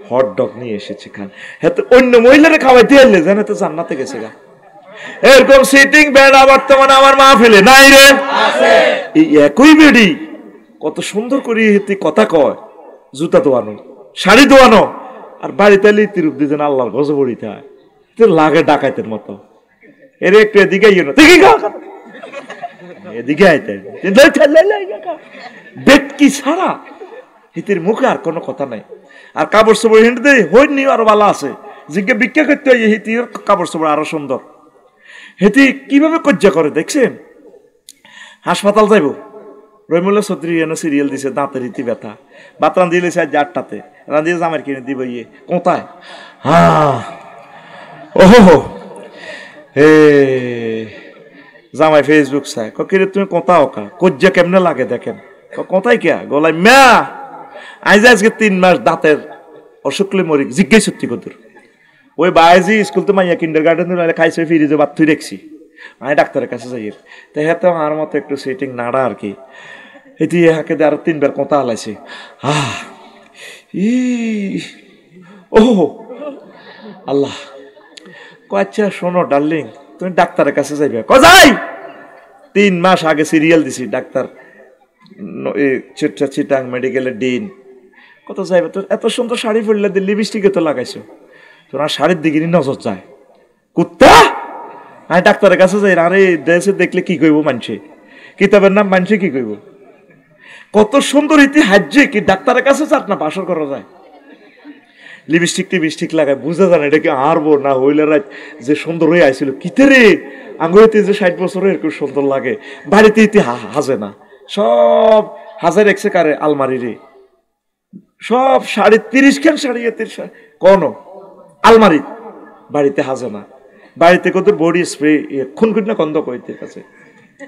হট ডগ নিয়ে এসেছি, খান। হাতে অন্য মহিলারা খাওয়াইতে এলে যেন তো জান্নাতে গেছে গা। এরকম সিটিং বেড বর্তমানে আমার মাহফিলে নাই রে, এই একই বেডি কত সুন্দর করে কথা কয়, জুতা দোয়ানো, শাড়ি দোয়ানো, আর বাড়িতে লিতিরূপ দিতেন আল্লাহর গজব পড়িতে হয়, লাগে ডাকাইতের মতো। এর একটু এদিকে দেখি এদিকে আইতে বেটকি ছাড়া হিতির মুখে আর কোনো কথা নাই। আর কাপড় চোপড় হিন্দি হইনি আরো ভালো আছে, জিজ্ঞে ভিক্ষা করতে হয় হিতির কাপড় চোপড় আরো সুন্দর। হেতি কিভাবে কজ্জা করে দেখছেন? হাসপাতাল যাইব, রহিমুল্লাহ চৌধুরী এনে সিরিয়াল দিছে, দাঁতের রীতি ব্যথা, ভাত রাঁধিয়ে লেছে আজ 8টাতে, রাঁধিয়ে জামার কিনে দিব ইয়ে কোথায় ওহো হে জামাই ফেসবুক চাই কিরে তুমি কোথা ওকা কজ্জা কেমনে লাগে দেখেন, কোথায় কে গলায় ম্যা আজ আজকে 3 মাস দাঁতের অসুখলে মরি জিজ্ঞাসা সত্যি কদুর। ওই বাইজি স্কুল তো মাইয়া কিন্ডার গার্ডেন খাইছে ফিরিজে বাদ তুই দেখছি, আমি ডাক্তারের কাছে যাই তো হ্যাঁ তো আমার মতো একটু সেটিং নাড়া আর কি, এটি হাকে আরো 3 বার কোথা হালাইছে ও আল্লাহ। আচ্ছা শোনো ডার্লিং, তুমি ডাক্তারের কাছে যাইবে, যাই 3 মাস আগে সিরিয়াল দিছি, ডাক্তার চিটাং মেডিকেলের ডিন, কত যাইবে তোর এত সুন্দর শাড়ি পরলে লিপস্টিকে তো লাগাইছো, তোর শাড়ির দিকে নজর যায় কুত্তা। আমি ডাক্তারের কাছে যাই, আরে ড্রেসে দেখলে কি কইব মানুষে, কিতাবের নাম মানুষে কি কইব, কত সুন্দর ইতি হাজ্যে কি ডাক্তারের কাছে চাট না বাসর করা যায়, লিপস্টিক টিপস্টিক লাগায় বুঝা যায় না এটা কি হারবো না হইলে রাত যে সুন্দর হয়ে আইছিল কিতে রে আঙ্গুরিতে যে 60 বছরের এরকম সুন্দর লাগে, বাড়িতে ইতি হাজে না, সব হাজার একশে কারে আলমারি রে, সব 30.5 খান শাড়ি কোন আলমারি, বাড়িতে হাজে না, বাড়িতে কত বডি স্প্রে খুনখুন না গন্ধ কইতে কাছে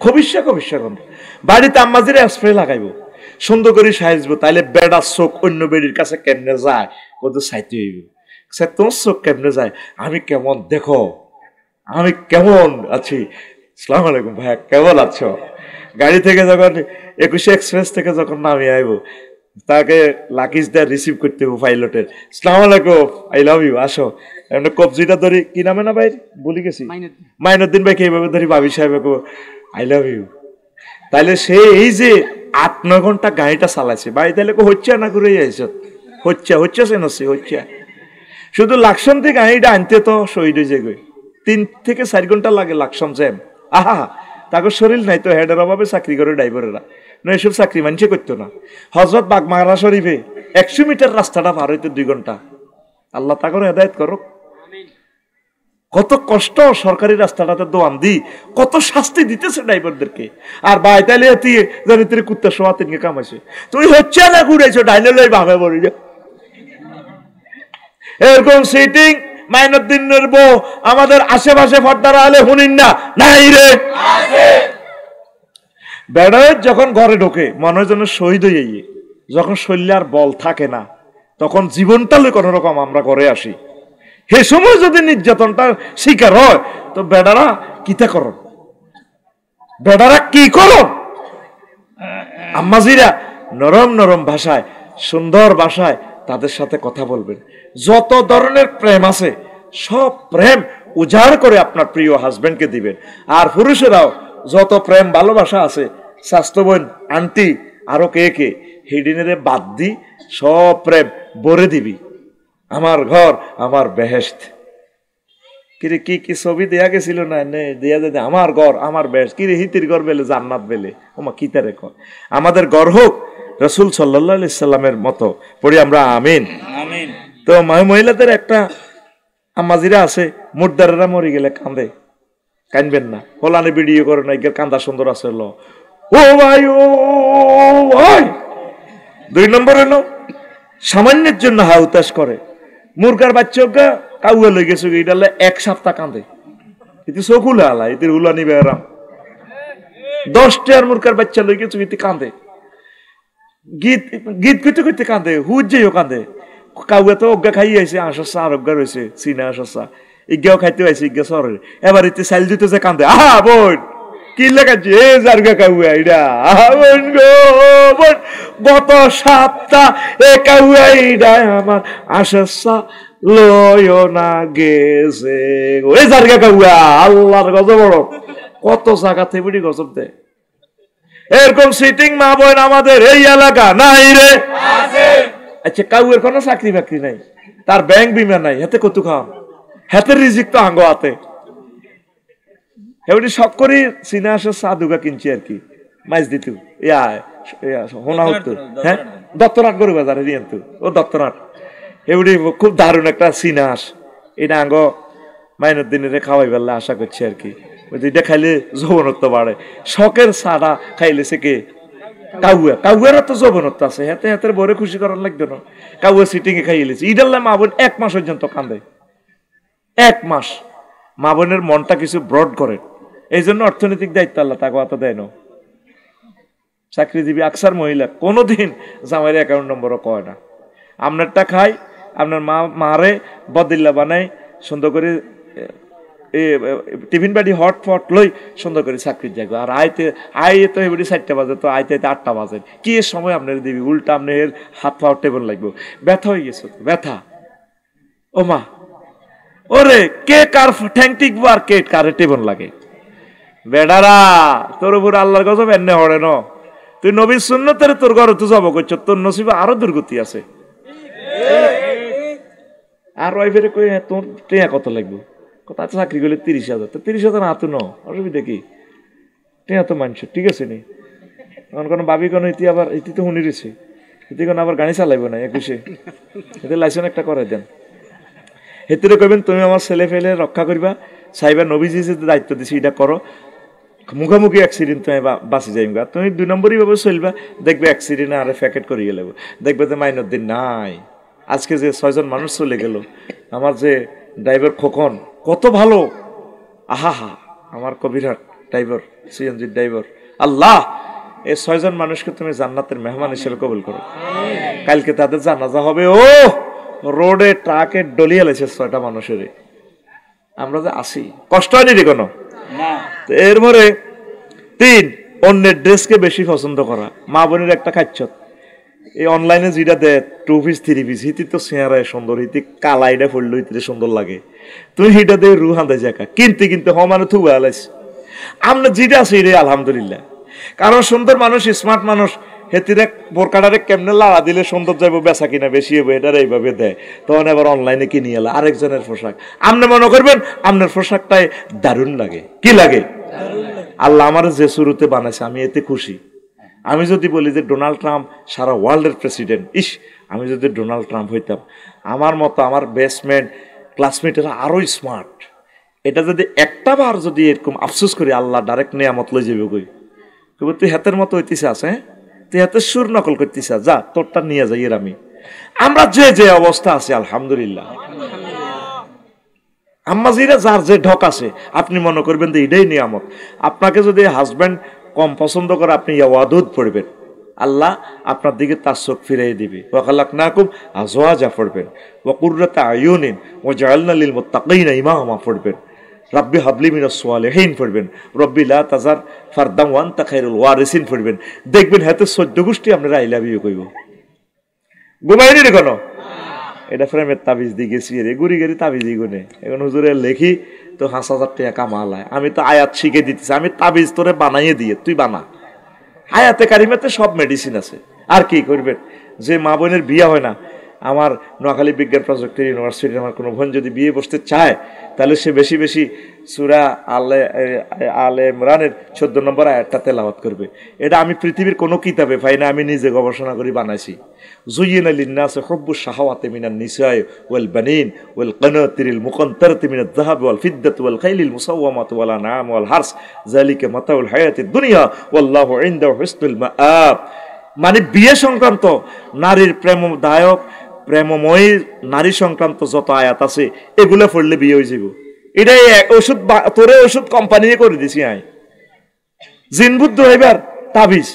খবিসা গন্ধ, বাড়িতে আম্মাজিরে স্প্রে লাগাইবো সুন্দর করে সাজবো, তাইলে বেড়া চোখ অন্য বেড়ির কাছে কেমনে যায় কত চাইতে হইব, তোর চোখ কেমনে যায়, আমি কেমন দেখো, আমি কেমন আছি, আসসালামু আলাইকুম ভাইয়া কেমন আছো, গাড়ি থেকে যখন 21 এক্সপ্রেস থেকে যখন নামে আইব তাকে লাকিজ দেয় রিসিভ করতে হবে পাইলটের, আসসালামু আলাইকুম আই লাভ ইউ আসো, এমনি কবজিটা ধরি কি নামে না ভাই বলি গেছি মাইনুদ্দিন ভাই এইভাবে ধরি ভাবি সাহেব আই লাভ ইউ, তাইলে সে এই যে 8-9 ঘন্টা গাড়িটা চালাইছে বাড়ি, তাইলে হচ্ছে না করে হচ্ছে হচ্ছে শুধু লাকসাম থেকে গাড়িটা আনতে তো শহীদ হয়ে যায় 3 থেকে 4 ঘন্টা লাগে লাকসাম জ্যাম, আহা তাকে শরীর নাই তো হেডের অভাবে চাকরি করে ড্রাইভারেরা, না এসব চাকরি মানুষে করতো না। হযরত বাগমারা শরীফে 100 মিটার রাস্তাটা পার হইতে 2 ঘন্টা, আল্লাহ তাকে হেদায়েত করুক। কত কষ্ট সরকারি রাস্তাটাতে দোয়ান দি, কত শাস্তি দিতেছে ড্রাইভারদেরকে, আর বাইতালে জানি তুই কুত্তা শোয়া তিনকে কামাইছে, তুই হচ্ছে না ঘুরেছো ডাইনালই ভাবে বলি এরকম সিটিং মাইনুদ্দিনের বউ আমাদের আশেপাশে ফর্দারা হলে হুনিন না নাই রে, বেড়ায় যখন ঘরে ঢোকে মনে হয় যেন শহীদ হয়ে, যখন শরীরে আর বল থাকে না তখন জীবনটা কোন রকম আমরা ঘরে আসি, সে সময় যদি নির্যাতনটা শিকার হয় তো বেড়ারা কিতা করো, বেড়ারা কি করো, আম্মাজিরা নরম নরম ভাষায় সুন্দর ভাষায় তাদের সাথে কথা বলবেন, যত ধরনের প্রেম আছে সব প্রেম উজাড় করে আপনার প্রিয় হাজবেন্ডকে দিবেন, আর পুরুষেরাও যত প্রেম ভালোবাসা আছে স্বাস্থ্য বোন আন্টি আরো কে কে হিডিনেরে বাদ দি সব প্রেম ভরে দিবি, আমার ঘর আমার বেহেশত, কিরে কি কি ছবি দেয়া গেছিল না দেয়া যায় আমার ঘর আমার বেহেশত, কিরে হিতির ঘর বেলে জান্নাত বেলে ওমা কিতারে কর, আমাদের ঘর হোক রাসূল সাল্লাল্লাহু আলাইহি সাল্লামের মতো পড়ি আমরা আমিন আমিন। তো মহিলাদের একটা আম্মাজিরা আছে মুর্দারেরা মরে গেলে কান্দে, কানবেন না, ফলানে ভিডিও করে না কান্দা সুন্দর আছে ল ও ভাই ও ভাই। 2 নম্বর হলো সামান্যের জন্য হাউতাস করে, মুরগার বাচ্চা কাউয়া লই গেছে এটা 1 সপ্তাহ কান্দে, এতে চকুলে আলা এতে উলানি বেরাম 10টার মুরগার বাচ্চা লই গেছে এতে কান্দে, গীত গীত কইতে কইতে কান্দে, হুজ যেও কান্দে, কাউয়া তো অজ্ঞা খাই আইছে আসা আর অজ্ঞা রয়েছে চিনা আসা ইজ্ঞাও খাইতে আইছে ইজ্ঞা সরে, এবার এতে সাইল দিতে যে কান্দে, আহা বোন কি লেখাচ্ছে এ জারগা কাউয়া এটা বোন গো বোন গত সপ্তাহ এ কাউয়া এটা আমার আসা লয় না গেছে এ জারগা কাউয়া, আল্লাহর গজব বড়, কত জায়গা থেকে গজব দেয়। এরকম সিটিং মা বোন আমাদের এই এলাকা নাই রে, আচ্ছা কাউয়ের কোনো চাকরি বাকরি নাই, তার ব্যাংক বিমা নাই, হাতে কত খাওয়া, হাতের রিজিক তো আঙ্গ হাতে, হেউডি শখ করি চীনা আসে চা দুগা কিনছি আর কি মাইজ দিতু ইয়া হোনা হতো হ্যাঁ দত্তনাথ গরু বাজারে দিয়েন্তু ও দত্তনাথ হেউডি খুব দারুণ একটা চীনা আস এটা আঙ্গ মাইনের দিনের খাওয়াই বেলা আশা করছি আর কি এটা খাইলে যৌবনত্ব বাড়ে শখের চাটা খাইলেছে কে কাউয়া কাউয়ারও তো যৌবনত্ব আছে হেতে হেতের বরে খুশি করার লাগতো না কাউয়া সিটিং এ খাইয়েছে ইডাল্লা মা বোন 1 মাস পর্যন্ত কান্দে 1 মাস মা বোনের মনটা কিছু ব্রড করে এই জন্য অর্থনৈতিক দায়িত্ব আল্লাহ তাকে অত দেয় না চাকরিজীবী আকসার মহিলা কোনোদিন জামাইয়ের অ্যাকাউন্ট নম্বরও কয় না আপনারটা খাই আপনার মারে বদিল্লা বানাই সুন্দর করে টিফিন বাড়ি হট ফট লই সুন্দর করে চাকরির জায়গা আর আইতে তো এবারে 4টা বাজে তো আইতে 8টা বাজে কি এর সময় আপনার দিবি উল্টা আপনার হাত পা টেবল লাগবে ব্যথা হয়ে গেছে তো ব্যথা ও মা ওরে কে কার ঠ্যাং টিকবো আর কে কারে টেবল লাগে বেডারা তোর উপর আল্লাহর গজব এনে হড়ে ন তুই নবীর সুন্নতের তোর ঘরে তো জব করছো তোর নসিবে আরো দুর্গতি আছে আর ওয়াইফের কই তোর টেয়া কত লাগবে কত চাকরি করলে 30,000 তো 30,000 না তো ন অসুবিধা কি টেয়া তো মানছ ঠিক আছে নি এখন কোনো ভাবি কোনো ইতি আবার ইতি তো শুনি রয়েছে ইতি কোনো আবার গাড়ি চালাইব না 21-এ এতে লাইসেন্স একটা করে দেন হেতুরে কইবেন তুমি আমার ছেলে ফেলে রক্ষা করবা সাইবার নবীজি যে দায়িত্ব দিছি এটা করো মুখামুখি অ্যাক্সিডেন্ট তুমি বাঁচি যাইবা তুমি 2 নম্বরই ভাবে চলবা দেখবে অ্যাক্সিডেন্ট আরে প্যাকেট করিয়ে গেলে দেখবে যে মাইনের দিন নাই আজকে যে 6 জন মানুষ চলে গেল আমার যে ড্রাইভার খোকন কত ভালো আহা হা আমার কবিরাট ড্রাইভার সিএনজি ড্রাইভার আল্লাহ এই 6 জন মানুষকে তুমি জান্নাতের মেহমান হিসেবে কবুল করো কালকে তাদের জানাজা হবে ও রোডে ট্রাকে ডলিয়ে লেছে 6টা মানুষের আমরা যে আসি কষ্ট হয়নি রে কোনো এর পরে 3 অন্যের ড্রেসকে বেশি পছন্দ করা মা বোনের একটা খাচ্ছত এই অনলাইনে যেটা দেয় 2 পিস 3 পিস হিতি তো চেহারায় সুন্দর হিতি কালাইটা ফুললো হিতে সুন্দর লাগে তুই হিটা দিয়ে রু হাঁদে জায়গা কিনতে হমানে থুবা আলাইস আমরা যেটা আছি রে আলহামদুলিল্লাহ কারণ সুন্দর মানুষ স্মার্ট মানুষ হেতিরে বোরকাটারে কেমনে লাড়া দিলে সুন্দর যাইব বেচা কিনা বেশি হইব এটার এইভাবে দেয় তখন আবার অনলাইনে কিনে এলা আরেকজনের পোশাক আপনি মনে করবেন আপনার পোশাকটাই দারুণ লাগে কি লাগে আল্লাহ আমার যে শুরুতে বানাইছে আমি এতে খুশি আমি যদি বলি যে ডোনাল্ড ট্রাম্প সারা ওয়ার্ল্ডের প্রেসিডেন্ট ইস আমি যদি ডোনাল্ড ট্রাম্প হইতাম আমার মতো আমার বেস্টমেন্ট ক্লাসমেটেরা আরো স্মার্ট এটা যদি একটা বার যদি এরকম আফসোস করি আল্লাহ ডাইরেক্ট নিয়ামত লই যাবে কই তুই হাতের মতো হইতেছে আছে তুই হাতে সুর নকল করতেছ যা তোরটা নিয়ে যাই আমি আমরা যে অবস্থা আছে আলহামদুলিল্লাহ আম্মাজিরা যার যে ঢক আছে আপনি মনে করবেন যে এটাই নিয়ামত আপনাকে যদি হাজব্যান্ড কম পছন্দ করে আপনি ইয়াওয়াদুদ পড়বেন আল্লাহ আপনার দিকে তার চোখ ফিরিয়ে দিবে ওয়া খালাকনাকুম আজওয়াজা পড়বেন ওয়া কুররাতা আয়ুনিন ওয়া জাআলনা লিল মুত্তাকিনা ইমামা পড়বেন রব্বি হাবলি মিনাস সালিহিন পড়বেন রব্বি লা তাজার ফারদাম ওয়া আনতা খায়রুল ওয়ারিসিন পড়বেন দেখবেন হাতে 14 গোষ্ঠী আপনারা আই লাভ ইউ কইব ঘুমাইনি রে কোন এটা ফ্রেমের তাবিজ দিয়ে গেছি রে গুড়ি গেরি তাবিজ গুনে এখন হুজুরে লেখি তো 5,000 টাকা কামালায় আমি তো আয়াত শিখে দিতেছি আমি তাবিজ তোরে বানাইয়ে দিয়ে তুই বানা আয়াতে কারিমাতে সব মেডিসিন আছে আর কি করবেন যে মা বোনের বিয়ে হয় না আমার নোয়াখালী বিজ্ঞান প্রযুক্তি ইউনিভার্সিটির আমার কোনো বোন যদি বিয়ে বসতে চায় তাহলে সে বেশি বেশি সূরা আলে ইমরানের 14 নম্বর আয়াতটা তেলাওয়াত করবে এটা আমি পৃথিবীর কোনো কিতাবে পাই না আমি নিজে গবেষণা করে বানাইছি যুয়িনা লিন্নাসি হুব্বুশ শাহাওয়াতি মিনান নিসাই ওয়াল বানিন ওয়াল কানাতিরিল মুকান্তারাতি মিনাজ যাহাবি ওয়াল ফিদ্দাতি ওয়াল খাইলিল মুসাওয়ামাতি ওয়াল আনআম ওয়াল হারস যালিকা মাতাউল হায়াতিদ দুনিয়া ওয়াল্লাহু ইনদাহু হুসনুল মাআব মানে বিয়ে সংক্রান্ত নারীর প্রেমদায়ক প্রেমময় নারী সংক্রান্ত যত আয়াত আছে এগুলা পড়লে বিয়ে হয়ে যাব এটাই ওষুধ তোরে ওষুধ কোম্পানি করে দিছি আই জিনবুদ্ধ হইবার তাবিজ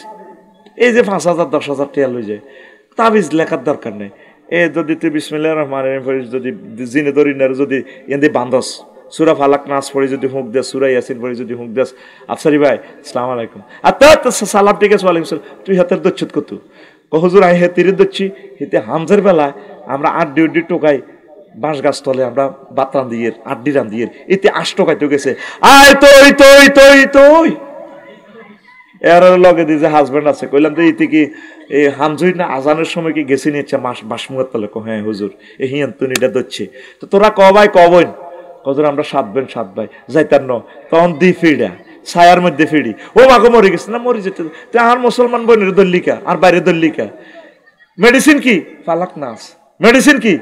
এই যে 5,000 10,000 টাকা লই যায় তাবিজ লেখার দরকার নেই এ যদি তুই বিসমিল্লাহির রহমানির রহিম যদি জিনে দরিনার যদি এন্দি বান্দস সূরা ফালাক নাস পড়ি যদি হুঁক দেস সূরা ইয়াসিন পড়ি যদি হুঁক দেস আফসারি ভাই আসসালামু আলাইকুম আত্তা সালাম ঠিক আছে ওয়ালাইকুম সালাম তুই হাতের দচ্ছত কত হুজুর আই হেতিরে দচ্ছি হিতে হামজের বেলা আমরা 8 ডিউটি টোকাই বাঁশ গাছ তলে আমরা বাতরান দিয়ে 8 ডিরান দিয়ে এতে 8 টোকাইতে গেছে আয় তুই এর লগে দিয়ে যে হাজবেন্ড আছে কইলাম তো ইতি কি এই হামজুই না আজানের সময় কি গেছি নিচ্ছে বাসমুয়ার তলে হ্যাঁ হুজুর এ হিয়ান তুই এটা দচ্ছে তো তোরা কবাই কবইন কজন আমরা 7 ভাই যাইতার ন তখন দি ফিড়া ছায়ার মধ্যে ফিড়ি ও মাকে মরে গেছে না মরে যেতে আর মুসলমান বোনের দল্লিকা আর বাইরে দল্লিকা মেডিসিন কি ফালাক নাস মেডিসিন কি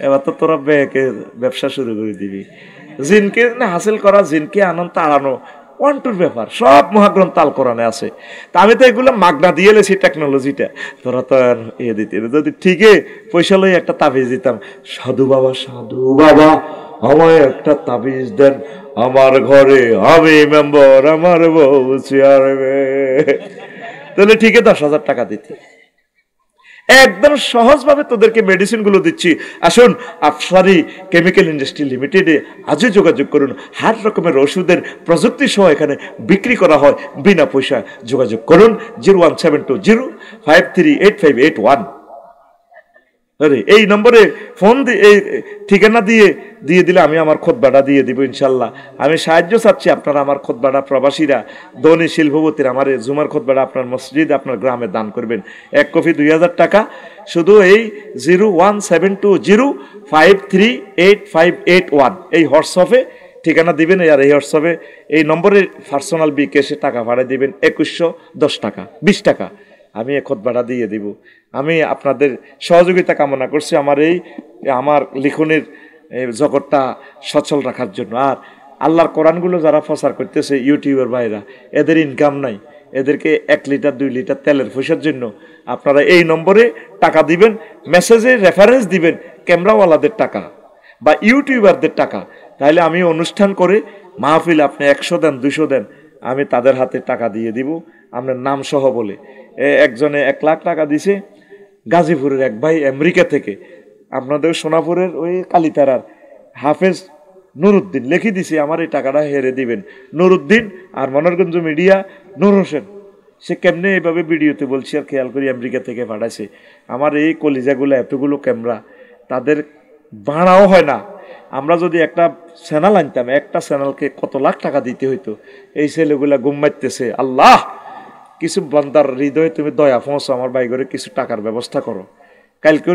এবার তো তোরা ব্যবসা শুরু করে দিবি জিনকে হাসিল করা জিনকে আনন্দ তাড়ানো ওয়ান্টুর ব্যাপার সব মহাগ্রন্থ আল কোরআনে আছে তা আমি তো এগুলো মাগনা দিয়ে এলেছি টেকনোলজিটা তোরা তো আর ইয়ে দিতে যদি ঠিকই পয়সা লই একটা তাবিজ দিতাম সাধু বাবা আমায় একটা তাবিজ দেন আমার ঘরে আমি মেম্বার আমার বউ চেয়ারবে তাহলে ঠিকই 10,000 টাকা দিতে একদম সহজভাবে তোদেরকে মেডিসিন গুলো দিচ্ছি আসুন আফসারি কেমিক্যাল ইন্ডাস্ট্রি লিমিটেডে আজই যোগাযোগ করুন হার রকমের ওষুধের প্রযুক্তি সহ এখানে বিক্রি করা হয় বিনা পয়সা যোগাযোগ করুন 01720538581 এই নম্বরে ফোন এই ঠিকানা দিয়ে দিলে আমি আমার খুতবাটা দিয়ে দিব ইনশাল্লাহ আমি সাহায্য চাচ্ছি আপনারা আমার খুতবাটা প্রবাসীরা দনি শিল্পপতির আমার জুমার খুতবাটা আপনার মসজিদ আপনার গ্রামে দান করবেন 1 কপি 2,000 টাকা শুধু এই 01720538581 এই হোয়াটসঅ্যাপে ঠিকানা দিবেন আর এই হোয়াটসঅ্যাপে এই নম্বরে পার্সোনাল বিকাশে টাকা ভাড়া দিবেন 2110 টাকা 20 টাকা আমি এই খুতবাটা দিয়ে দিব আমি আপনাদের সহযোগিতা কামনা করছি আমার লিখনের জগৎটা সচল রাখার জন্য আর আল্লাহর কোরআনগুলো যারা প্রচার করতেছে ইউটিউবের ভাইরা এদের ইনকাম নাই এদেরকে 1 লিটার 2 লিটার তেলের পয়সার জন্য আপনারা এই নম্বরে টাকা দিবেন মেসেজে রেফারেন্স দিবেন ক্যামেরাওয়ালাদের টাকা বা ইউটিউবারদের টাকা তাহলে আমি অনুষ্ঠান করে মাহফিল আপনি 100 দেন 200 দেন আমি তাদের হাতে টাকা দিয়ে দিব আপনার নাম সহ বলে একজনে 1 লাখ টাকা দিছে গাজীপুরের এক ভাই আমেরিকা থেকে আপনাদের সোনাপুরের ওই কালীতারার হাফেজ নুরুদ্দিন লিখে দিছে আমার এই টাকাটা হেরে দিবেন নুরুদ্দিন আর মনোরগঞ্জ মিডিয়া নূর হোসেন সে কেমনে এইভাবে ভিডিওতে বলছি আর খেয়াল করি আমেরিকা থেকে পাঠাইছে আমার এই কলিজাগুলো এতগুলো ক্যামেরা তাদের ভাড়াও হয় না আমরা যদি একটা চ্যানেল আনতাম একটা চ্যানেলকে কত লাখ টাকা দিতে হইতো এই ছেলেগুলা ঘুম মারতেছে আল্লাহ কিছু বান্দার হৃদয়ে তুমি দয়া পৌঁছো আমার ভাই করে কিছু টাকার ব্যবস্থা করো কালকেও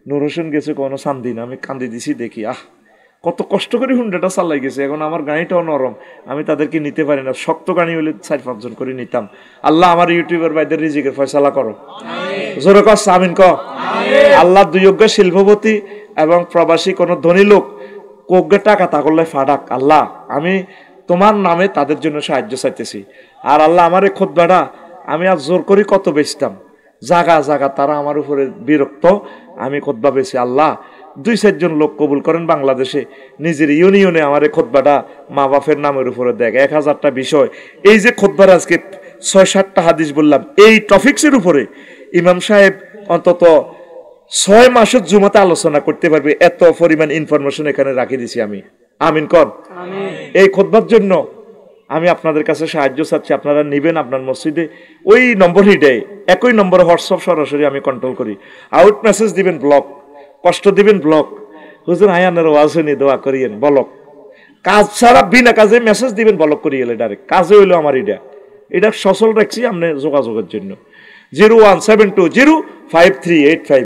নূর হোসেন গেছে কোনো চান্দি না আমি কান্দি দিছি দেখি কত কষ্ট করে হুন্ডাটা চালাই গেছে এখন আমার গাড়িটাও নরম আমি তাদেরকে নিতে পারি না শক্ত গাড়ি হলে 4-5 জন করে নিতাম আল্লাহ আমার ইউটিউবার ভাইদের রিজিকের ফয়সালা করো জোরে কর আমিন ক আল্লাহ দুয়োগ্য শিল্পপতি এবং প্রবাসী কোন ধনী লোক কোগ্যে টাকা তাকলে ফাডাক আল্লাহ আমি তোমার নামে তাদের জন্য সাহায্য চাইতেছি আর আল্লাহ আমার এই খুতবাটা আমি আর জোর করি কত বেচতাম জায়গা তারা আমার উপরে বিরক্ত আমি খুতবা বেশি আল্লাহ 2-4 জন লোক কবুল করেন বাংলাদেশে নিজের ইউনিয়নে আমার এই খুতবাটা মা বাপের নামের উপরে দেখ 1000টা বিষয় এই যে খুতবার আজকে 6-7টা হাদিস বললাম এই টপিকসের উপরে ইমাম সাহেব অন্তত 6 মাসের জুমাতে আলোচনা করতে পারবে এত পরিমাণ ইনফরমেশন এখানে রাখি দিছি আমি আমিন কর এই খুতবার জন্য আমি আপনাদের কাছে সাহায্য চাচ্ছি আপনারা নেবেন আপনার মসজিদে ওই নম্বরই দেয় একই নম্বরে হোয়াটসঅ্যাপ সরাসরি আমি কন্ট্রোল করি আউট মেসেজ দিবেন ব্লক কষ্ট দিবেন ব্লক হুজুর আয়ানের ওয়াজ শুনি দোয়া করিয়েন ব্লক কাজ ছাড়া বিনা কাজে মেসেজ দিবেন ব্লক করিয়ে ডাইরেক্ট কাজে হইলো আমার এটা সচল রাখছি আপনি যোগাযোগের জন্য 017205385